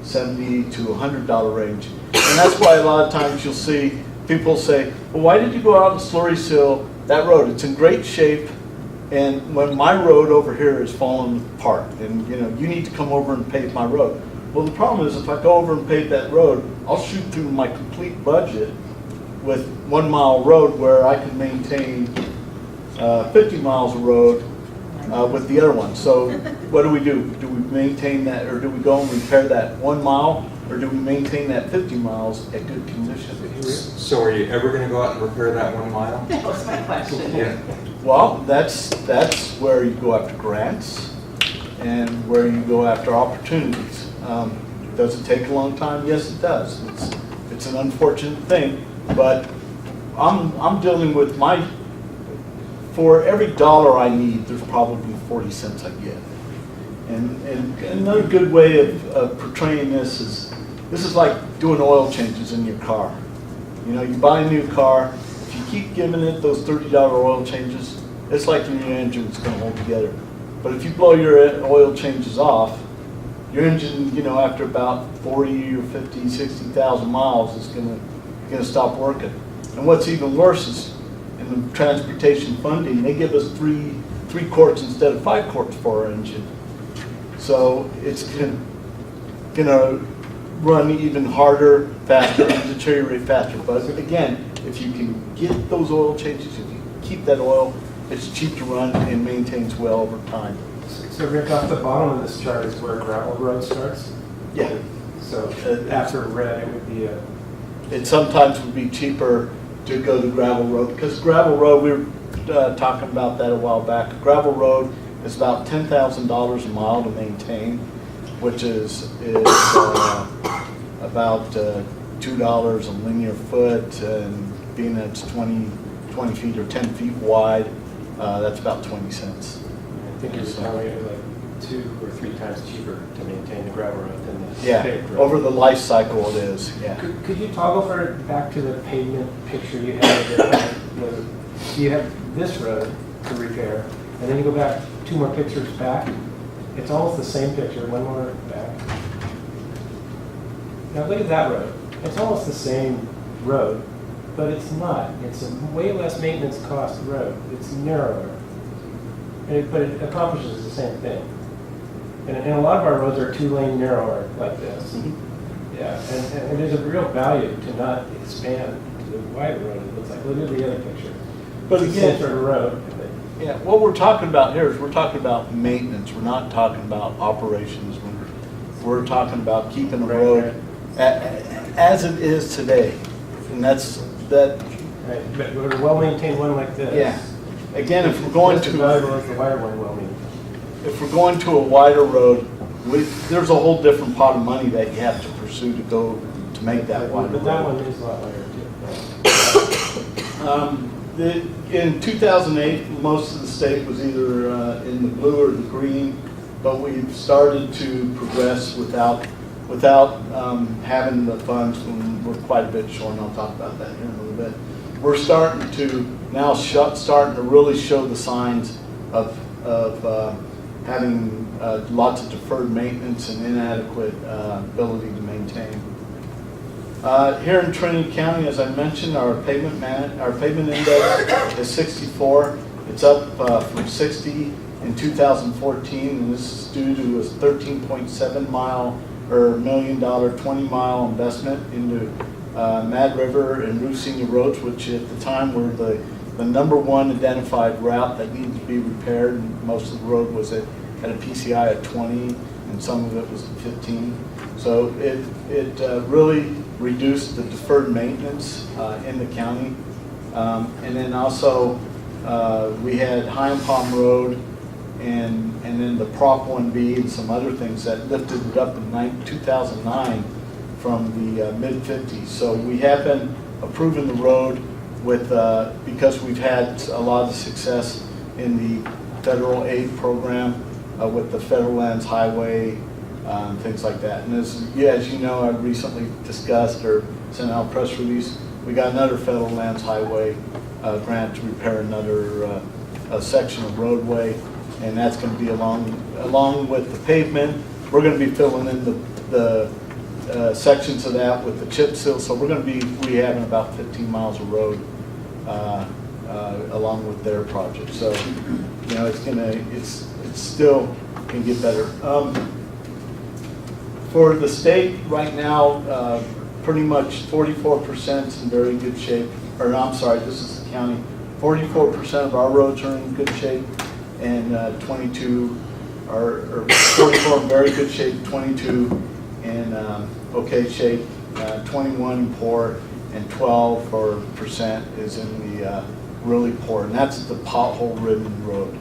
$70 to $100 range. And that's why a lot of times you'll see people say, well, why did you go out and slurry seal that road? It's in great shape, and when my road over here is falling apart, and you need to come over and pave my road. Well, the problem is if I go over and pave that road, I'll shoot through my complete budget with 1 mile road where I can maintain 50 miles of road with the other one. So what do? Do we maintain that, or do we go and repair that 1 mile, or do we maintain that 50 miles at good condition? So are you ever going to go out and repair that 1 mile? That was my question. Yeah. Well, that's where you go after grants and where you go after opportunities. Does it take a long time? Yes, it does. It's an unfortunate thing, but I'm dealing with for every dollar I need, there's probably 40 cents I get. And another good way of portraying this is like doing oil changes in your car. You buy a new car, if you keep giving it those $30 oil changes, it's like your engine's going to hold together. But if you blow your oil changes off, your engine, after about 40 or 50, 60,000 miles is going to stop working. And what's even worse is in the transportation funding, they give us three quarts instead of 5 quarts for our engine. So it's going to run even harder, faster, and deteriorate faster. But again, if you can get those oil changes, if you keep that oil, it's cheap to run and maintains well over time. So Rick, off the bottom of this chart is where gravel road starts? Yeah. So after red, it would be It sometimes would be cheaper to go the gravel road, because gravel road, we were talking about that a while back. A gravel road is about $10,000 a mile to maintain, which is about $2 a linear foot, and being that it's 20 feet or 10 feet wide, that's about 20 cents. I think you're telling me like 2 or 3 times cheaper to maintain the gravel road than the paved road. Over the life cycle it is, yeah. Could you toggle back to the pavement picture you had? You have this road to repair, and then you go back 2 more pictures back. It's almost the same picture, 1 more back. Now look at that road. It's almost the same road, but it's not. It's a way less maintenance cost road. It's narrower, but it accomplishes the same thing. And a lot of our roads are 2-lane narrower like this. Mm-hmm. Yeah, and there's a real value to not expand to the wider road. It looks like. Look at the other picture. But it's again, the center of the road. Yeah, what we're talking about here is we're talking about maintenance. We're not talking about operations. We're talking about keeping the road as it is today, and that's that. Right, but a well-maintained one like this. Yeah. Again, if we're going to the wider one, well-maintained. If we're going to a wider road, there's a whole different pot of money that you have to pursue to make that wider. But that one is a lot wider too. In 2008, most of the state was either in the blue or the green, but we've started to progress without having the funds, and we're quite a bit short, and I'll talk about that here in a little bit. We're starting to now really show the signs of having lots of deferred maintenance and inadequate ability to maintain. Here in Trinity County, as I mentioned, our pavement index is 64. It's up from 60 in 2014, and this is due to a $13.7 million 20-mile investment into Mad River and Roof Senior Roads, which at the time were the #1 identified route that needed to be repaired, and most of the road was at a PCI at 20, and some of it was at 15. So it really reduced the deferred maintenance in the county. And then also we had Hyam Palm Road and then the Prop 1B and some other things that lifted it up in 2009 from the mid-50s. So we have been approving the road with, because we've had a lot of success in the federal aid program with the Federal Lands Highway, things like that. And as you know, I recently discussed or sent out a press release, we got another Federal Lands Highway grant to repair another section of roadway, and that's going to be along with the pavement. We're going to be filling in the sections of that with the chip seal, so we're going to be rehabbing about 15 miles of road along with their project. So, you know, it's still can get better. For the state right now, pretty much 44% is in very good shape. Or I'm sorry, this is the county. 44% of our roads are in good shape, and 22 or 44 in very good shape, 22 in okay shape, 21 in poor, and 12% is in the really poor. And that's the pothole-ridden road.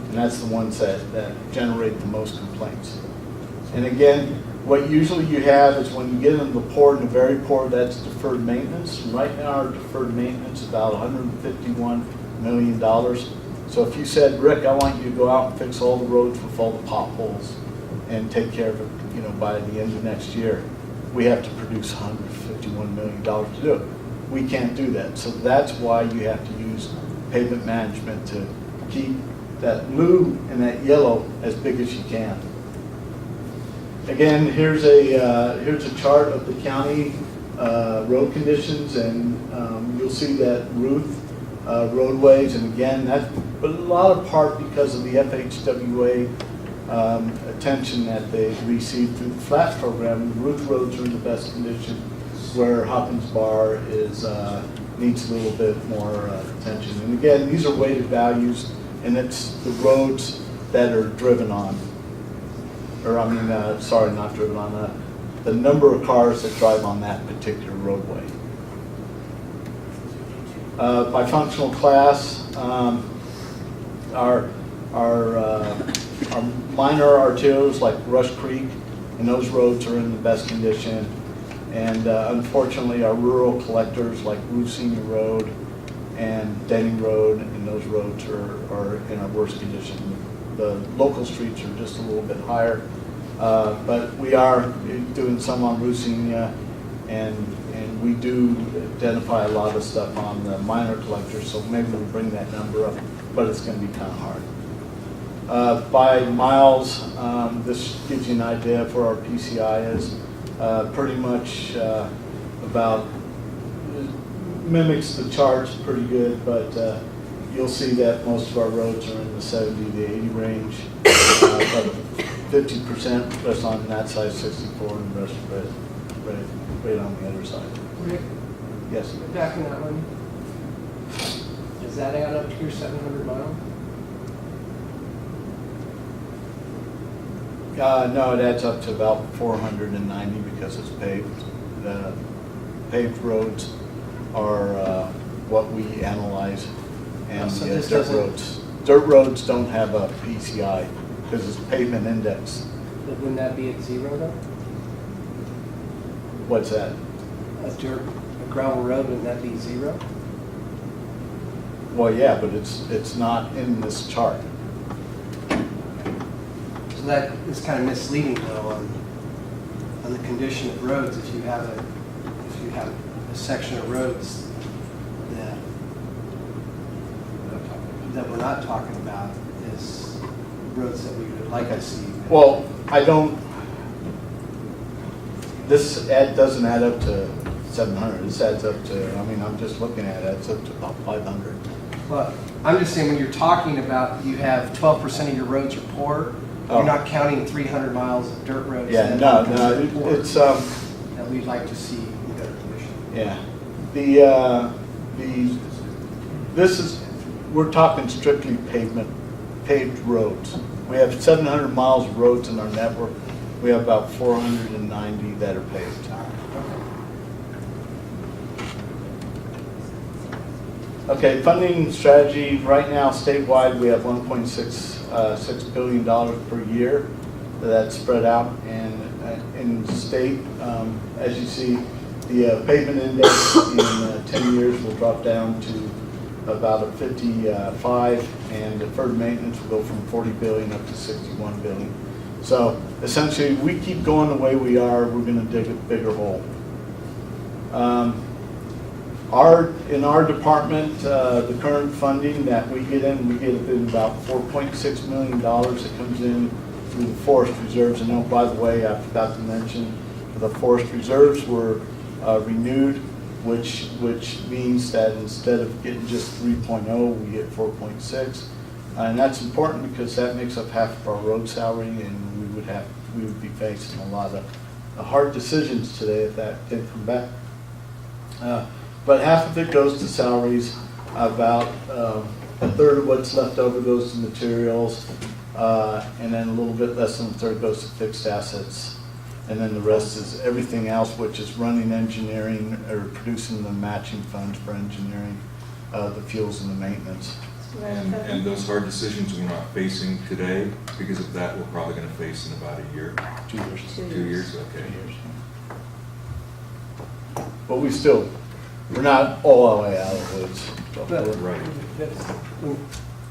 And that's the ones that generate the most complaints. And again, what usually you have is when you get into the poor and the very poor, that's deferred maintenance. And right now, our deferred maintenance is about $151 million. So if you said, Rick, I want you to go out and fix all the roads with all the potholes and take care of it, you know, by the end of next year, we have to produce $151 million to do it. We can't do that. So that's why you have to use pavement management to keep that blue and that yellow as big as you can. Again, here's a chart of the county road conditions, and you'll see that Ruth roadways, and again, that's a lot of part because of the FHWA attention that they received through the FLAT program. Ruth roads are in the best condition, where Hopkins Bar needs a little bit more attention. And again, these are weighted values, and it's the roads that are driven on. Or I mean, sorry, not driven on, the number of cars that drive on that particular roadway. By functional class, our minor arterials like Rush Creek, and those roads are in the best condition. And unfortunately, our rural collectors like Ruth Senior Road and Denning Road, and those roads are in our worst condition. The local streets are just a little bit higher, but we are doing some on Ruth Senior, and we do identify a lot of stuff on the minor collectors, so maybe we'll bring that number up, but it's going to be kind of hard. By miles, this gives you an idea for our PCI is pretty much about, mimics the charts pretty good, but you'll see that most of our roads are in the 70 to 80 range, about 50% rest on that side, 64, and the rest right on the other side. Rick? Yes? Back in that one, does that add up to your 700 miles? No, it adds up to about 490 because it's paved. The paved roads are what we analyze, and So the this dirt doesn't- roads. Dirt roads don't have a PCI because it's pavement index. But wouldn't that be at zero though? What's that? A gravel road, wouldn't that be zero? Well, yeah, but it's not in this chart. So that is kind of misleading though on the condition of roads. If you have a section of roads that we're not talking about is roads that we would like to see. Well, I don't, this ad doesn't add up to 700. This adds up to, I mean, I'm just looking at it, it's up to about 500. Well, I'm just saying when you're talking about you have 12% of your roads are poor, you're not counting 300 miles of dirt roads. Yeah, that no, are poor, it's that we'd like to see in better condition. Yeah, this is, we're talking strictly paved roads. We have 700 miles of roads in our network. We have about 490 that are paved. Okay, funding strategy. Right now, statewide, we have $1.6 billion per year that's spread out. And in the state, as you see, The pavement index in 10 years will drop down to about a 55, and deferred maintenance will go from 40 billion up to 61 billion. So essentially, we keep going the way we are, we're going to dig a bigger hole. In our department, the current funding that we get in about $4.6 million that comes in through the forest reserves. And oh, by the way, I forgot to mention, the forest reserves were renewed, which means that instead of getting just 3.0, we get 4.6. And that's important because that makes up half of our road salary, and we would be facing a lot of hard decisions today if that didn't come back. But half of it goes to salaries. About a third of what's left over goes to materials, and then a little bit less than a third goes to fixed assets. And then the rest is everything else, which is running engineering or producing the matching funds for engineering, the fuels and the maintenance. And those hard decisions we're not facing today, because of that, we're probably going to face in about a year. 2 years. 2 years, okay. 2 years. But we're not all the way out of the woods. But Right.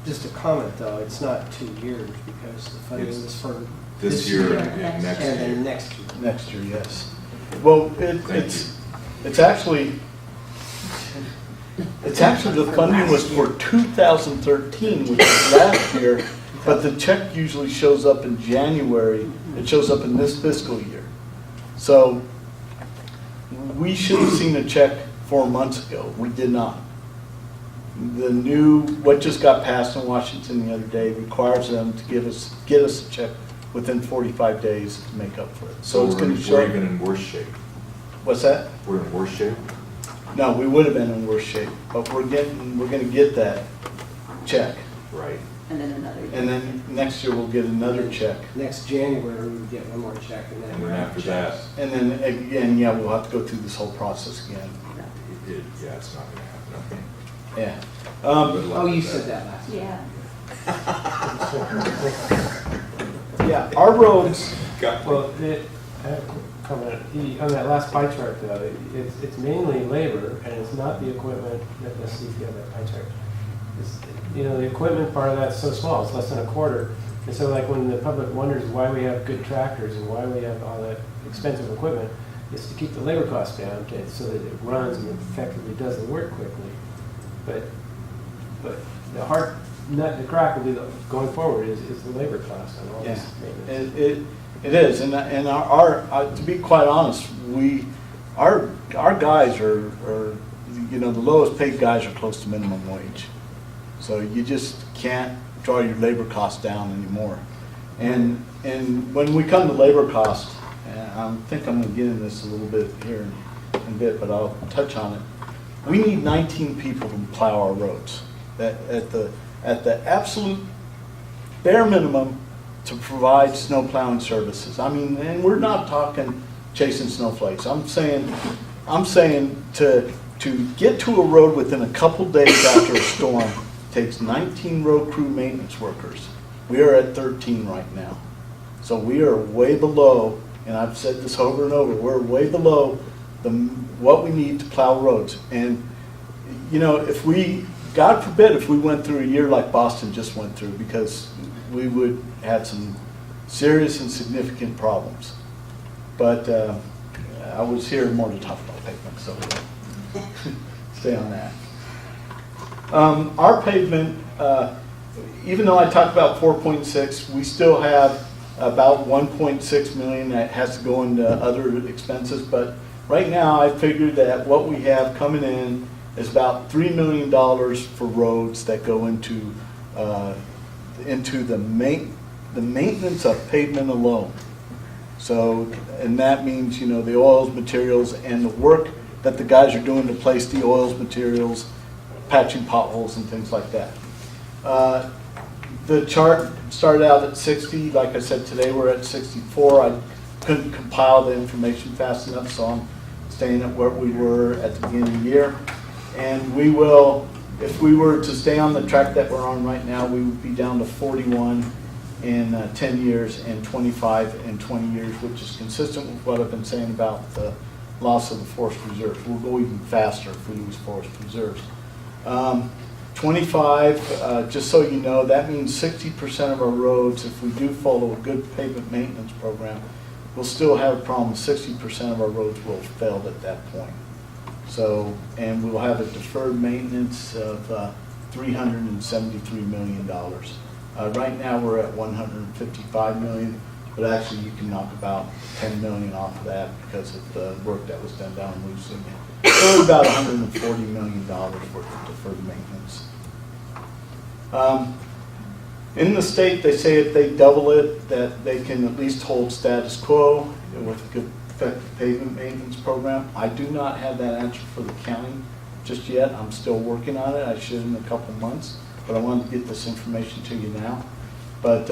Just a comment though, it's not 2 years because the funding is for This year and next and then year. next year. Next year, yes. Well, it's actually the funding was for 2013, which is last year, but the check usually shows up in January. It shows up in this fiscal year. So we should have seen a check 4 months ago. We did not. What just got passed in Washington the other day requires them to get us a check within 45 days to make up for it. So it's going to show. We're even in worse shape. What's that? We're in worse shape? No, we would have been in worse shape, but we're going to get that check. Right. And then another. And then next year we'll get another check. Next January, we get one more check and And then then after that, And then again, yeah, we'll have to go through this whole process again. yeah, it's not going to happen. Yeah. Good luck Oh, you with said that. that last. Yeah. Yeah, our roads. Well, I have a quick comment. On that last pie chart though, it's mainly labor and it's not the equipment. Let's see if you have that pie chart. The equipment part of that's so small, it's less than a quarter. And so like when the public wonders why we have good tractors and why we have all that expensive equipment, it's to keep the labor costs down so that it runs and effectively does the work quickly. But the hard nut to crack will be going forward is the labor cost on all this maintenance. It is, and our to be quite honest, our guys are the lowest paid guys are close to minimum wage, so you just can't draw your labor costs down anymore. And when we come to labor cost, I think I'm going to get in this a little bit here in a bit, but I'll touch on it. We need 19 people to plow our roads at the absolute bare minimum to provide snow plowing services. I mean, and we're not talking chasing snowflakes. I'm saying to get to a road within a couple days after a storm takes 19 road crew maintenance workers. We are at 13 right now. So we are way below, and I've said this over and over, we're way below what we need to plow roads. And if we, God forbid, if we went through a year like Boston just went through, because we would have some serious and significant problems. But I was here more to talk about pavement, so stay on that. Our pavement, even though I talked about 4.6, we still have about 1.6 million that has to go into other expenses. But right now, I figured that what we have coming in is about $3 million for roads that go into the maintenance of pavement alone. So, and that means, the oils, materials, and the work that the guys are doing to place the oils, materials, patching potholes and things like that. The chart started out at 60. Like I said, today we're at 64. I couldn't compile the information fast enough, so I'm staying at where we were at the beginning of the year. And we will, if we were to stay on the track that we're on right now, we would be down to 41 in 10 years and 25 in 20 years, which is consistent with what I've been saying about the loss of the forest reserves. We'll go even faster if we lose forest reserves. 25, just so you know, that means 60% of our roads, if we do follow a good pavement maintenance program, we'll still have a problem. 60% of our roads will have failed at that point. So, and we'll have a deferred maintenance of $373 million. Right now we're at $155 million, but actually you can knock about $10 million off of that because of the work that was done down in Lucerne. So about $140 million worth of deferred maintenance. In the state, they say if they double it, that they can at least hold status quo with a good effective pavement maintenance program. I do not have that answer for the county just yet. I'm still working on it. I should in a couple months, but I wanted to get this information to you now. But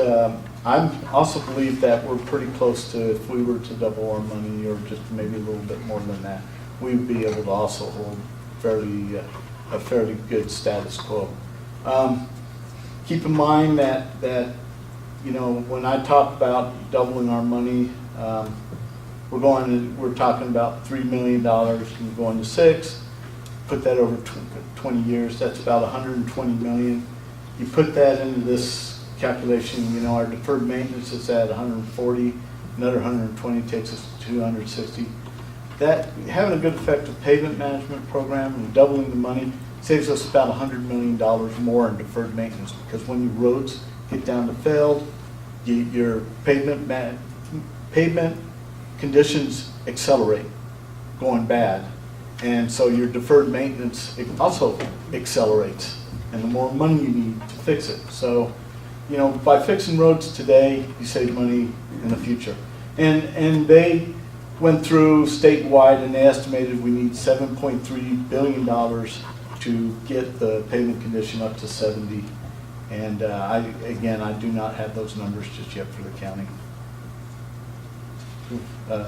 I also believe that we're pretty close to, if we were to double our money or just maybe a little bit more than that, we would be able to also hold a fairly good status quo. Keep in mind that you know, when I talk about doubling our money, we're talking about $3 million and going to 6. Put that over 20 years, that's about 120 million. You put that into this calculation, you know, our deferred maintenance is at 140, another 120 takes us to 260. That, having a good effective pavement management program and doubling the money saves us about $100 million more in deferred maintenance, because when your roads get down to failed, your pavement conditions accelerate, going bad. And so your deferred maintenance also accelerates, and the more money you need to fix it. So, you know, by fixing roads today, you save money in the future. And they went through statewide and they estimated we need $7.3 billion to get the pavement condition up to 70. And I do not have those numbers just yet for the county.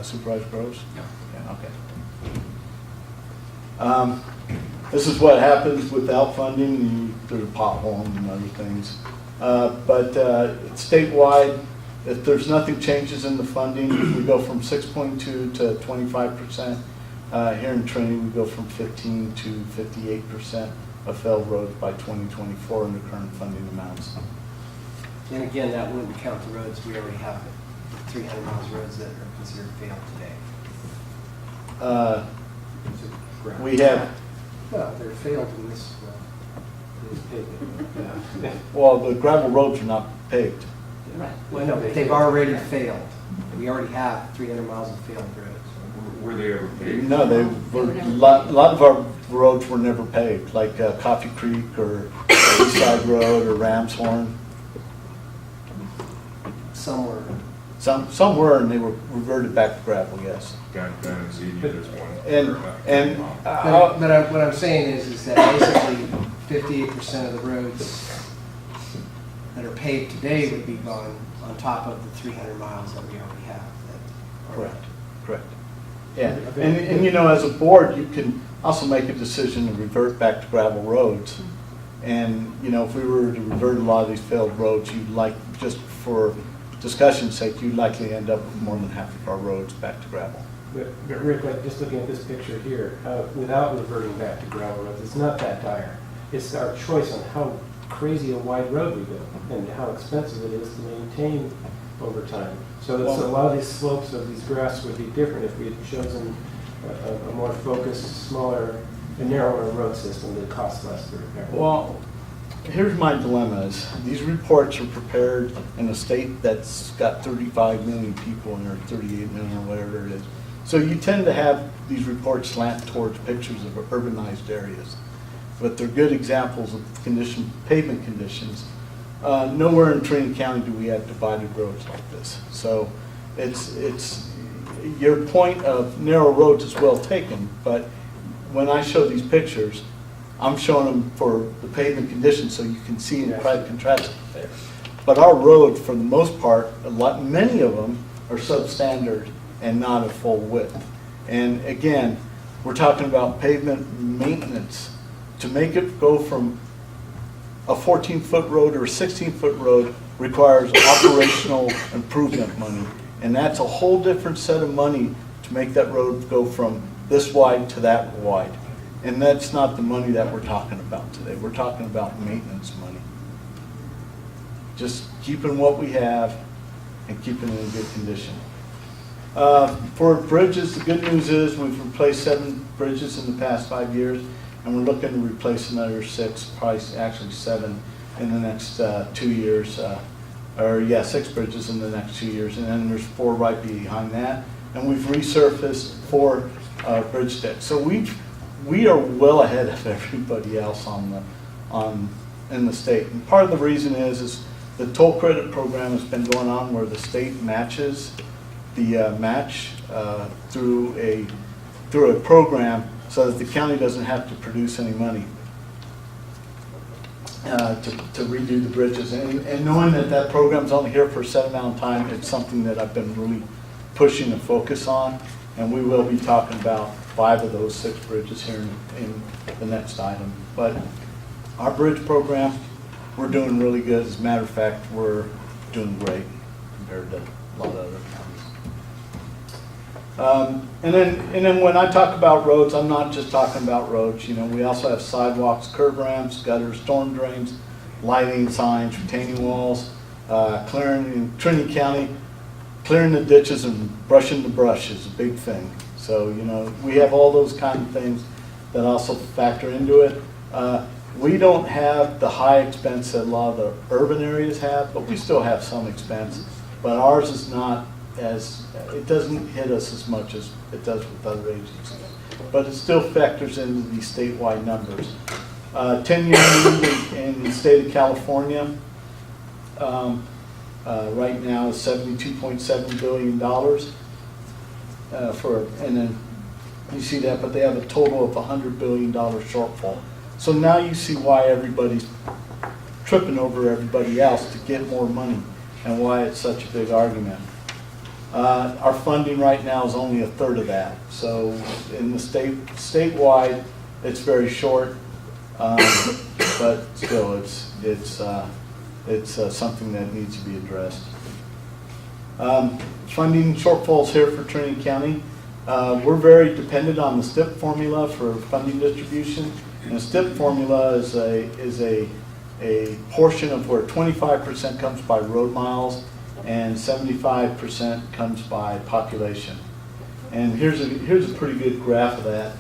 Supervisor Groves? Yeah, okay. This is what happens without funding. There's a pothole and other things. But statewide, if there's nothing changes in the funding, we go from 6.2 to 25%. Here in Trinity, we go from 15 to 58% of failed roads by 2024 under current funding amounts. And again, that wouldn't count the roads we already have, 300 miles of roads that are considered failed today. We have. Well, they're failed in this pavement. Well, the gravel roads are not paved. Right. Well, no, but they've already failed. We already have 300 miles of failed roads. Were they ever paved? No, they were. A lot of our roads were never paved, like Coffee Creek or East Side Road or Ramshorn. Some were. Some were, and they were reverted back to gravel. Yes. Down in CD, there's one. But what I'm saying is that basically 58% of the roads that are paved today would be gone on top of the 300 miles that we already have. Correct. Yeah, and you know, as a board, you can also make a decision to revert back to gravel roads. And you know, if we were to revert a lot of these failed roads, you'd like, just for discussion's sake, you'd likely end up with more than half of our roads back to gravel. But Rick, like just looking at this picture here, without reverting back to gravel roads, it's not that dire. It's our choice on how crazy a wide road we go and how expensive it is to maintain over time. So a lot of these slopes of these graphs would be different if we had chosen a more focused, smaller, and narrower road system that costs less to repair. Well, here's my dilemma is these reports are prepared in a state that's got 35 million people in there, 38 million or whatever it is. So you tend to have these reports slant towards pictures of urbanized areas. But they're good examples of pavement conditions. Nowhere in Trinity County do we have divided roads like this. So it's your point of narrow roads is well taken, but when I show these pictures, I'm showing them for the pavement conditions so you can see and contrast it there. But our roads, for the most part, many of them are substandard and not a full width. And again, we're talking about pavement maintenance. To make it go from a 14-foot road or a 16-foot road requires operational improvement money. And that's a whole different set of money to make that road go from this wide to that wide. And that's not the money that we're talking about today. We're talking about maintenance money. Just keeping what we have and keeping it in good condition. For bridges, the good news is we've replaced 7 bridges in the past 5 years, and we're looking to replace another 6, probably actually 7 in the next 2 years. 6 bridges in the next 2 years, and then there's 4 right behind that. And we've resurfaced 4 bridge decks. So we are well ahead of everybody else in the state. And part of the reason is the toll credit program has been going on where the state matches the match through a program so that the county doesn't have to produce any money to redo the bridges. And knowing that that program's only here for a set amount of time, it's something that I've been really pushing to focus on. And we will be talking about 5 of those 6 bridges here in the next item. But our bridge program, we're doing really good. As a matter of fact, we're doing great compared to a lot of other counties. And then when I talk about roads, I'm not just talking about roads. You know, we also have sidewalks, curb ramps, gutters, storm drains, lighting signs, retaining walls, clearing in Trinity County. Clearing the ditches and brushing the brush is a big thing. So, you know, we have all those kind of things that also factor into it. We don't have the high expense that a lot of the urban areas have, but we still have some expense. But ours is not as, it doesn't hit us as much as it does with other agencies. But it still factors into these statewide numbers. 10-year mean in the state of California, right now is $72.7 billion and then you see that, but they have a total of $100 billion shortfall. So now you see why everybody's tripping over everybody else to get more money and why it's such a big argument. Our funding right now is only 1/3 of that. So in the statewide, it's very short, but still it's something that needs to be addressed. Funding shortfalls here for Trinity County. We're very dependent on the STIP formula for funding distribution. And the STIP formula is a portion of where 25% comes by road miles and 75% comes by population. And here's a pretty good graph of that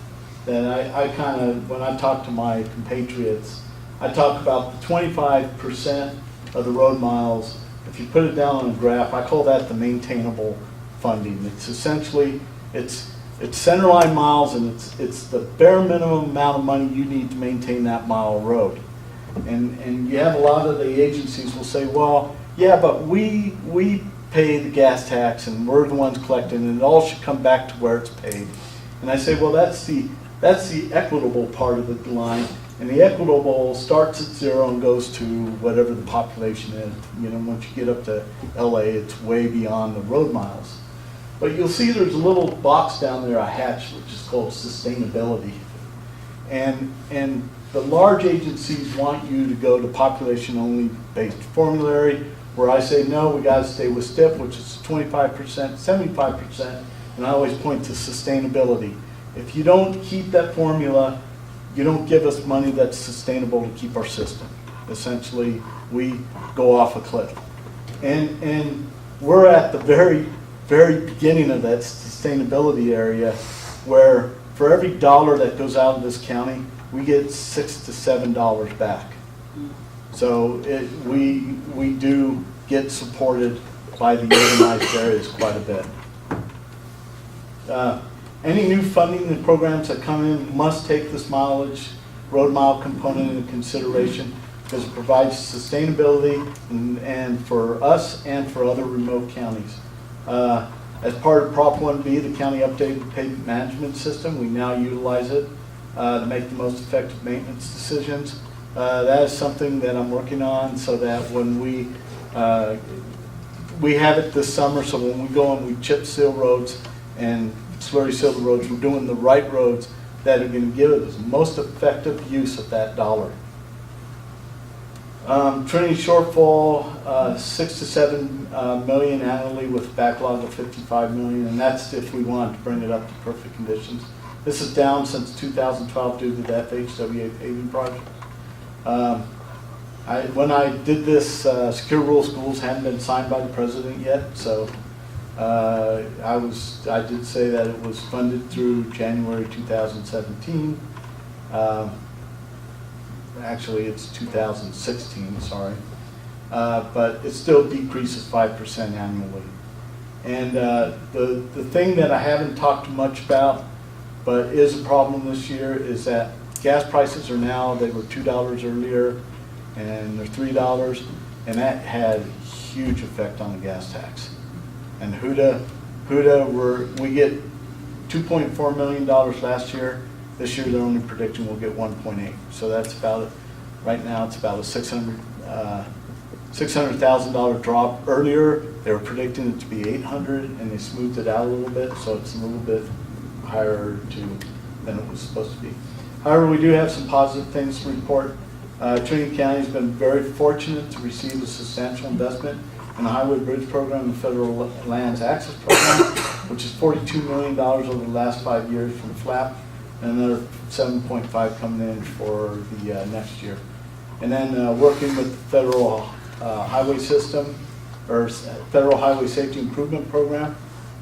I kind of, when I talk to my compatriots, I talk about the 25% of the road miles. If you put it down on a graph, I call that the maintainable funding. It's essentially, it's centerline miles, and it's the bare minimum amount of money you need to maintain that mile of road. And you have a lot of the agencies will say, well, yeah, but we pay the gas tax and we're the ones collecting, and it all should come back to where it's paid. And I say, well, that's the equitable part of the line. And the equitable starts at 0 and goes to whatever the population is. You know, once you get up to LA, it's way beyond the road miles. But you'll see there's a little box down there I hatched, which is called sustainability. And the large agencies want you to go to population-only based formulary, where I say, no, we got to stay with STIP, which is 25%, 75%, and I always point to sustainability. If you don't keep that formula, you don't give us money that's sustainable to keep our system. Essentially, we go off a cliff. And we're at the very, very beginning of that sustainability area, where for every dollar that goes out of this county, we get $6 to $7 back. So we do get supported by the organized areas quite a bit. Any new funding and programs that come in must take this road mile component into consideration, because it provides sustainability and for us and for other remote counties. As part of Prop 1B, the county updated pavement management system. We now utilize it to make the most effective maintenance decisions. That is something that I'm working on, so that when we have it this summer, so when we go and we chip seal roads and slurry seal the roads, we're doing the right roads that are going to give us the most effective use of that dollar. Trinity shortfall, 6 to 7 million annually with a backlog of 55 million, and that's if we wanted to bring it up to perfect conditions. This is down since 2012 due to the FHWA paving project. When I did this, Secure Rural Schools hadn't been signed by the president yet, so I did say that it was funded through January 2017. Actually, it's 2016, sorry. But it still decreases 5% annually. And the thing that I haven't talked much about, but is a problem this year, is that gas prices are now, they were $2 earlier, and they're $3, and that had a huge effect on the gas tax. And Huda, we get $2.4 million last year. This year they're only predicting we'll get 1.8. So that's about, right now it's about a $600,000 drop. Earlier they were predicting it to be 800, and they smoothed it out a little bit, so it's a little bit higher than it was supposed to be. However, we do have some positive things to report. Trinity County has been very fortunate to receive a substantial investment in the Highway Bridge Program and Federal Lands Access Program, which is $42 million over the last 5 years from FLAP, and another 7.5 coming in for the next year. And then working with the Federal Highway System, or Federal Highway Safety Improvement Program,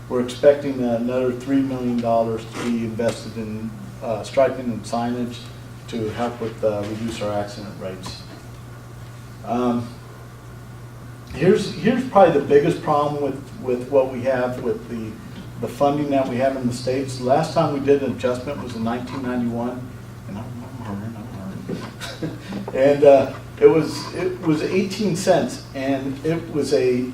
we're expecting another $3 million to be invested in striping and signage to help with reduce our accident rates. Here's probably the biggest problem with what we have with the funding that we have in the states. The last time we did an adjustment was in 1991, and and it was 18 cents, and it was a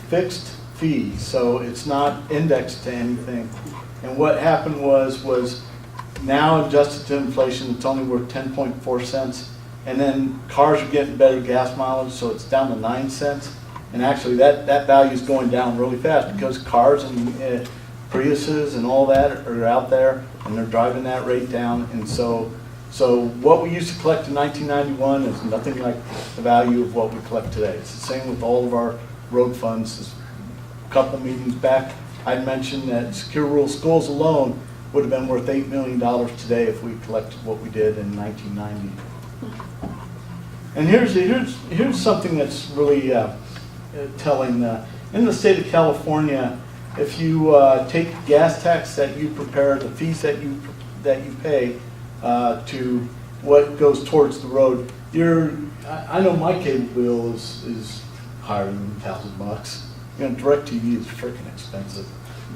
fixed fee, so it's not indexed to anything. And what happened was now adjusted to inflation, it's only worth 10.4 cents. And then cars are getting better gas mileage, so it's down to 9 cents. And actually that value is going down really fast because cars and Priuses and all that are out there, and they're driving that rate down. And so what we used to collect in 1991 is nothing like the value of what we collect today. It's the same with all of our road funds. A couple meetings back, I'd mentioned that Secure Rural Schools alone would have been worth $8 million today if we collected what we did in 1990. And here's something that's really telling. In the state of California, if you take gas tax that you prepare, the fees that you pay to what goes towards the road, I know my cable bill is higher than $1,000. You know, DirecTV is freaking expensive.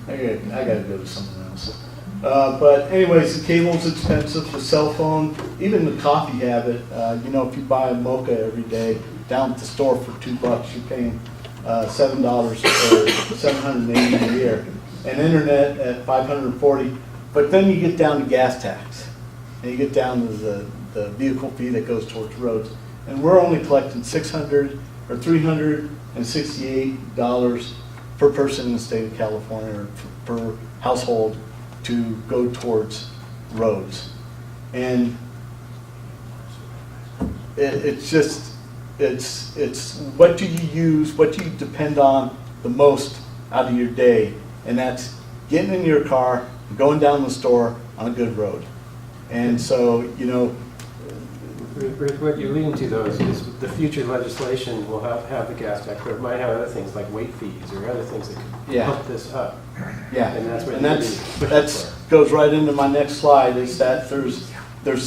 I gotta go to something else. But anyways, the cable's expensive, the cell phone, even the coffee habit. You know, if you buy a mocha every day down at the store for $2, you're paying $7 or $780 a year, and internet at $540. But then you get down to gas tax, and you get down to the vehicle fee that goes towards roads, and we're only collecting $600 or $368 per person in the state of California, or per household, to go towards roads. And it's what do you use, what do you depend on the most out of your day, and that's getting in your car and going down the store on a good road. And so, you know, Rick, what you're leading to, though, is the future legislation will have the gas tax, but it might have other things like weight fees or other things that could help this up. Yeah, and that's what that's goes right into my next slide. Is that there's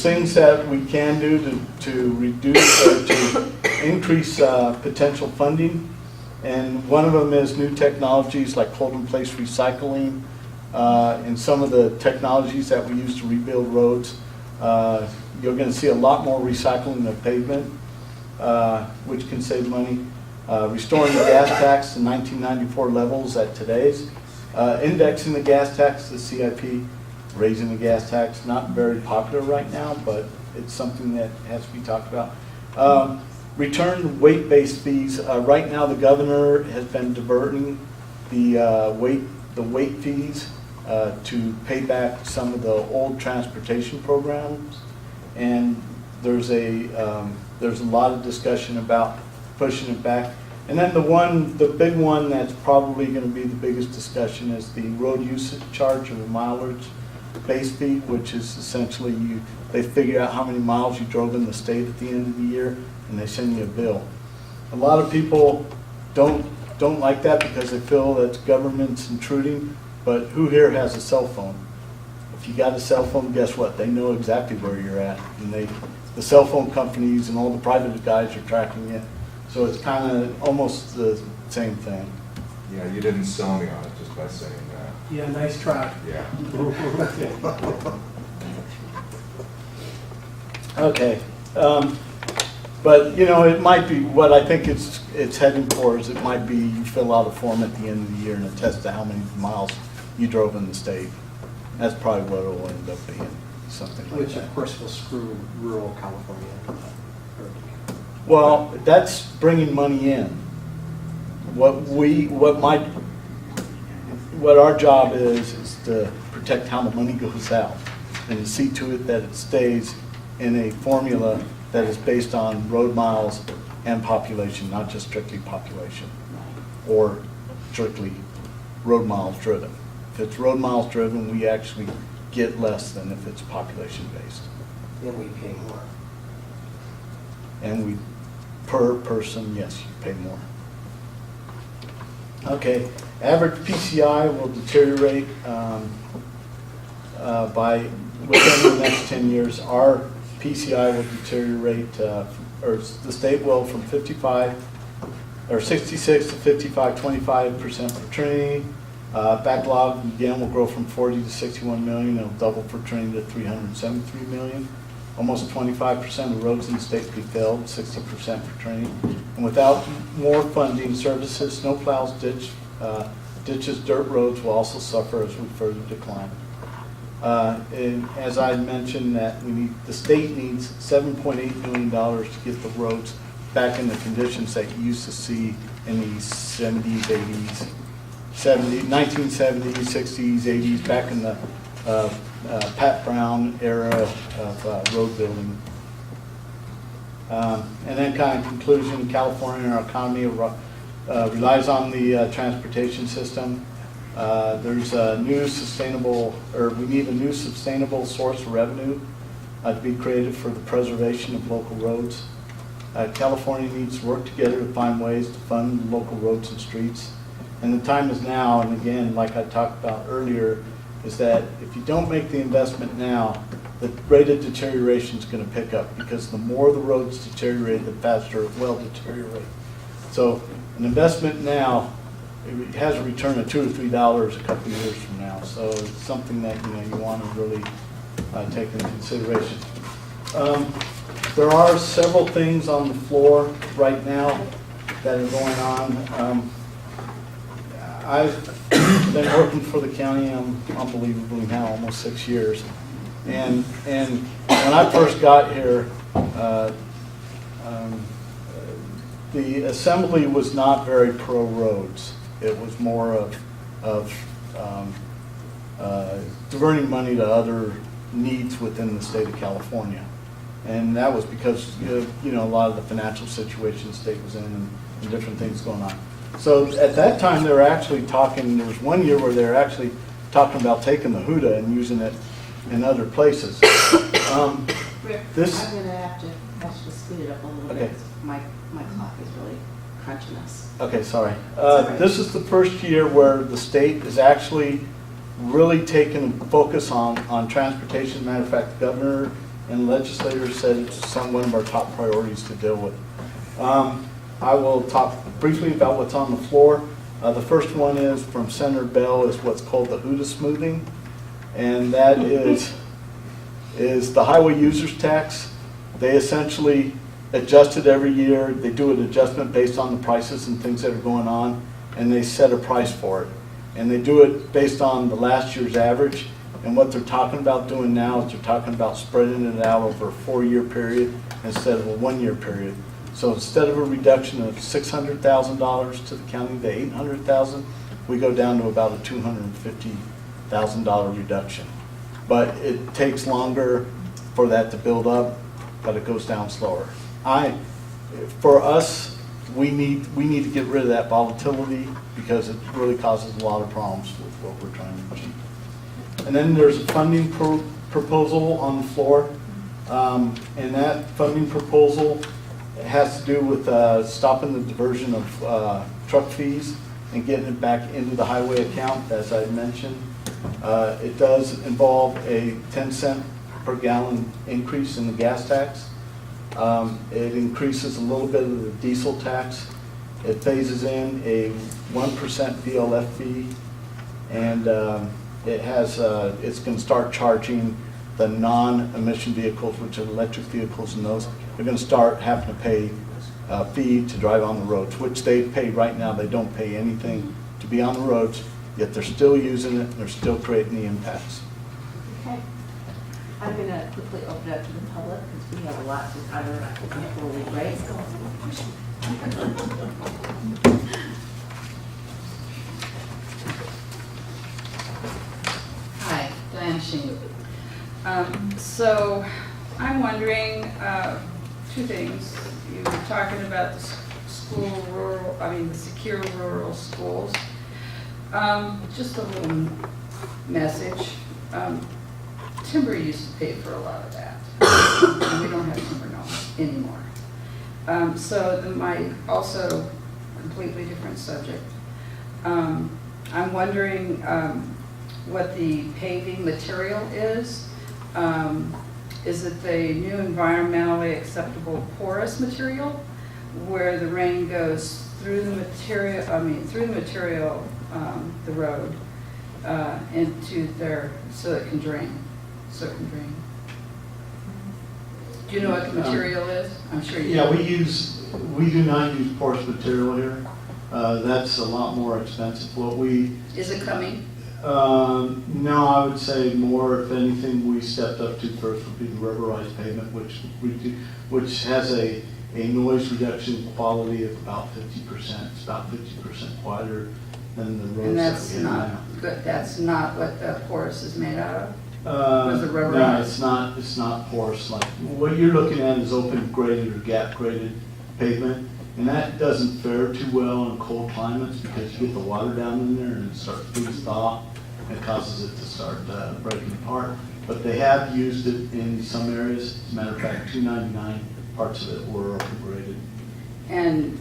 things that we can do to reduce or to increase potential funding, and one of them is new technologies like hold-in-place recycling, and some of the technologies that we use to rebuild roads. You're going to see a lot more recycling of pavement, which can save money. Restoring the gas tax to 1994 levels at today's. Indexing the gas tax to CIP. Raising the gas tax, not very popular right now, but it's something that has to be talked about. Return weight-based fees. Right now, the governor has been diverting the weight fees to pay back some of the old transportation programs, and there's a lot of discussion about pushing it back. And then the big one that's probably going to be the biggest discussion is the road usage charge or the mileage. base fee, which is essentially they figure out how many miles you drove in the state at the end of the year, and they send you a bill. A lot of people don't like that because they feel that government's intruding, but who here has a cell phone? If you got a cell phone, guess what? They know exactly where you're at, and the cell phone companies and all the private guys are tracking you. So it's kind of almost the same thing. Yeah, you didn't sell me on it just by saying that. Yeah, nice try. Yeah. Okay. But, you know, it might be, what I think it's heading towards, it might be you fill out a form at the end of the year and attest to how many miles you drove in the state. That's probably what it will end up being, something like Which that. of course will screw rural California. Well, that's bringing money in. What our job is to protect how the money goes out and to see to it that it stays in a formula that is based on road miles and population, not just strictly population or strictly road miles driven. If it's road miles driven, we actually get less than if it's population based. Then we pay more. And per person, yes, you pay more. Okay, average PCI will deteriorate within the next 10 years. Our PCI will deteriorate, or the state will, from 66 to 55, 25% for Trinity. Backlog again will grow from 40 to 61 million. It'll double for Trinity to 373 million. Almost 25% of roads in the state will be filled, 60% for Trinity. And without more funding, services, snowplows, ditches, dirt roads will also suffer as we further decline. And as I mentioned, that the state needs $7.8 million to get the roads back in the conditions that you used to see in the 70s, 80s, 1970s, 60s, 80s, back in the Pat Brown era of road building. And then kind of conclusion, California, our economy relies on the transportation system. There's a new we need a new sustainable source of revenue to be created for the preservation of local roads. California needs to work together to find ways to fund local roads and streets. And the time is now, and again, like I talked about earlier, is that if you don't make the investment now, the rate of deterioration is going to pick up, because the more the roads deteriorate, the faster it will deteriorate. So an investment now, it has a return of $2 or $3 a couple of years from now. So it's something that you want to really take into consideration. There are several things on the floor right now that are going on. I've been working for the county, unbelievably now, almost 6 years. And when I first got here, the assembly was not very pro-roads. It was more of diverting money to other needs within the state of California. And that was because, a lot of the financial situation the state was in and different things going on. So at that time, they were actually talking, there was 1 year where they were actually talking about taking the Huda and using it in other places. Rick, I'm going to have to speed it up a little bit. My clock is really crunching us. Okay, sorry. This is the first year where the state is actually really taking a focus on transportation. Matter of fact, the governor and legislators said it's one of our top priorities to deal with. I will talk briefly about what's on the floor. The first one is from Senator Bell, is what's called the Huda smoothing, and that is the highway users tax. They essentially adjust it every year. They do an adjustment based on the prices and things that are going on, and they set a price for it. And they do it based on the last year's average. And what they're talking about doing now is they're talking about spreading it out over a 4-year period instead of a 1-year period. So instead of a reduction of $600,000 to the county to $800,000, we go down to about a $250,000 reduction. But it takes longer for that to build up, but it goes down slower. For us, we need to get rid of that volatility, because it really causes a lot of problems with what we're trying to achieve. And then there's a funding proposal on the floor. And that funding proposal has to do with stopping the diversion of truck fees and getting it back into the highway account, as I mentioned. It does involve a 10-cent per gallon increase in the gas tax. It increases a little bit of the diesel tax. It phases in a 1% VLF fee, and it's going to start charging the non-emission vehicles, which are electric vehicles, and those they're going to start having to pay a fee to drive on the roads, which they pay right now. They don't pay anything to be on the roads, yet they're still using it. They're still creating the impacts. Okay. I'm going to quickly open it up to the public because we have a lot to cover before we break. Hi, Diane Sheen. So I'm wondering two things. You were talking about the the secure rural schools. Just a little message. Timber used to pay for a lot of that. And we don't have timber anymore. Also completely different subject. I'm wondering what the paving material is. Is it the new environmentally acceptable porous material where the rain goes through the material, the road, into there so it can drain? Do you know what the material is? I'm sure you Yeah, do. we do not use porous material here. That's a lot more expensive. Is it coming? No, I would say more, if anything, we stepped up to first would be the rubberized pavement, which has a noise reduction quality of about 50%. It's about 50% quieter than the roads And that that's we have not now. good. That's not what the porous is made out of? Was it No, rubberized? it's not porous. Like, what you're looking at is open graded or gap graded pavement, and that doesn't fare too well in cold climates because you get the water down in there and it starts to thaw. It causes it to start breaking apart. But they have used it in some areas. As a matter of fact, 299 parts of it were open graded. And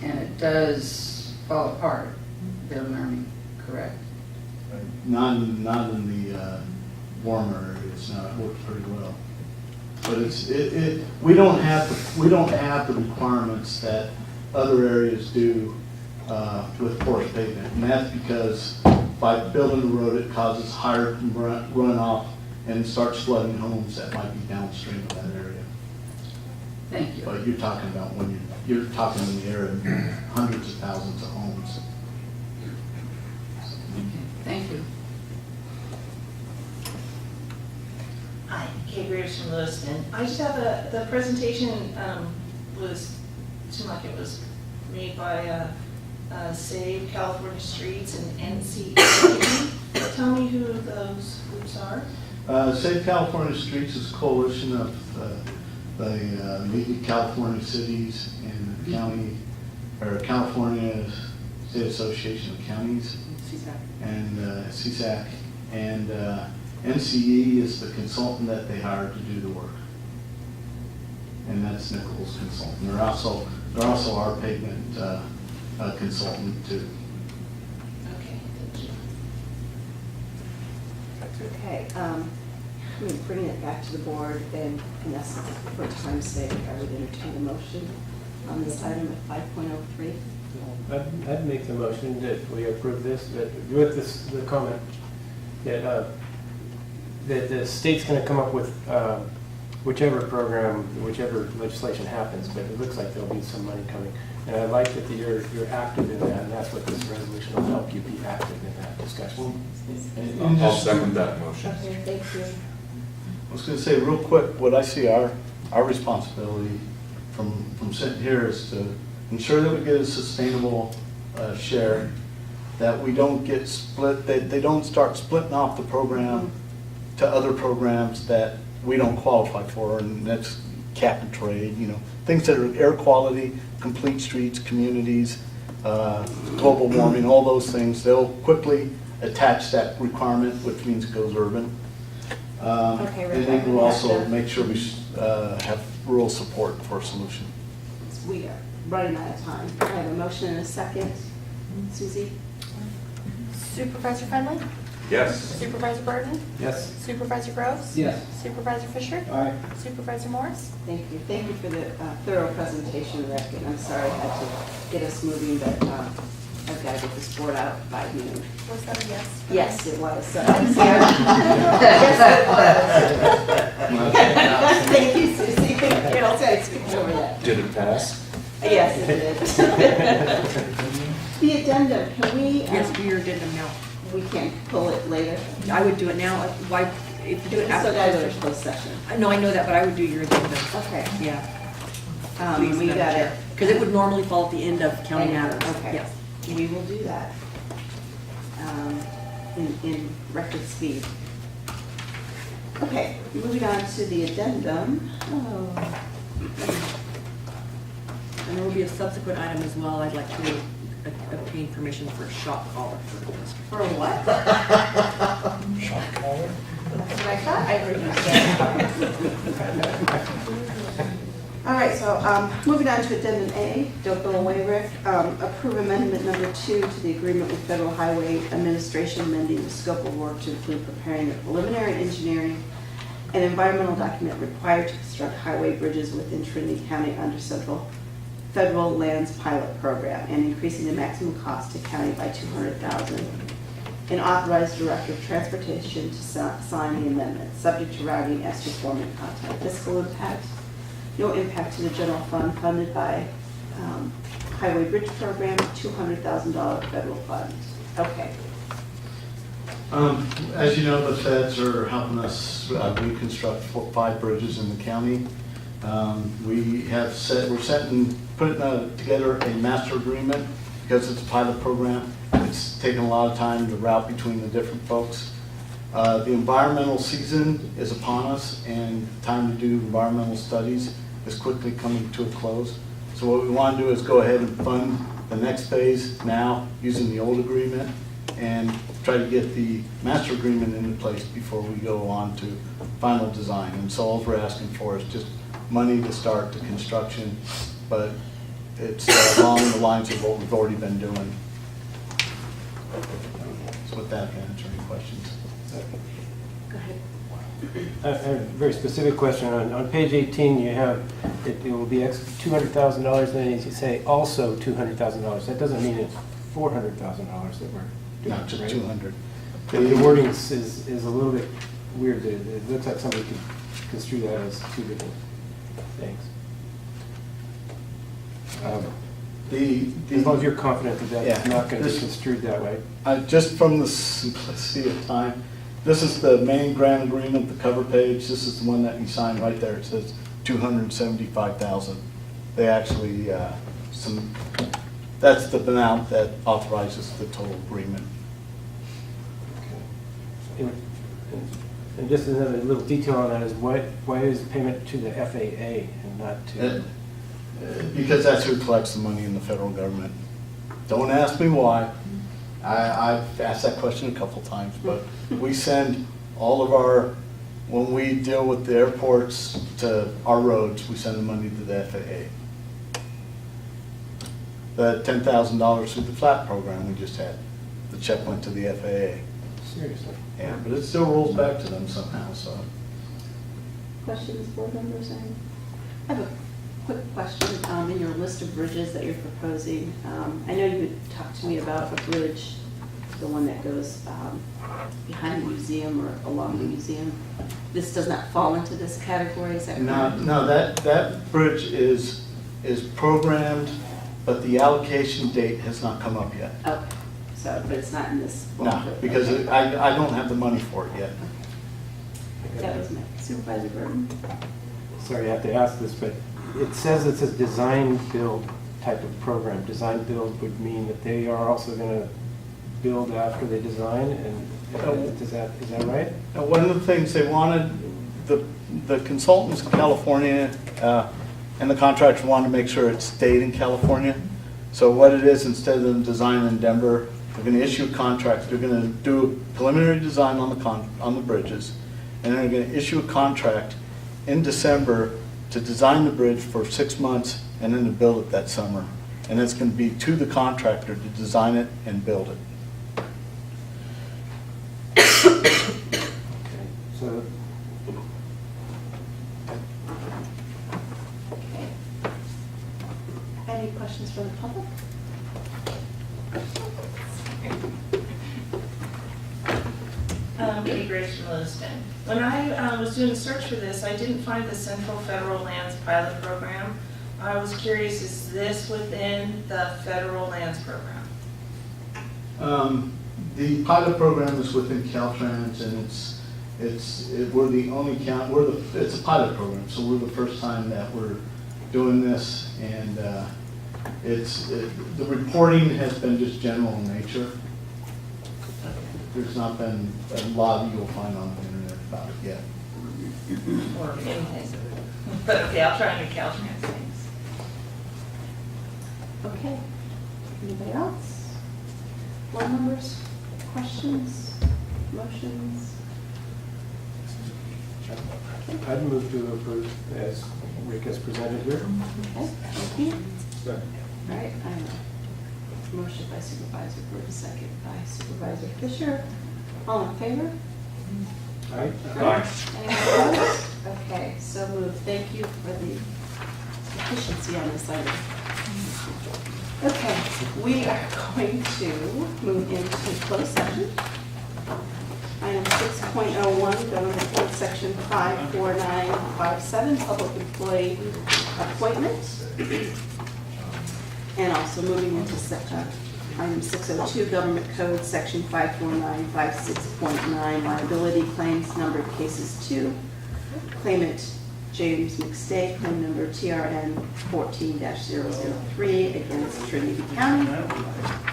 it does fall apart, they're learning, correct? Not in the warmer areas. No, it works pretty well. But we don't have the requirements that other areas do with porous pavement, and that's because by building the road, it causes higher runoff and starts flooding homes that might be downstream of that area. Thank you. But you're talking about when you're talking in the area of hundreds of thousands of homes. Thank you. Hi, Kay Graves from Lewiston. I just have the presentation seemed like it was made by Save California Streets and NCE. Tell me who those groups are. Save California Streets is a coalition of the leading California cities and the county, or California State Association of Counties, and CSAC, and NCE is the consultant that they hired to do the work, and that's Nichols Consultant. They're also our pavement consultant too. Okay, thank you. Okay, I'm going to bring it back to the board, and in essence, for time's sake, I would entertain a motion on this item at 5.03. I'd make the motion that we approve this, but with the comment that the state's going to come up with whichever program, whichever legislation happens, but it looks like there'll be some money coming. And I like that you're active in that, and that's what this resolution will help you be active in that discussion. I'll second that motion. Okay, thank you. I was going to say real quick, what I see our responsibility from sitting here is to ensure that we get a sustainable share, that we don't get split, that they don't start splitting off the program to other programs that we don't qualify for, and that's cap and trade, things that are air quality, complete streets, communities, global warming, all those things. They'll quickly attach that requirement, which means it goes urban. Okay, And then Rebecca, we'll we also have to- make sure we have rural support for a solution. We are running out of time. I have a motion and a second. Susie? Supervisor Finley? Yes. Supervisor Burton? Yes. Supervisor Groves? Yes. Supervisor Fisher? Aye. Supervisor Morris? Thank you. Thank you for the thorough presentation, Rick, and I'm sorry I had to get us moving, but I've got to get this board out by noon. Was that a yes? Yes, it was. So I'm sorry. Yes, it was. Thank you, Susie. I'll say I skipped over that. Did it pass? Yes, it did. The addendum, can we? Yes, do your addendum now. We can pull it later. I would do it now. Why, if you do it after. So that was a closed session. No, I know that, but I would do your addendum. Okay. Yeah. We got it. Because it would normally fall at the end of county matters. Okay. Yes. We will do that in record speed. Okay, moving on to the addendum. Oh. And there will be a subsequent item as well. I'd like to obtain permission for a shot collar for the district. For what? Shot collar? That's what I thought I heard you say. All right, so moving on to addendum A, don't go away, Rick. Approve amendment number 2 to the agreement with Federal Highway Administration amending the scope of work to include preparing the preliminary engineering and environmental document required to construct highway bridges within Trinity County under central federal lands pilot program and increasing the maximum cost to county by $200,000 and authorize director of transportation to sign the amendment, subject to routing as to form and content. Fiscal impact. No impact to the general fund funded by Highway Bridge Program, $200,000 federal fund. Okay. As you know, the feds are helping us reconstruct 5 bridges in the county. We're putting together a master agreement because it's a pilot program. It's taken a lot of time to route between the different folks. The environmental season is upon us, and time to do environmental studies is quickly coming to a close. So what we want to do is go ahead and fund the next phase now using the old agreement and try to get the master agreement into place before we go on to final design. And so all we're asking for is just money to start the construction, but it's along the lines of what we've already been doing. So with that, can I answer any questions? Go ahead. I have a very specific question. On page 18, you have, it will be $200,000, then you say also $200,000. That doesn't mean it's $400,000 that we're doing. No, just right? 200. The wording is a little bit weird. It looks like somebody could construe that as 2 different things. As long as you're confident that that's not going to be construed that way. Just from the simplicity of time, this is the main grant agreement, the cover page. This is the one that you signed right there. It says $275,000. They actually, that's the amount that authorizes the total agreement. And just another little detail on that is why is payment to the FAA and not to? Because that's who collects the money in the federal government. Don't ask me why. I've asked that question a couple times, but we send all of our, when we deal with the airports to our roads, we send the money to the FAA. The $10,000 through the FLAP program we just had, the check went to the FAA. Seriously? Yeah, but it still rolls back to them somehow, so. Questions, board members? I have a quick question. In your list of bridges that you're proposing, I know you had talked to me about a bridge, the one that goes behind the museum or along the museum. This does not fall into this category, is that correct? No, that bridge is programmed, but the allocation date has not come up yet. Okay, so, but it's not in this. No, because I don't have the money for it yet. That was my Supervisor Burton. Sorry, I have to ask this, but it says it's a design-build type of program. Design-build would mean that they are also going to build after they design, and is that right? One of the things they wanted, the consultants in California and the contractor wanted to make sure it stayed in California. So what it is, instead of them designing in Denver, They're gonna issue a contract, they're gonna do a preliminary design on the bridges, and they're gonna issue a contract in December to design the bridge for 6 months and then to build it that summer. And it's gonna be to the contractor to design it and build it. So, Okay. Any questions from the public? Kay Grace from Lewiston. When I was doing a search for this, I didn't find the Central Federal Lands Pilot Program. I was curious, is this within the Federal Lands Program? The pilot program is within Caltrans, and we're the only it's a pilot program, so we're the first time that we're doing this, and the reporting has been just general in nature. There's not been a lot you'll find on the internet about it yet. Or anything? But okay, I'll try and make Caltrans things. Okay. Anybody else? Board members, questions, motions? I'd move to approve as Rick has presented here. Okay, thank you. All right, I have a motion by Supervisor Burke, second by Supervisor Fisher. All in favor? Aye. Anyone opposed? Okay, so moved. Thank you for the efficiency on this item. Okay, we are going to move into closed session. Item 6.01, Government Code Section 54957, Public Employee Appointment. And also moving into item 602, Government Code Section 54956.9, Liability Claims, number of cases 2. Claimant James McStay, claim number TRN 14-003 against Trinity County.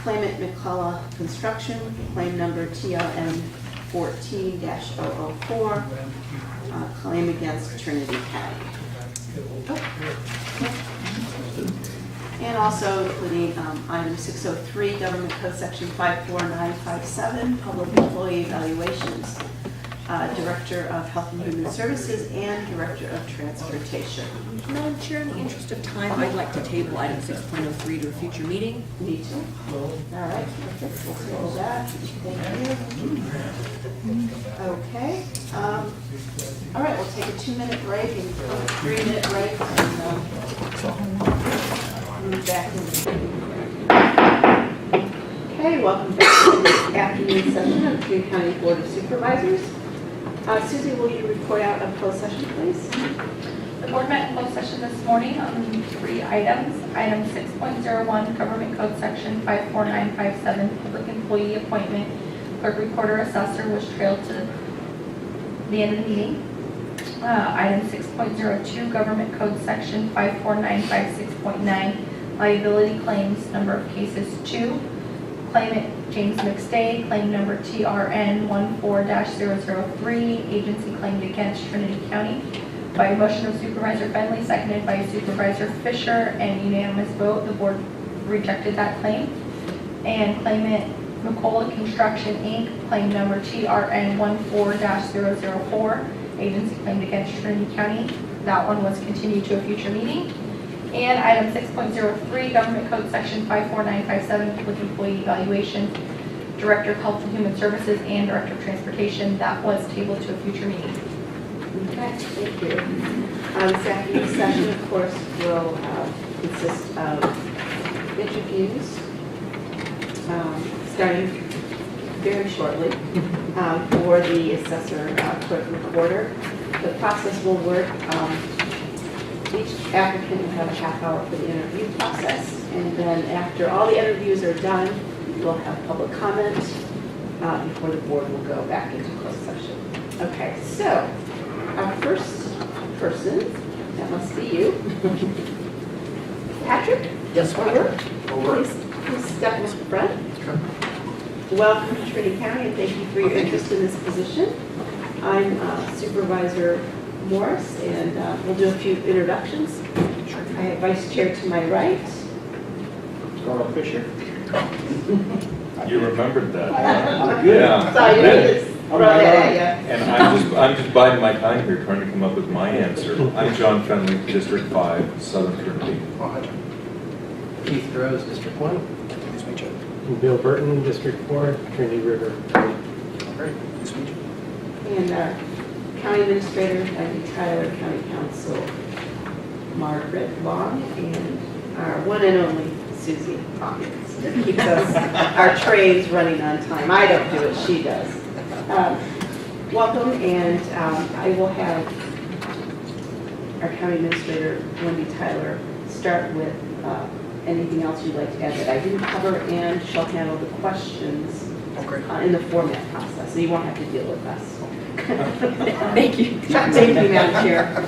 Claimant McCullough Construction, claim number TRN 14-004, claim against Trinity County. And also including item 603, Government Code Section 54957, Public Employee Evaluations, Director of Health and Human Services and Director of Transportation. Madam Chair, in the interest of time, I'd like to table item 6.03 to a future meeting. Me too. All right, perfect. We'll table that. Thank you. Okay. All right, we'll take a 2-minute break and a 3-minute break and move back in. Okay, welcome back to the afternoon session of the Green County Board of Supervisors. Susie, will you report out a closed session, please? The board met in closed session this morning on 3 items. Item 6.01, Government Code Section 54957, Public Employee Appointment, Clerk, Recorder, Assessor, which trailed to the end of the meeting. Item 6.02, Government Code Section 54956.9, Liability Claims, number of cases 2. Claimant James McStay, claim number TRN 14-003, agency claimed against Trinity County. By motion of Supervisor Bentley, seconded by Supervisor Fisher, and unanimous vote, the board rejected that claim. And claimant McCullough Construction, Inc., claim number TRN 14-004, agency claimed against Trinity County. That one was continued to a future meeting. And item 6.03, Government Code Section 54957, Public Employee Evaluation, Director of Health and Human Services and Director of Transportation. That was tabled to a future meeting. Okay, thank you. This afternoon's session, of course, will consist of interviews, starting very shortly, for the assessor, clerk, recorder. The process will work. Each applicant will have a half hour for the interview process, and then after all the interviews are done, we'll have public comment before the board will go back into closed session. Okay, so our first person, that must be you. Patrick? Yes, Over. Please step to the front. Welcome to Trinity County, and thank you for your interest in this position. I'm Supervisor Morris, and we'll do a few introductions. I have Vice Chair to my right. Carl Fisher. You remembered that. Good. Yeah. So you just throw that at you. And I'm just biding my time here, trying to come up with my answer. I'm John Fenley, District 5, Southern Trinity. Keith Rose, District 1. Nice to meet you. And Bill Burton, District 4, Trinity River. Great, nice to meet you. And County Administrator, Becky Tyler, County Council, Margaret Long, and our one and only Susie Hawkins. That keeps us, our trains running on time. I don't do it, she does. Welcome, and I will have our County Administrator, Wendy Tyler, start with anything else you'd like to add that I didn't cover, and she'll handle the questions in the format process, so you won't have to deal with us. Thank you. Thank you, Madam Chair.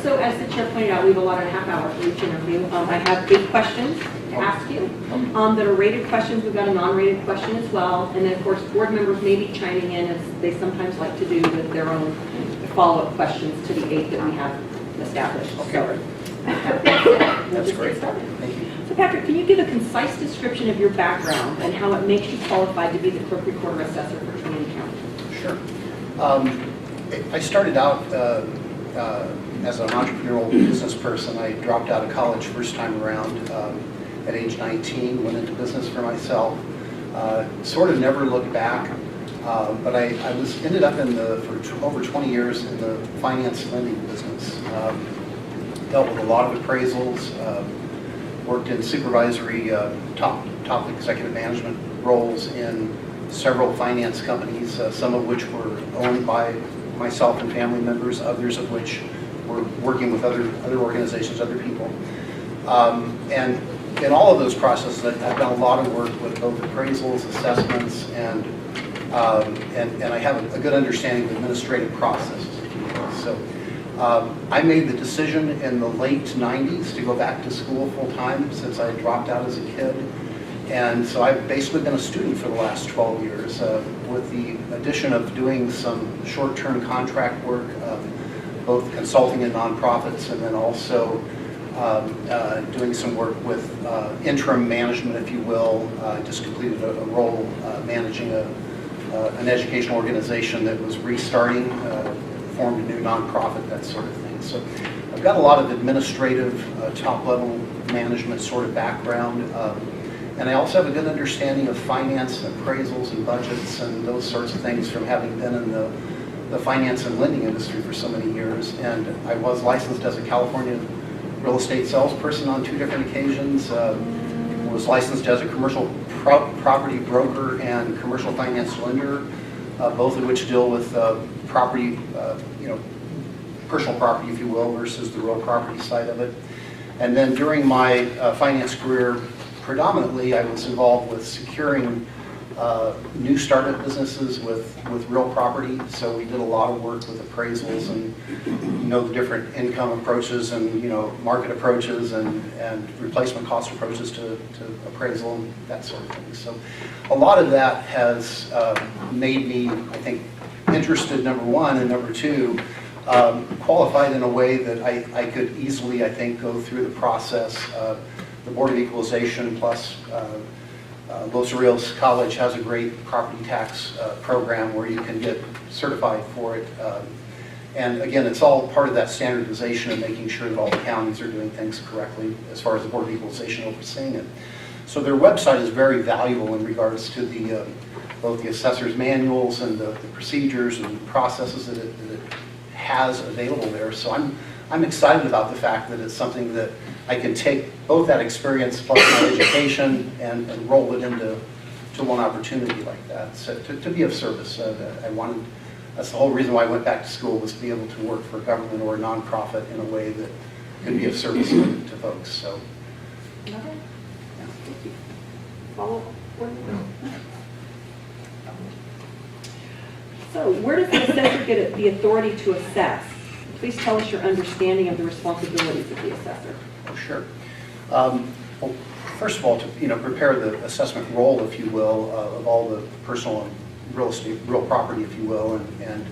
So as the chair pointed out, we've allotted a half hour for each interview. I have 8 questions to ask you that are rated questions. We've got a non-rated question as well. And then, of course, board members may be chiming in, as they sometimes like to do, with their own follow-up questions to the 8 that we have established. Okay. We'll just get started. Thank you. So Patrick, can you give a concise description of your background and how it makes you qualified to be the Clerk Recorder Assessor for Trinity County? Sure. I started out as an entrepreneurial business person. I dropped out of college first time around at age 19, went into business for myself. Sort of never looked back, but I ended up for over 20 years in the finance lending business. Dealt with a lot of appraisals, worked in supervisory top executive management roles in several finance companies, some of which were owned by myself and family members, others of which were working with other organizations, other people. And in all of those processes, I've done a lot of work with both appraisals, assessments, and I have a good understanding of administrative processes. So I made the decision in the late 90s to go back to school full-time since I dropped out as a kid. And so I've basically been a student for the last 12 years with the addition of doing some short-term contract work, both consulting in nonprofits and then also doing some work with interim management, if you will. I just completed a role managing an educational organization that was restarting, formed a new nonprofit, that sort of thing. So I've got a lot of administrative, top-level management sort of background. And I also have a good understanding of finance, appraisals, and budgets, and those sorts of things from having been in the finance and lending industry for so many years. And I was licensed as a California real estate salesperson on 2 different occasions. Was licensed as a commercial property broker and commercial finance lender, both of which deal with property, personal property, if you will, versus the real property side of it. And then during my finance career, predominantly, I was involved with securing new startup businesses with real property. So we did a lot of work with appraisals and the different income approaches and market approaches and replacement cost approaches to appraisal and that sort of thing. So a lot of that has made me, I think, interested, number one, and number two, qualified in a way that I could easily, I think, go through the process. The Board of Equalization plus Los Rios College has a great property tax program where you can get certified for it. And again, it's all part of that standardization and making sure that all the counties are doing things correctly as far as the Board of Equalization overseeing it. So their website is very valuable in regards to both the assessor's manuals and the procedures and processes that it has available there. So I'm excited about the fact that it's something that I can take both that experience plus my education and roll it into one opportunity like that. So to be of service, that's the whole reason why I went back to school, was to be able to work for a government or a nonprofit in a way that could be of service to folks. So. Okay. Yeah, thank you. Follow up? So where does the assessor get the authority to assess? Please tell us your understanding of the responsibilities of the assessor. Oh, sure. Well, first of all, to prepare the assessment roll, if you will, of all the personal and real property, if you will, and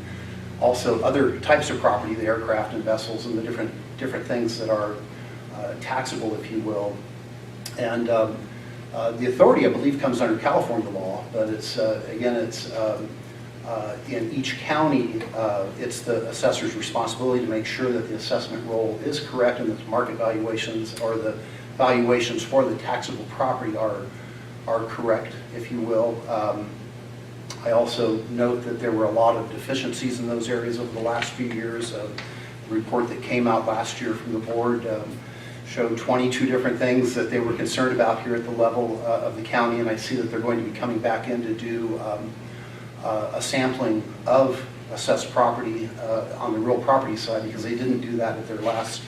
also other types of property, the aircraft and vessels and the different things that are taxable, if you will. And The authority, I believe, comes under California law, but it's, again, it's in each county, it's the assessor's responsibility to make sure that the assessment roll is correct and that the market valuations or the valuations for the taxable property are correct, if you will. I also note that there were a lot of deficiencies in those areas over the last few years. The report that came out last year from the board showed 22 different things that they were concerned about here at the level of the county, and I see that they're going to be coming back in to do a sampling of assessed property on the real property side, because they didn't do that at their last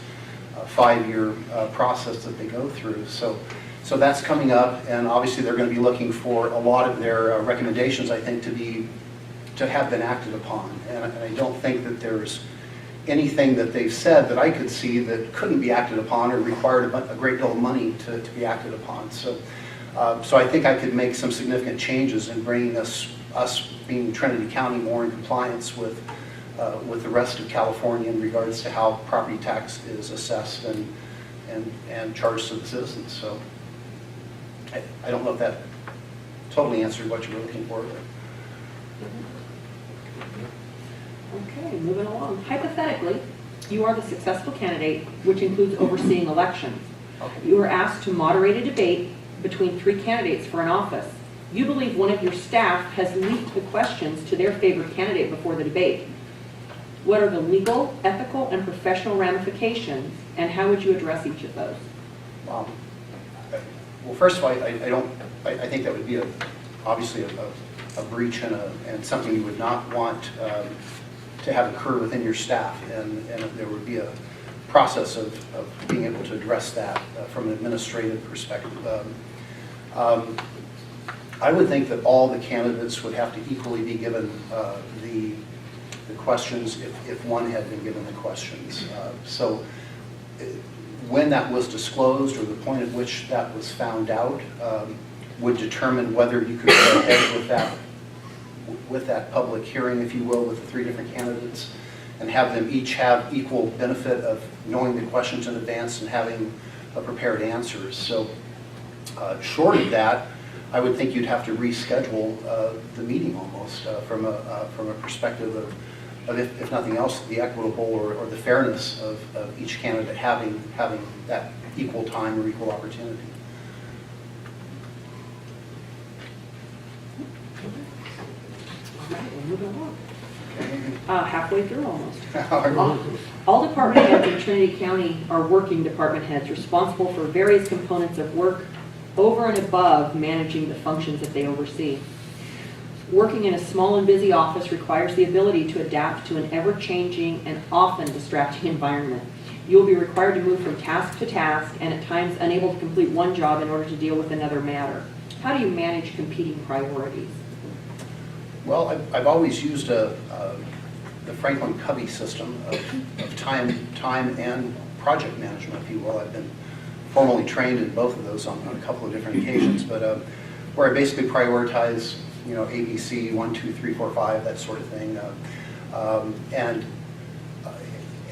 5-year process that they go through. So that's coming up, and obviously they're going to be looking for a lot of their recommendations, I think, to have been acted upon. And I don't think that there's anything that they've said that I could see that couldn't be acted upon or required a great deal of money to be acted upon. So I think I could make some significant changes in bringing us being Trinity County more in compliance with the rest of California in regards to how property tax is assessed and charged to the citizens. So I don't know if that totally answered what you were looking for. Okay, moving along. Hypothetically, you are the successful candidate, which includes overseeing elections. You are asked to moderate a debate between 3 candidates for an office. You believe one of your staff has leaked the questions to their favorite candidate before the debate. What are the legal, ethical, and professional ramifications, and how would you address each of those? Well, first of all, I think that would be obviously a breach and something you would not want to have occur within your staff, and there would be a process of being able to address that from an administrative perspective. I would think that all the candidates would have to equally be given the questions if one had been given the questions. So when that was disclosed, or the point at which that was found out, would determine whether you could go ahead with that public hearing, if you will, with the 3 different candidates, and have them each have equal benefit of knowing the questions in advance and having prepared answers. So short of that, I would think you'd have to reschedule the meeting almost from a perspective of if nothing else, the equitable or the fairness of each candidate having that equal time or equal opportunity. All right, we're moving along. Halfway through almost. All department heads in Trinity County are working department heads responsible for various components of work over and above managing the functions that they oversee. Working in a small and busy office requires the ability to adapt to an ever-changing and often distracting environment. You will be required to move from task to task and at times unable to complete one job in order to deal with another matter. How do you manage competing priorities? Well, I've always used the Franklin Covey system of time and project management, if you will. I've been formally trained in both of those on a couple of different occasions, but where I basically prioritize, ABC, 1, 2, 3, 4, 5, that sort of thing.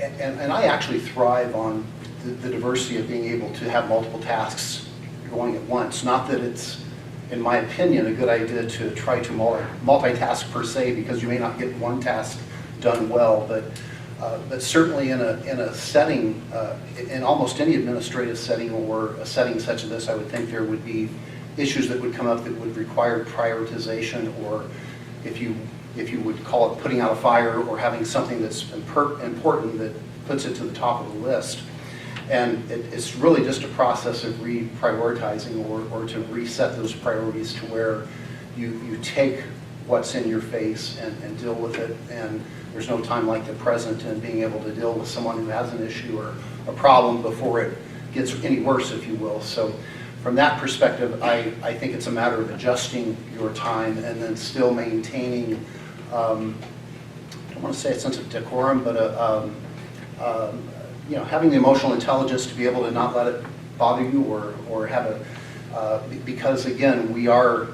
And I actually thrive on the diversity of being able to have multiple tasks going at once. Not that it's, in my opinion, a good idea to try to multitask per se, because you may not get one task done well, but certainly in a setting, in almost any administrative setting or a setting such as this, I would think there would be issues that would come up that would require prioritization, or if you would call it putting out a fire, or having something that's important that puts it to the top of the list. And it's really just a process of reprioritizing or to reset those priorities to where you take what's in your face and deal with it. And there's no time like the present, and being able to deal with someone who has an issue or a problem before it gets any worse, if you will. So from that perspective, I think it's a matter of adjusting your time and then still maintaining, I don't want to say a sense of decorum, but having the emotional intelligence to be able to not let it bother you or have because again, we are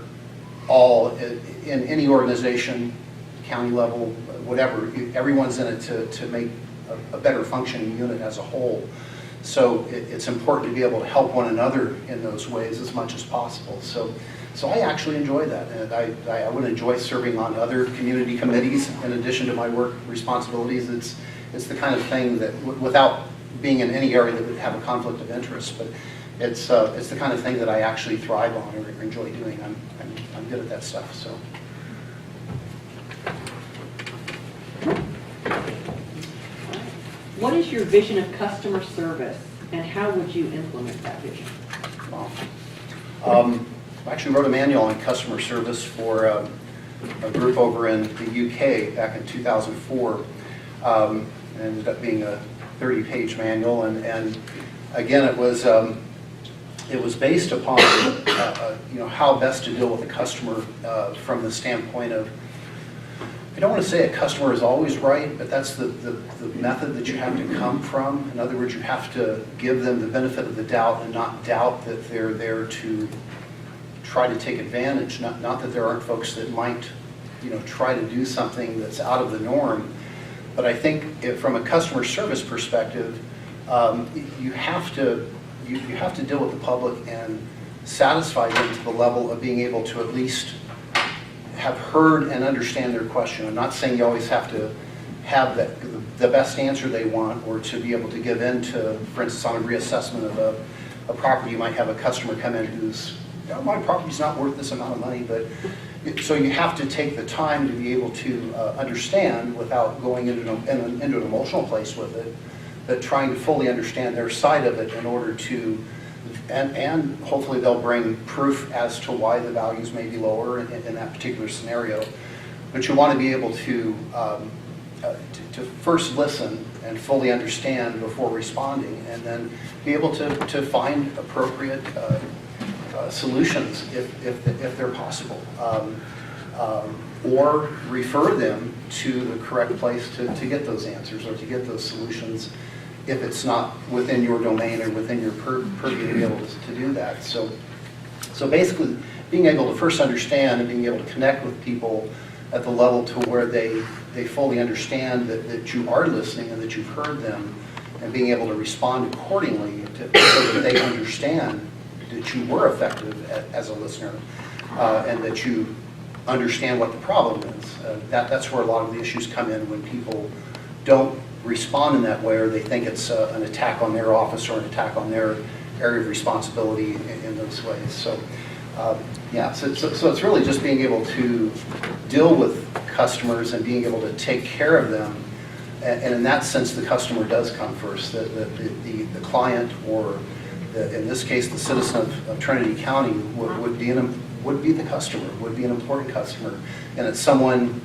all in any organization, county level, whatever, everyone's in it to make a better functioning unit as a whole. So it's important to be able to help one another in those ways as much as possible. So I actually enjoy that, and I would enjoy serving on other community committees in addition to my work responsibilities. It's the kind of thing that, without being in any area that would have a conflict of interest, but it's the kind of thing that I actually thrive on or enjoy doing. I'm good at that stuff. So. What is your vision of customer service, and how would you implement that vision? I actually wrote a manual on customer service for a group over in the UK back in 2004. It ended up being a 30-page manual, and again, it was based upon how best to deal with a customer from the standpoint of, I don't want to say a customer is always right, but that's the method that you have to come from. In other words, you have to give them the benefit of the doubt and not doubt that they're there to try to take advantage. Not that there aren't folks that might, try to do something that's out of the norm. But I think from a customer service perspective, you have to deal with the public and satisfy them to the level of being able to at least have heard and understand their question. I'm not saying you always have to have the best answer they want, or to be able to give in to, for instance, on a reassessment of a property, you might have a customer come in who's, my property's not worth this amount of money, but so you have to take the time to be able to understand without going into an emotional place with it, but trying to fully understand their side of it in order to, and hopefully they'll bring proof as to why the values may be lower in that particular scenario. But you want to be able to first listen and fully understand before responding, and then be able to find appropriate solutions if they're possible, or refer them to the correct place to get those answers or to get those solutions if it's not within your domain or within your purview to be able to do that. So basically, being able to first understand and being able to connect with people at the level to where they fully understand that you are listening and that you've heard them, and being able to respond accordingly so that they understand that you were effective as a listener, and that you understand what the problem is. That's where a lot of the issues come in, when people don't respond in that way, or they think it's an attack on their office or an attack on their area of responsibility in those ways. So so it's really just being able to deal with customers and being able to take care of them, and in that sense the customer does come first. The client, or in this case the citizen of Trinity County, would be the customer, would be an important customer, and it's someone,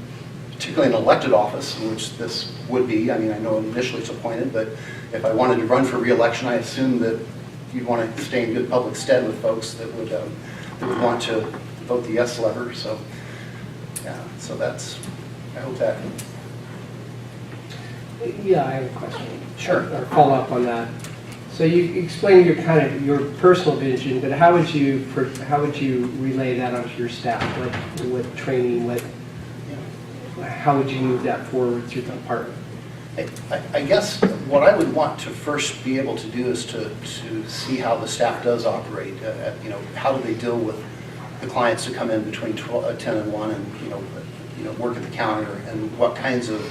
particularly an elected office, which this would be. I mean, I know initially it's appointed, but if I wanted to run for re-election, I assume that you'd want to stay in good public stead with folks that would want to vote the yes lever. So, so that's, I hope that. Yeah, I have a question. Sure. Or follow up on that. So you explained your personal vision, but how would you relay that onto your staff? What training, how would you move that forward through the department? I guess what I would want to first be able to do is to see how the staff does operate. How do they deal with the clients who come in between 10 and 1 and work at the counter, and what kinds of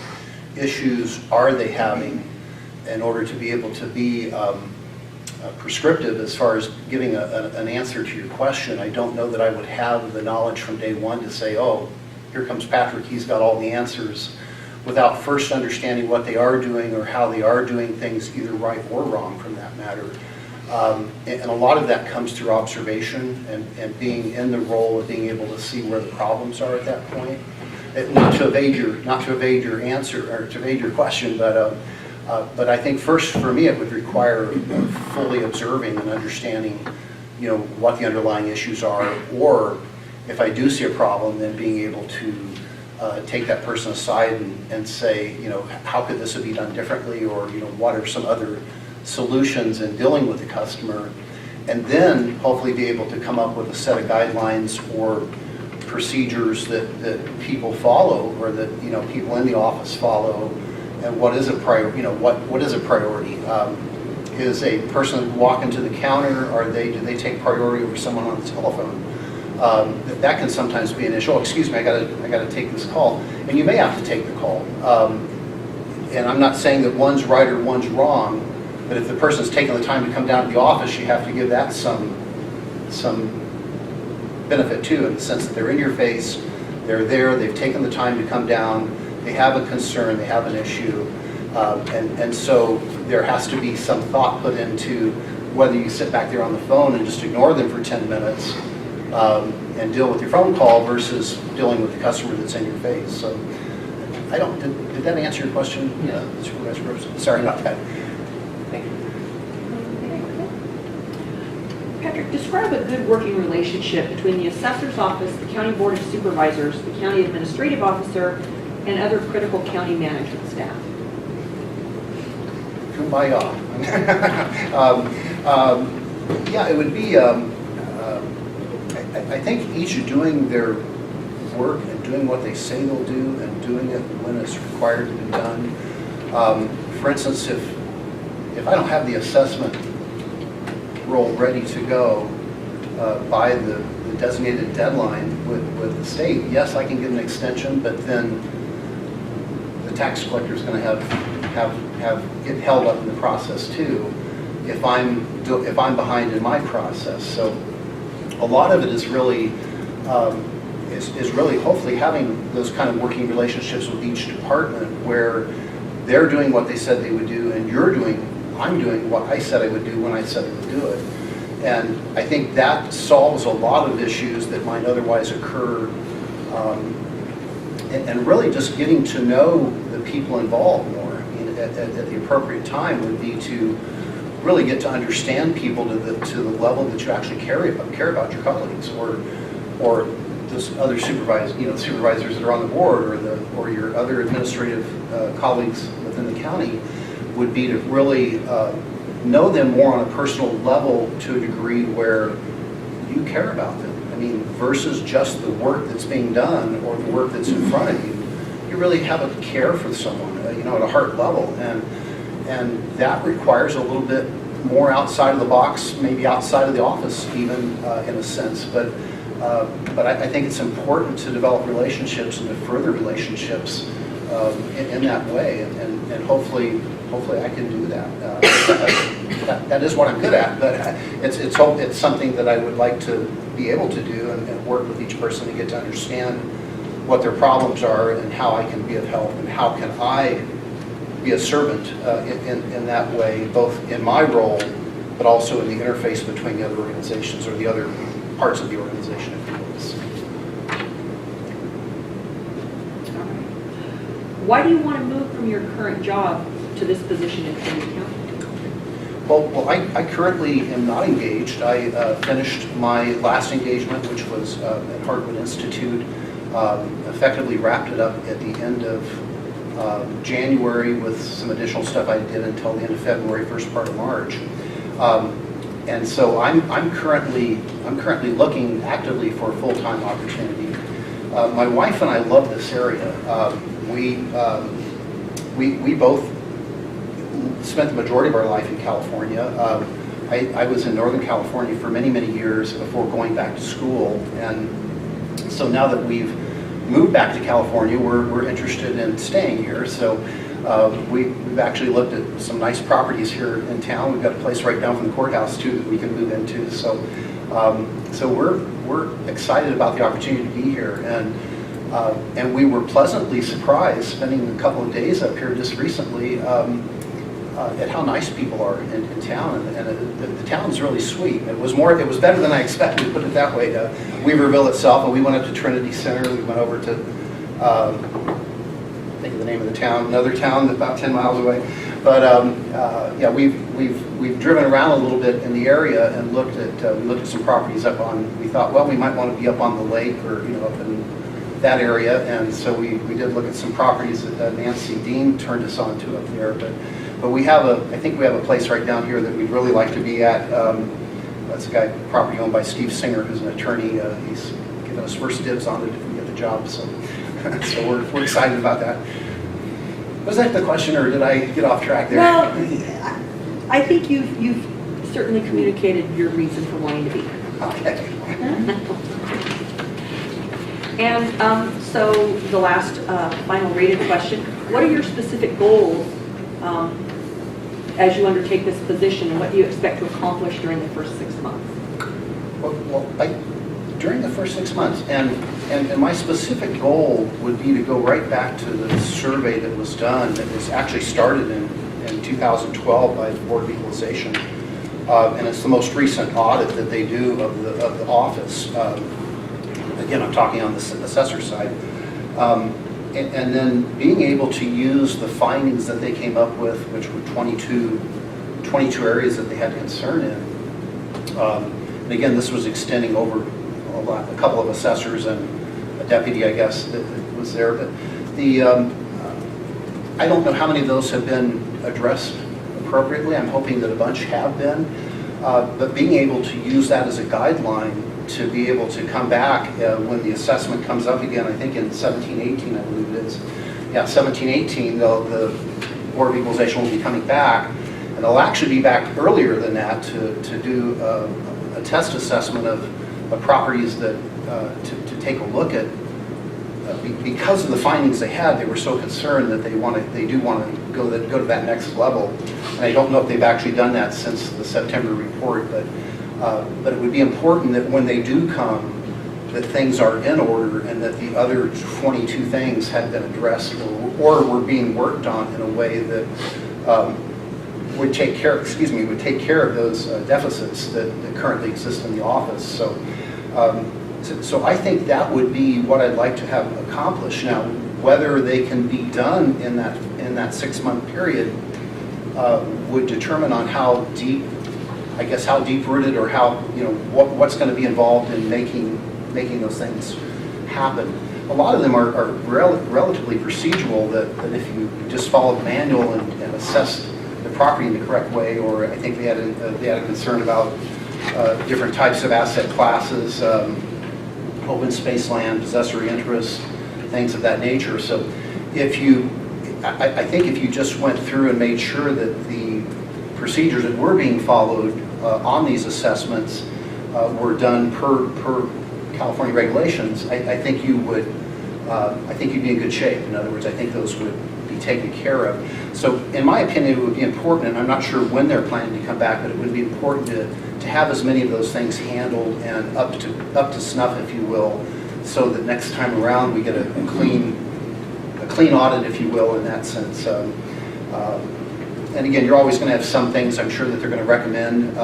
issues are they having in order to be able to be prescriptive as far as giving an answer to your question. I don't know that I would have the knowledge from day one to say, oh, here comes Patrick, he's got all the answers, without first understanding what they are doing or how they are doing things, either right or wrong from that matter. And a lot of that comes through observation and being in the role of being able to see where the problems are at that point. Not to evade your answer or to evade your question, but I think first for me it would require fully observing and understanding, what the underlying issues are, or if I do see a problem, then being able to take that person aside and say, how could this be done differently, or what are some other solutions in dealing with the customer, and then hopefully be able to come up with a set of guidelines or procedures that people follow, or that people in the office follow, and what is a priority. What is a priority? is a person walking to the counter, do they take priority over someone on the telephone? That can sometimes be an issue. Oh, excuse me, I gotta take this call. And you may have to take the call. And I'm not saying that one's right or one's wrong, but if the person's taking the time to come down to the office, you have to give that some benefit too, in the sense that they're in your face, they're there, they've taken the time to come down, they have a concern, they have an issue, and so there has to be some thought put into whether you sit back there on the phone and just ignore them for 10 minutes and deal with your phone call versus dealing with the customer that's in your face. So did that answer your question? Yeah. Supervisor Gross? Sorry about that. Thank you. Patrick, describe a good working relationship between the assessor's office, the county board of supervisors, the county administrative officer, and other critical county management staff. Kumbaya. Yeah, it would be, I think each doing their work and doing what they say they'll do and doing it when it's required to be done. For instance, if I don't have the assessment roll ready to go by the designated deadline with the state, yes, I can get an extension, but then the tax collector is going to get held up in the process too if I'm behind in my process. So a lot of it is really hopefully having those kind of working relationships with each department where they're doing what they said they would do and I'm doing what I said I would do when I said I would do it. And I think that solves a lot of issues that might otherwise occur. And really just getting to know the people involved more at the appropriate time would be to really get to understand people to the level that you actually care about your colleagues or those other supervisors that are on the board or your other administrative colleagues within the county, would be to really know them more on a personal level to a degree where you care about them. I mean, versus just the work that's being done or the work that's in front of you. You really have a care for someone, at a heart level, and that requires a little bit more outside of the box, maybe outside of the office, even in a sense. But I think it's important to develop relationships and to further relationships in that way, and hopefully I can do that. That is what I'm good at, but it's something that I would like to be able to do and work with each person to get to understand what their problems are and how I can be of help and how can I be a servant in that way, both in my role, but also in the interface between the other organizations or the other parts of the organization, if you will. Why do you want to move from your current job to this position in Trinity County? Well, I currently am not engaged. I finished my last engagement, which was at Hartwood Institute, effectively wrapped it up at the end of January with some additional stuff I did until the end of February, first part of March. And so I'm currently looking actively for a full-time opportunity. My wife and I love this area. We both spent the majority of our life in California. I was in Northern California for many, many years before going back to school. And so now that we've moved back to California, we're interested in staying here. So we've actually looked at some nice properties here in town. We've got a place right down from the courthouse too that we can move into. So we're excited about the opportunity to be here. And we were pleasantly surprised spending a couple of days up here just recently at how nice people are in town, and the town's really sweet. It was better than I expected, put it that way, to Weaverville itself. And we went up to Trinity Center. We went over to think of the name of the town, another town about 10 miles away. But yeah, we've driven around a little bit in the area and looked at some properties up on. We thought, well, we might want to be up on the lake or up in that area, and so we did look at some properties that Nancy Dean turned us on to up there. But I think we have a place right down here that we'd really like to be at. That's a property owned by Steve Singer, who's an attorney. He's given us first dibs on it if we get the job. So we're excited about that. Was that the question, or did I get off track there? Well, I think you've certainly communicated your reason for wanting to be here. Okay. And so the last final rated question, what are your specific goals as you undertake this position, and what do you expect to accomplish during the first 6 months? During the first 6 months, and my specific goal would be to go right back to the survey that was done, that was actually started in 2012 by the Board of Equalization. And it's the most recent audit that they do of the office. Again, I'm talking on the assessor side. And then being able to use the findings that they came up with, which were 22 areas that they had concern in. And again, this was extending over a couple of assessors and a deputy, I guess, that was there. But I don't know how many of those have been addressed appropriately. I'm hoping that a bunch have been. But being able to use that as a guideline to be able to come back when the assessment comes up again, I think in 17-18, I believe it is. Yeah, 17-18, the Board of Equalization will be coming back, and they'll actually be back earlier than that to do a test assessment of properties that to take a look at. Because of the findings they had, they were so concerned that they do want to go to that next level. And I don't know if they've actually done that since the September report, but it would be important that when they do come, that things are in order and that the other 22 things had been addressed or were being worked on in a way that would take care of those deficits that currently exist in the office. So I think that would be what I'd like to have accomplished. Now, whether they can be done in that 6 month period would determine on how deep rooted or how, what's going to be involved in making those things happen. A lot of them are relatively procedural, that if you just follow the manual and assess the property in the correct way, or I think they had a concern about different types of asset classes, open space land, possessory interest, things of that nature. So I think if you just went through and made sure that the procedures that were being followed on these assessments were done per California regulations, I think you'd be in good shape. In other words, I think those would be taken care of. So in my opinion, it would be important, and I'm not sure when they're planning to come back, but it would be important to have as many of those things handled and up to snuff, if you will, so that next time around we get a clean audit, if you will, in that sense. And again, you're always going to have some things I'm sure that they're going to recommend,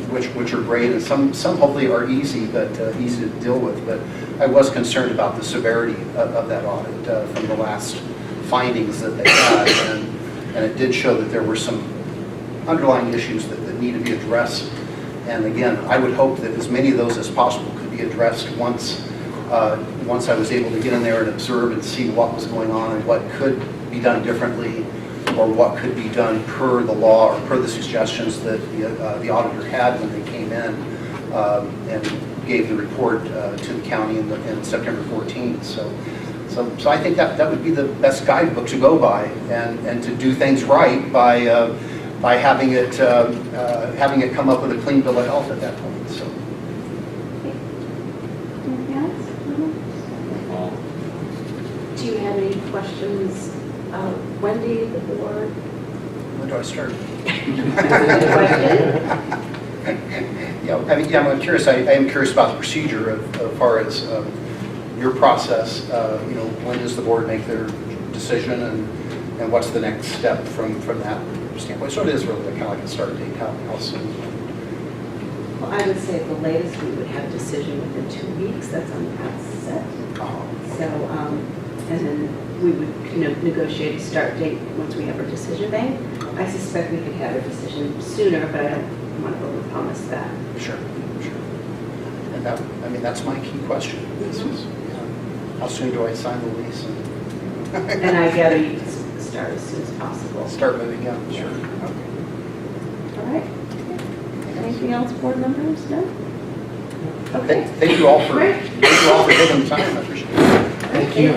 which are great, and some hopefully are easy, but easy to deal with. But I was concerned about the severity of that audit from the last findings that they had, and it did show that there were some underlying issues that need to be addressed. And again, I would hope that as many of those as possible could be addressed once I was able to get in there and observe and see what was going on and what could be done differently, or what could be done per the law or per the suggestions that the auditor had when they came in and gave the report to the county in September 14th. So I think that would be the best guidebook to go by, and to do things right by having it come up with a clean bill of health at that point. So. Anything else? Do you have any questions, Wendy, the board? When do I start? Question? I'm curious. I am curious about the procedure as far as your process. When does the board make their decision, and what's the next step from that standpoint? So it is really kind of like a start date. How soon? Well, I would say the latest we would have a decision within 2 weeks. That's on the outset. So, and then we would negotiate a start date once we have our decision made. I suspect we could have a decision sooner, but I don't want to overpromise that. Sure. And that's my key question. How soon do I sign the lease? And I gather you can start as soon as possible. Start moving out. Sure. Okay. All right. Anything else, board members? No? Okay. Thank you all for taking the time. I appreciate it. Thank you.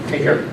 Take care.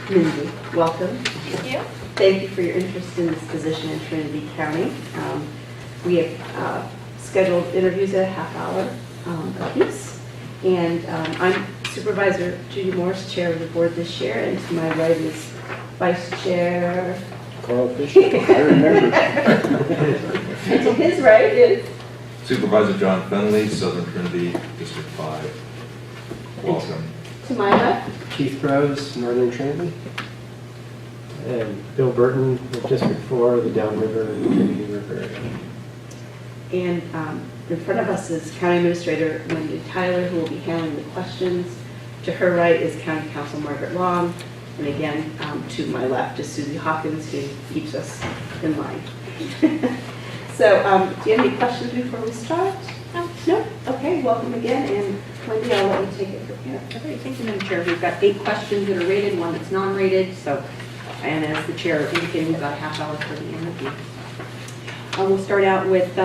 Mindy, welcome. Thank you. Thank you for your interest in this position in Trinity County. We have scheduled interviews at a half hour apiece. And I'm Supervisor Judy Morris, Chair of the Board this year, and to my right is Vice Chair Carl Fisher, I remember. And to his right is Supervisor John Fenley, Southern Trinity, District 5. Welcome. to my left. Keith Rose, Northern Trinity. And Bill Burton, with District 4, the Downriver and Trinity River area. And in front of us is County Administrator Wendy Tyler, who will be handling the questions. To her right is County Counsel Margaret Long. And again, to my left is Susie Hawkins, who keeps us in line. So do you have any questions before we start? No. No? Okay, welcome again. And Wendy, I'll let you take it from here. Okay, thank you, Madam Chair. We've got 8 questions that are rated, 1 that's non-rated, so, and as the chair indicated, we've got a half hour for the interview. We'll start out with,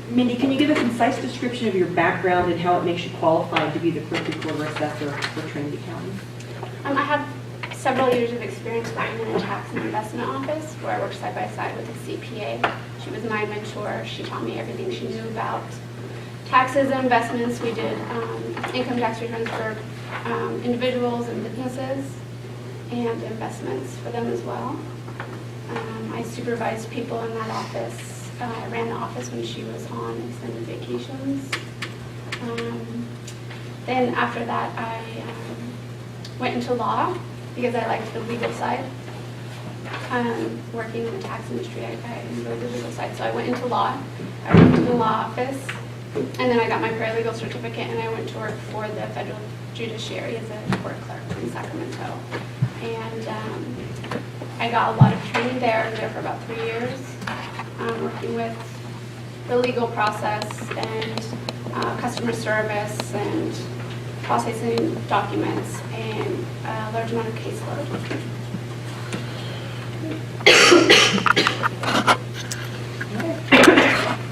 Mindy, can you give a concise description of your background and how it makes you qualified to be the clerk recorder assessor for Trinity County? I have several years of experience working in a tax and investment office where I worked side by side with a CPA. She was my mentor. She taught me everything she knew about taxes and investments. We did income tax returns for individuals and businesses and investments for them as well. I supervised people in that office. I ran the office when she was on extended vacations. Then after that, I went into law because I liked the legal side. Working in the tax industry, I enjoyed the legal side. So I went into law. I worked in the law office. And then I got my paralegal certificate and I went to work for the federal judiciary as a court clerk in Sacramento. And I got a lot of training there. I was there for about 3 years, working with the legal process and customer service and processing documents and a large amount of caseload.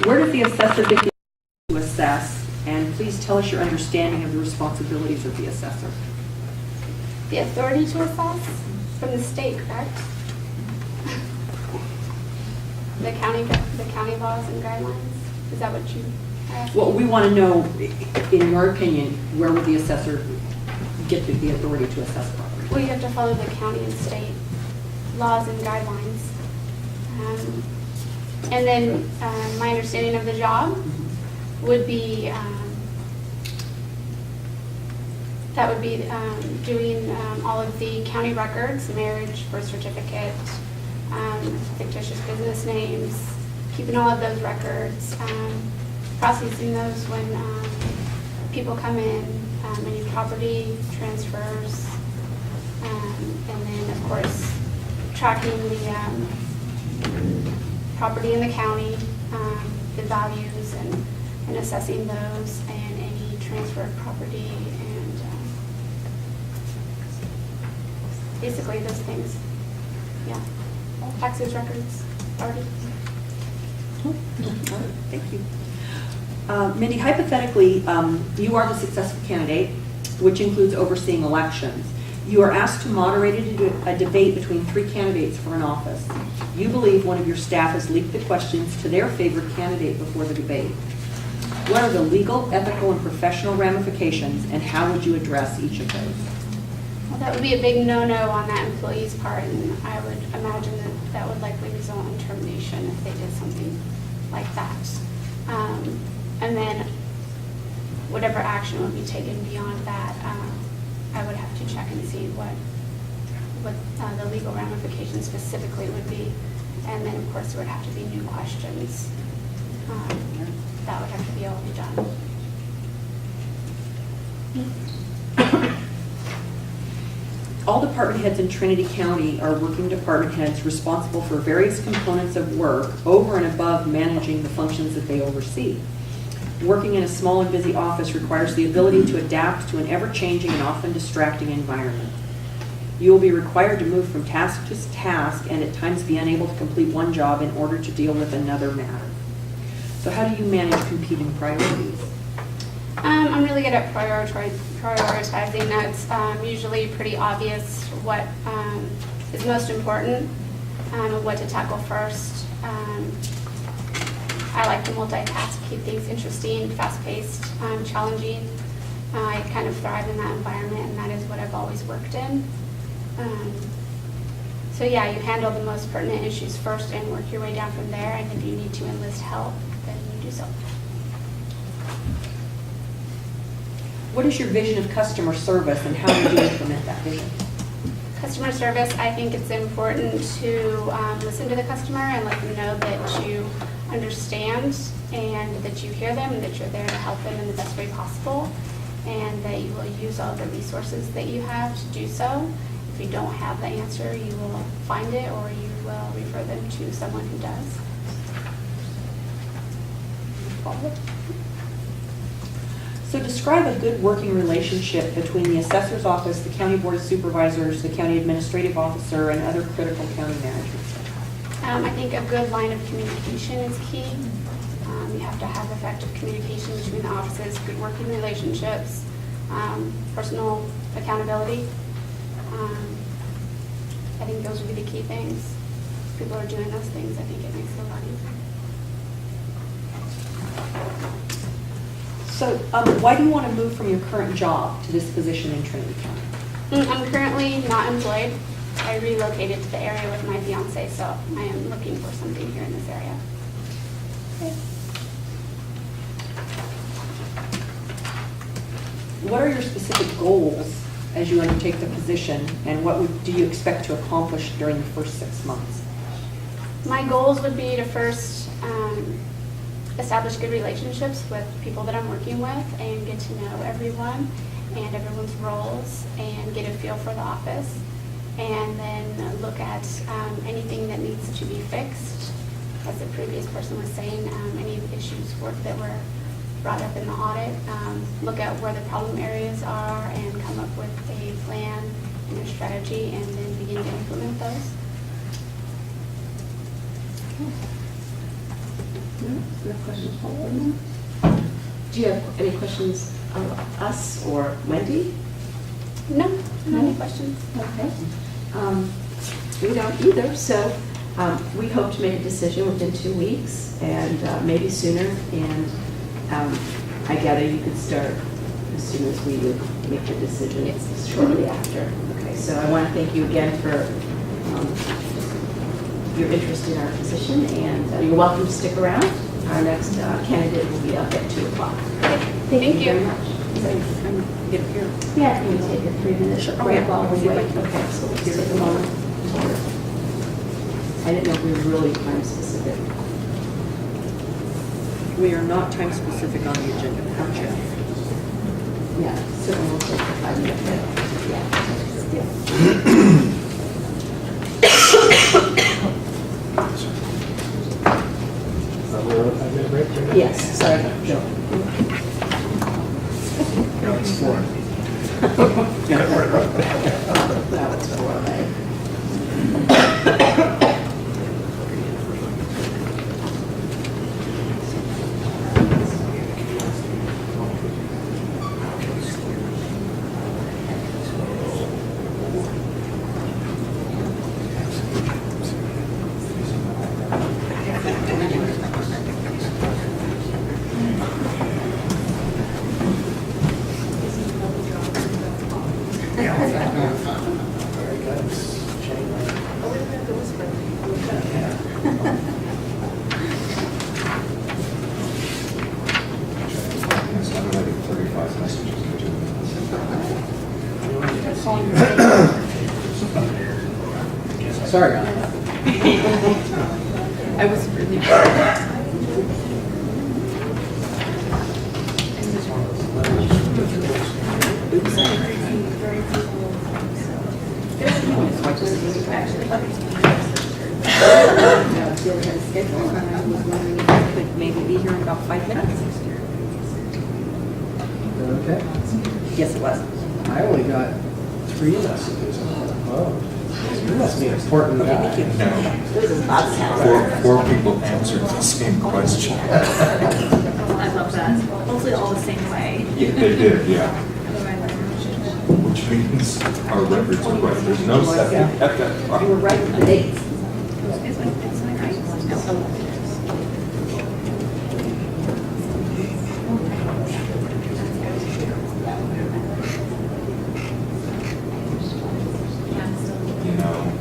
Where does the assessor get to assess? And please tell us your understanding of the responsibilities of the assessor. The authority to assess from the state, correct? The county laws and guidelines? Is that what you are asking? Well, we want to know, in your opinion, where would the assessor get the authority to assess property? Well, you have to follow the county and state laws and guidelines. And then my understanding of the job would be doing all of the county records, marriage, birth certificate, fictitious business names, keeping all of those records, processing those when people come in, any property transfers, and then of course tracking the property in the county, the values and assessing those and any transfer of property and basically those things. Yeah, taxes, records, already. Thank you. Mindy, hypothetically, you are the successful candidate, which includes overseeing elections. You are asked to moderate a debate between 3 candidates for an office. You believe one of your staff has leaked the questions to their favorite candidate before the debate. What are the legal, ethical, and professional ramifications, and how would you address each of those? Well, that would be a big no-no on that employee's part, and I would imagine that that would likely result in termination if they did something like that. And then whatever action would be taken beyond that, I would have to check and see what the legal ramifications specifically would be. And then, of course, there would have to be new questions. That would have to be all done. All department heads in Trinity County are working department heads responsible for various components of work over and above managing the functions that they oversee. Working in a small and busy office requires the ability to adapt to an ever-changing and often distracting environment. You will be required to move from task to task and at times be unable to complete one job in order to deal with another matter. So how do you manage competing priorities? I'm really good at prioritizing. That's usually pretty obvious what is most important, what to tackle first. I like to multitask, keep things interesting, fast-paced, challenging. I kind of thrive in that environment, and that is what I've always worked in. So yeah, you handle the most pertinent issues first and work your way down from there, and if you need to enlist help, then you do so. What is your vision of customer service and how do you implement that vision? Customer service, I think it's important to listen to the customer and let them know that you understand and that you hear them and that you're there to help them in the best way possible, and that you will use all the resources that you have to do so. If you don't have the answer, you will find it or you will refer them to someone who does. So describe a good working relationship between the assessor's office, the county board of supervisors, the county administrative officer, and other critical county managers. I think a good line of communication is key. You have to have effective communication between the offices, good working relationships, personal accountability. I think those would be the key things. If people are doing those things, I think it makes it a lot easier. So why do you want to move from your current job to this position in Trinity County? I'm currently not employed. I relocated to the area with my fiance, so I am looking for something here in this area. Okay. What are your specific goals as you undertake the position, and what do you expect to accomplish during the first 6 months? My goals would be to first establish good relationships with people that I'm working with and get to know everyone and everyone's roles and get a feel for the office, and then look at anything that needs to be fixed. As the previous person was saying, any issues that were brought up in the audit, look at where the problem areas are and come up with a plan and a strategy and then begin to implement those. No questions, Paul? Do you have any questions of us or Wendy? No, not any questions. Okay. We don't either, so we hope to make a decision within 2 weeks and maybe sooner. And I gather you could start as soon as we would make the decision. Yes. Shortly after. Okay, so I want to thank you again for your interest in our position, and you're welcome to stick around. Our next candidate will be up at 2 o'clock. Thank you very much. Get up here. Yeah, can you take a 3-minute break while we wait? Okay, so let's take a moment. I didn't know if we were really time specific. We are not time specific on the agenda, aren't you? Yeah, so we'll take a 5-minute break. Yeah. We're on a 5-minute break? Yes, sorry, Joe. No, it's 4. That was 4, right? Sorry. I was really Actually, Bill had a schedule, and I was wondering if I could maybe be here in about 5 minutes. Okay. Yes, it was. I only got 3 messages. Oh, you must be important guy. This is lots of Four people answered the same question. I love that. Mostly all the same way. Yeah, they did, yeah. Which means our records are right. There's no second at that time. You were right with the dates. You know,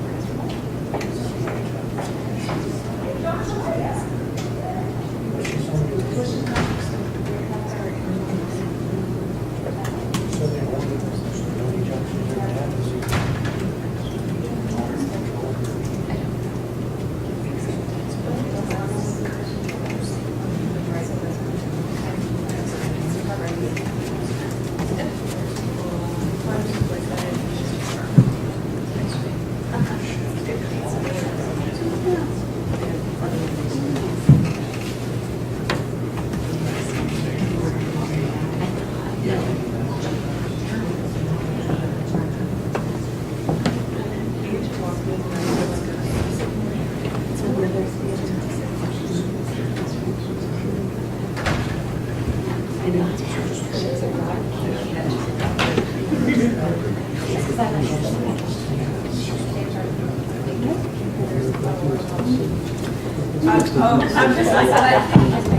I'm just like that.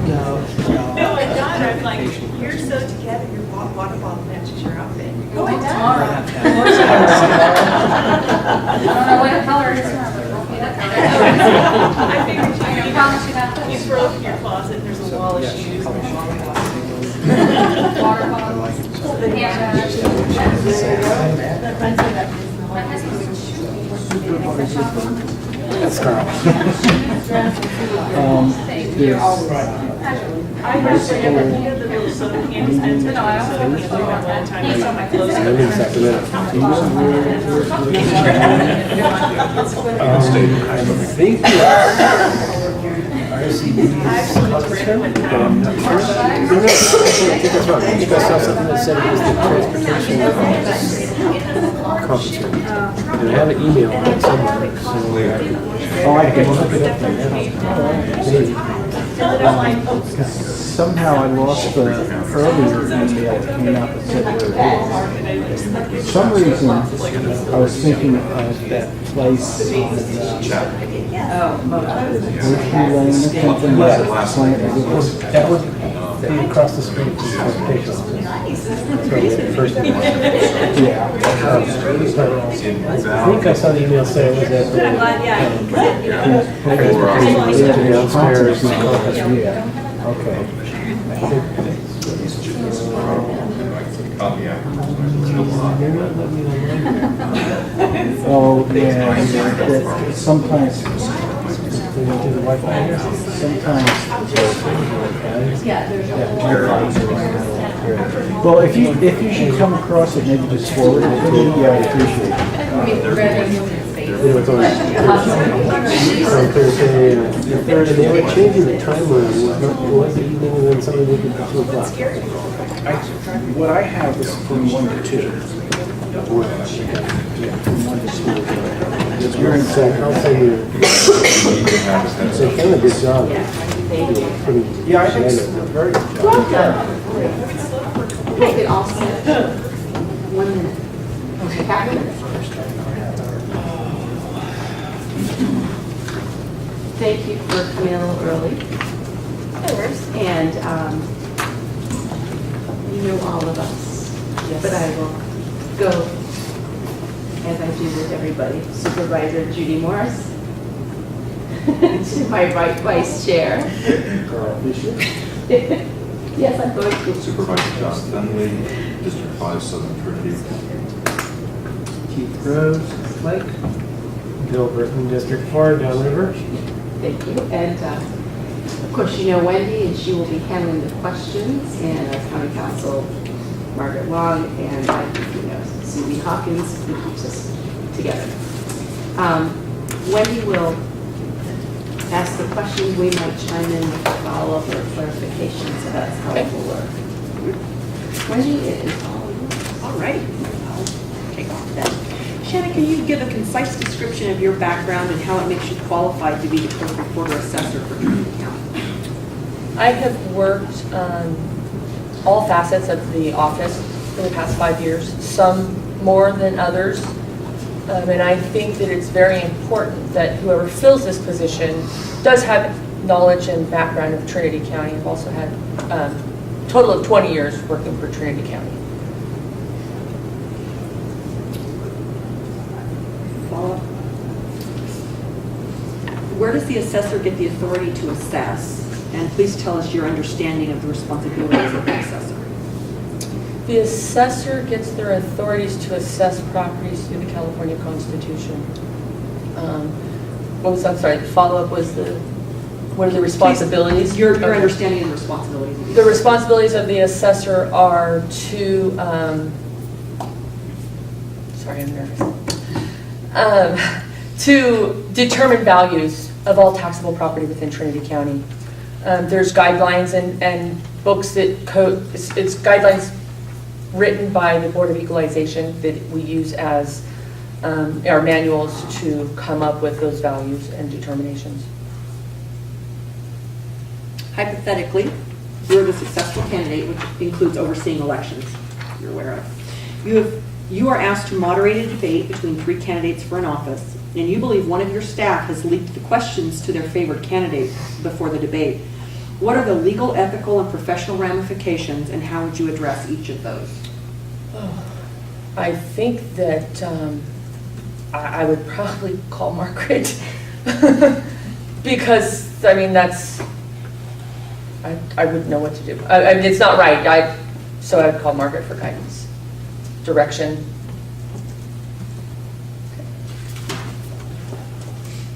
No, my daughter, I'm like, you're so together, your water bottle matches your outfit. Oh, it does. Tomorrow. I don't know what color it is now, but it'll be that color. I figured you. I can promise you that. You throw open your closet and there's a wall of shoes. Water bottles. That's Carl. I was there, but he had the little soda cans. I took my soda one time. I saw my clothes. I'm in Sacramento. I think I think I saw something that said it was the transportation conference room. And I have an email on it somewhere, so. Oh, I can look it up there. Somehow I lost the earlier email that came out that said we were here. For some reason, I was thinking of that place on that would be across the street from the transportation office. That's where we had the first one. Yeah. I think I saw the email saying it was at the transportation downstairs in the conference room. Yeah. Okay. I think oh, yeah, that sometimes they don't do the Wi-Fi here. Sometimes. Well, if you should come across it, maybe just forward it to me. Yeah, I appreciate it. It's on Thursday and the third, and they were changing the timeline. It was the evening, and then somebody moved it to 2 o'clock. What I have is from 1 to 2. Yeah, from 1 to 2. You're in fact, I'll send you. So you've done a good job. Yeah, I think so. Very good job. Welcome. Make it all set. 1 minute. Okay, Catherine? Thank you for coming a little early. And you know all of us. Yes. But I will go, as I do with everybody, Supervisor Judy Morris, to my right vice chair. Carl Fisher. Yes, I'm going to. Supervisor John Dunley, District 5, Southern Trinity. Keith Rose, Clerk. Bill Burton, District 4, Downriver. Thank you. And of course, you know Wendy, and she will be handling the questions, and County Counsel Margaret Long, and I think you know Susie Hawkins, who keeps us together. Wendy will ask the questions. We might chime in with follow-up or clarification, so that's how it will work. Wendy, it is all yours. All right, I'll take off then. Shannon, can you give a concise description of your background and how it makes you qualified to be the clerk recorder assessor for Trinity County? I have worked all facets of the office for the past 5 years, some more than others. And I think that it's very important that whoever fills this position does have knowledge and background of Trinity County. I've also had a total of 20 years working for Trinity County. Follow-up. Where does the assessor get the authority to assess? And please tell us your understanding of the responsibilities of the assessor. The assessor gets their authorities to assess properties through the California Constitution. What was, I'm sorry, the follow-up was what are the responsibilities? Please, your understanding of the responsibilities. The responsibilities of the assessor are to, sorry, I'm nervous, to determine values of all taxable property within Trinity County. There's guidelines and books that it's guidelines written by the Board of Equalization that we use as our manuals to come up with those values and determinations. Hypothetically, you're the successful candidate, which includes overseeing elections, you're aware of. You are asked to moderate a debate between 3 candidates for an office, and you believe one of your staff has leaked the questions to their favored candidate before the debate. What are the legal, ethical, and professional ramifications, and how would you address each of those? I think that I would probably call Margaret because, I mean, I wouldn't know what to do. I mean, it's not right, so I'd call Margaret for guidance, direction.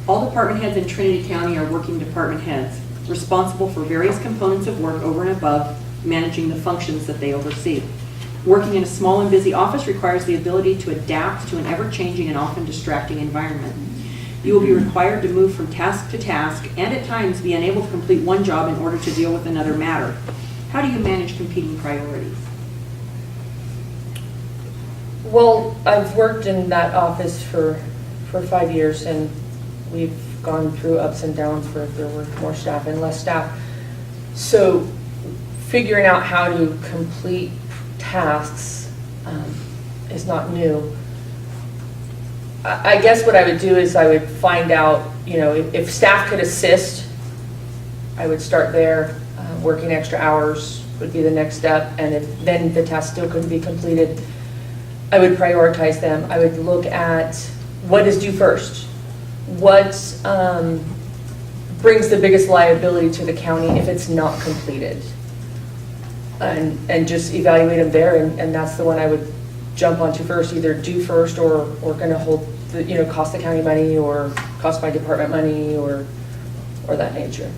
All department heads in Trinity County are working department heads, responsible for various components of work over and above managing the functions that they oversee. Working in a small and busy office requires the ability to adapt to an ever-changing and often distracting environment. You will be required to move from task to task and at times be unable to complete one job in order to deal with another matter. How do you manage competing priorities? Well, I've worked in that office for 5 years, and we've gone through ups and downs where there were more staff and less staff. So figuring out how to complete tasks is not new. I guess what I would do is I would find out, if staff could assist, I would start there. Working extra hours would be the next step, and if then the task still couldn't be completed, I would prioritize them. I would look at what is due first. What brings the biggest liability to the county if it's not completed? And just evaluate them there, and that's the one I would jump onto first, either do first or going to hold cost the county money or cost my department money or that nature.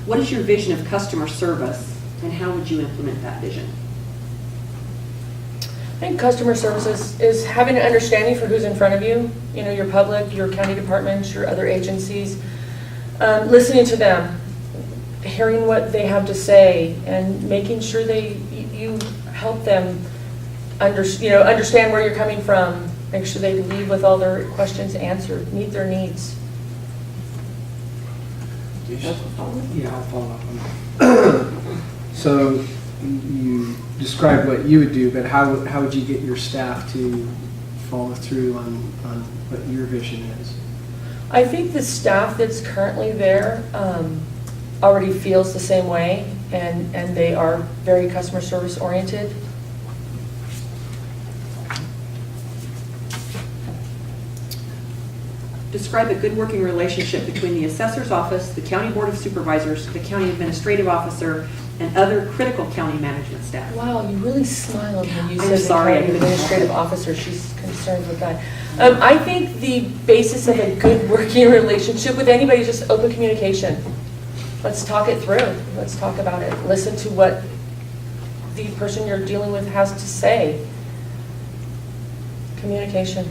What is your vision of customer service, and how would you implement that vision? I think customer services is having an understanding for who's in front of you, your public, your county departments, your other agencies, listening to them, hearing what they have to say, and making sure you help them understand where you're coming from, make sure they leave with all their questions answered, meet their needs. Yeah, I'll follow up on that. So you described what you would do, but how would you get your staff to follow through on what your vision is? I think the staff that's currently there already feels the same way, and they are very customer service oriented. Describe a good working relationship between the assessor's office, the county board of supervisors, the county administrative officer, and other critical county management staff. Wow, you really smiled when you I'm said sorry. the county administrative officer. She's concerned with that. I think the basis of a good working relationship with anybody is just open communication. Let's talk it through. Let's talk about it. Listen to what the person you're dealing with has to say. Communication.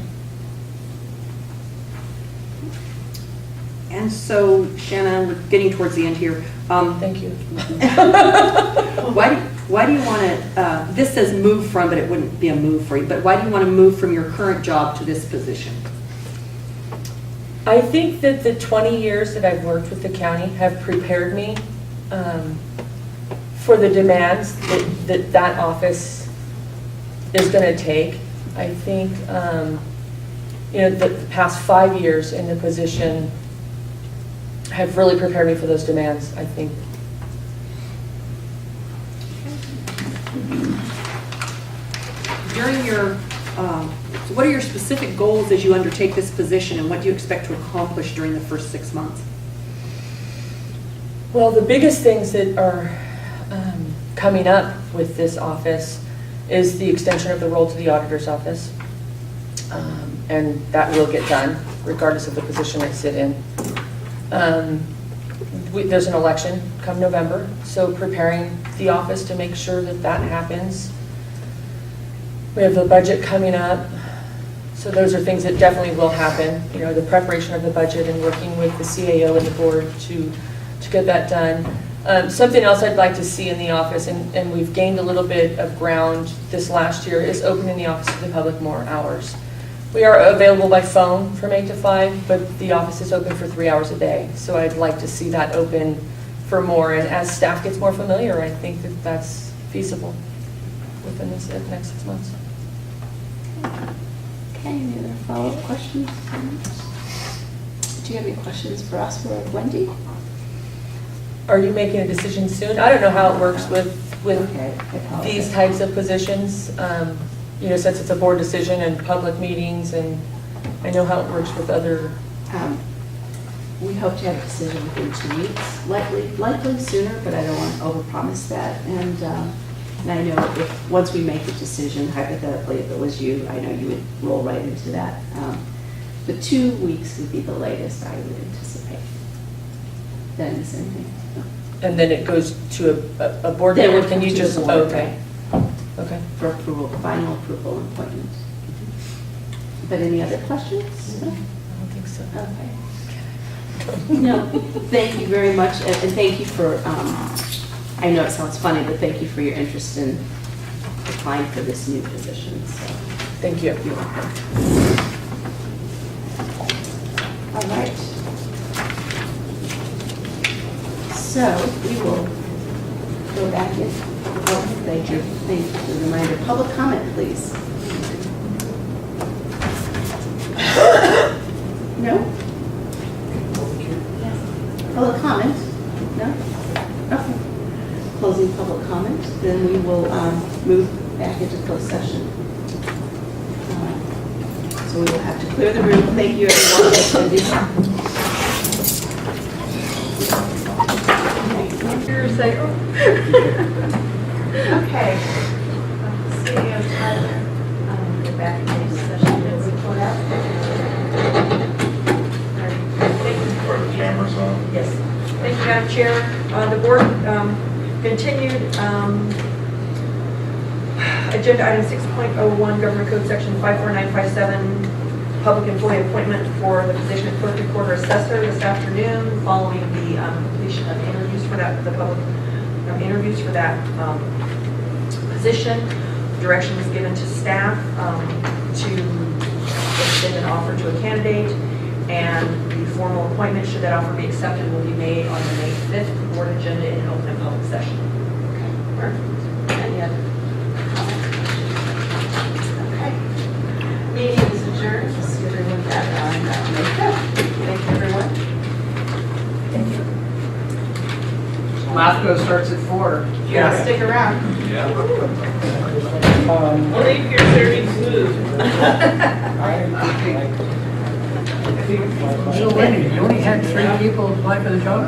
And so, Shanna, we're getting towards the end here. Thank you. Why do you want to, this says move from, but it wouldn't be a move for you, but why do you want to move from your current job to this position? I think that the 20 years that I've worked with the county have prepared me for the demands that office is going to take. I think, the past 5 years in the position have really prepared me for those demands, I think. During your, so what are your specific goals as you undertake this position, and what do you expect to accomplish during the first 6 months? Well, the biggest things that are coming up with this office is the extension of the role to the auditor's office. And that will get done, regardless of the position I sit in. There's an election come November, so preparing the office to make sure that that happens. We have the budget coming up, so those are things that definitely will happen. The preparation of the budget and working with the CAO and the board to get that done. Something else I'd like to see in the office, and we've gained a little bit of ground this last year, is opening the office to the public more hours. We are available by phone from 8 to 5, but the office is open for 3 hours a day. So I'd like to see that open for more. And as staff gets more familiar, I think that that's feasible within the next 6 months. Okay, any other follow-up questions? Do you have any questions for us or Wendy? Are you making a decision soon? I don't know how it works with these types of positions. Since it's a board decision and public meetings, and I know how it works with other. We hope to have a decision within 2 weeks, likely sooner, but I don't want to overpromise that. And I know if once we make the decision, hypothetically, if it was you, I know you would roll right into that. But 2 weeks would be the latest I would anticipate. Then is anything? And then it goes to a board Then it member. would Can you come to just the board, okay? Okay. For approval, final approval and appointment. But any other questions? No? I don't think so. Okay. No, thank you very much, and thank you for, I know it sounds funny, but thank you for your interest in applying for this new position, so. Thank you. You're welcome. All right. So, we will go back in. Oh, thank you. Thank you for the reminder. Public comment, please. No? Public comment? No? Okay. Closing public comment, then we will move back into closed session. So we will have to clear the room. Thank you, everyone, for attending. Okay. CEO Tyler, go back into session. Report out. Cameras on. Yes. Thank you, Madam Chair. The board continued agenda item 6.01, Government Code Section 54957, public employee appointment for the position of clerk recorder assessor this afternoon, following the completion of interviews for that, the public interviews for that position. Direction was given to staff to extend an offer to a candidate, and the formal appointment, should that offer be accepted, will be made on the May 5th board agenda in an open and public session. Okay, perfect. Any other comments? Okay. Meeting is adjourned. See everyone back on May 5th. Thank you, everyone. Thank you. LAFCO starts at 4. Yeah. Stick around. Yeah. We'll leave here serving food. So Wendy, you only had 3 people apply for the job?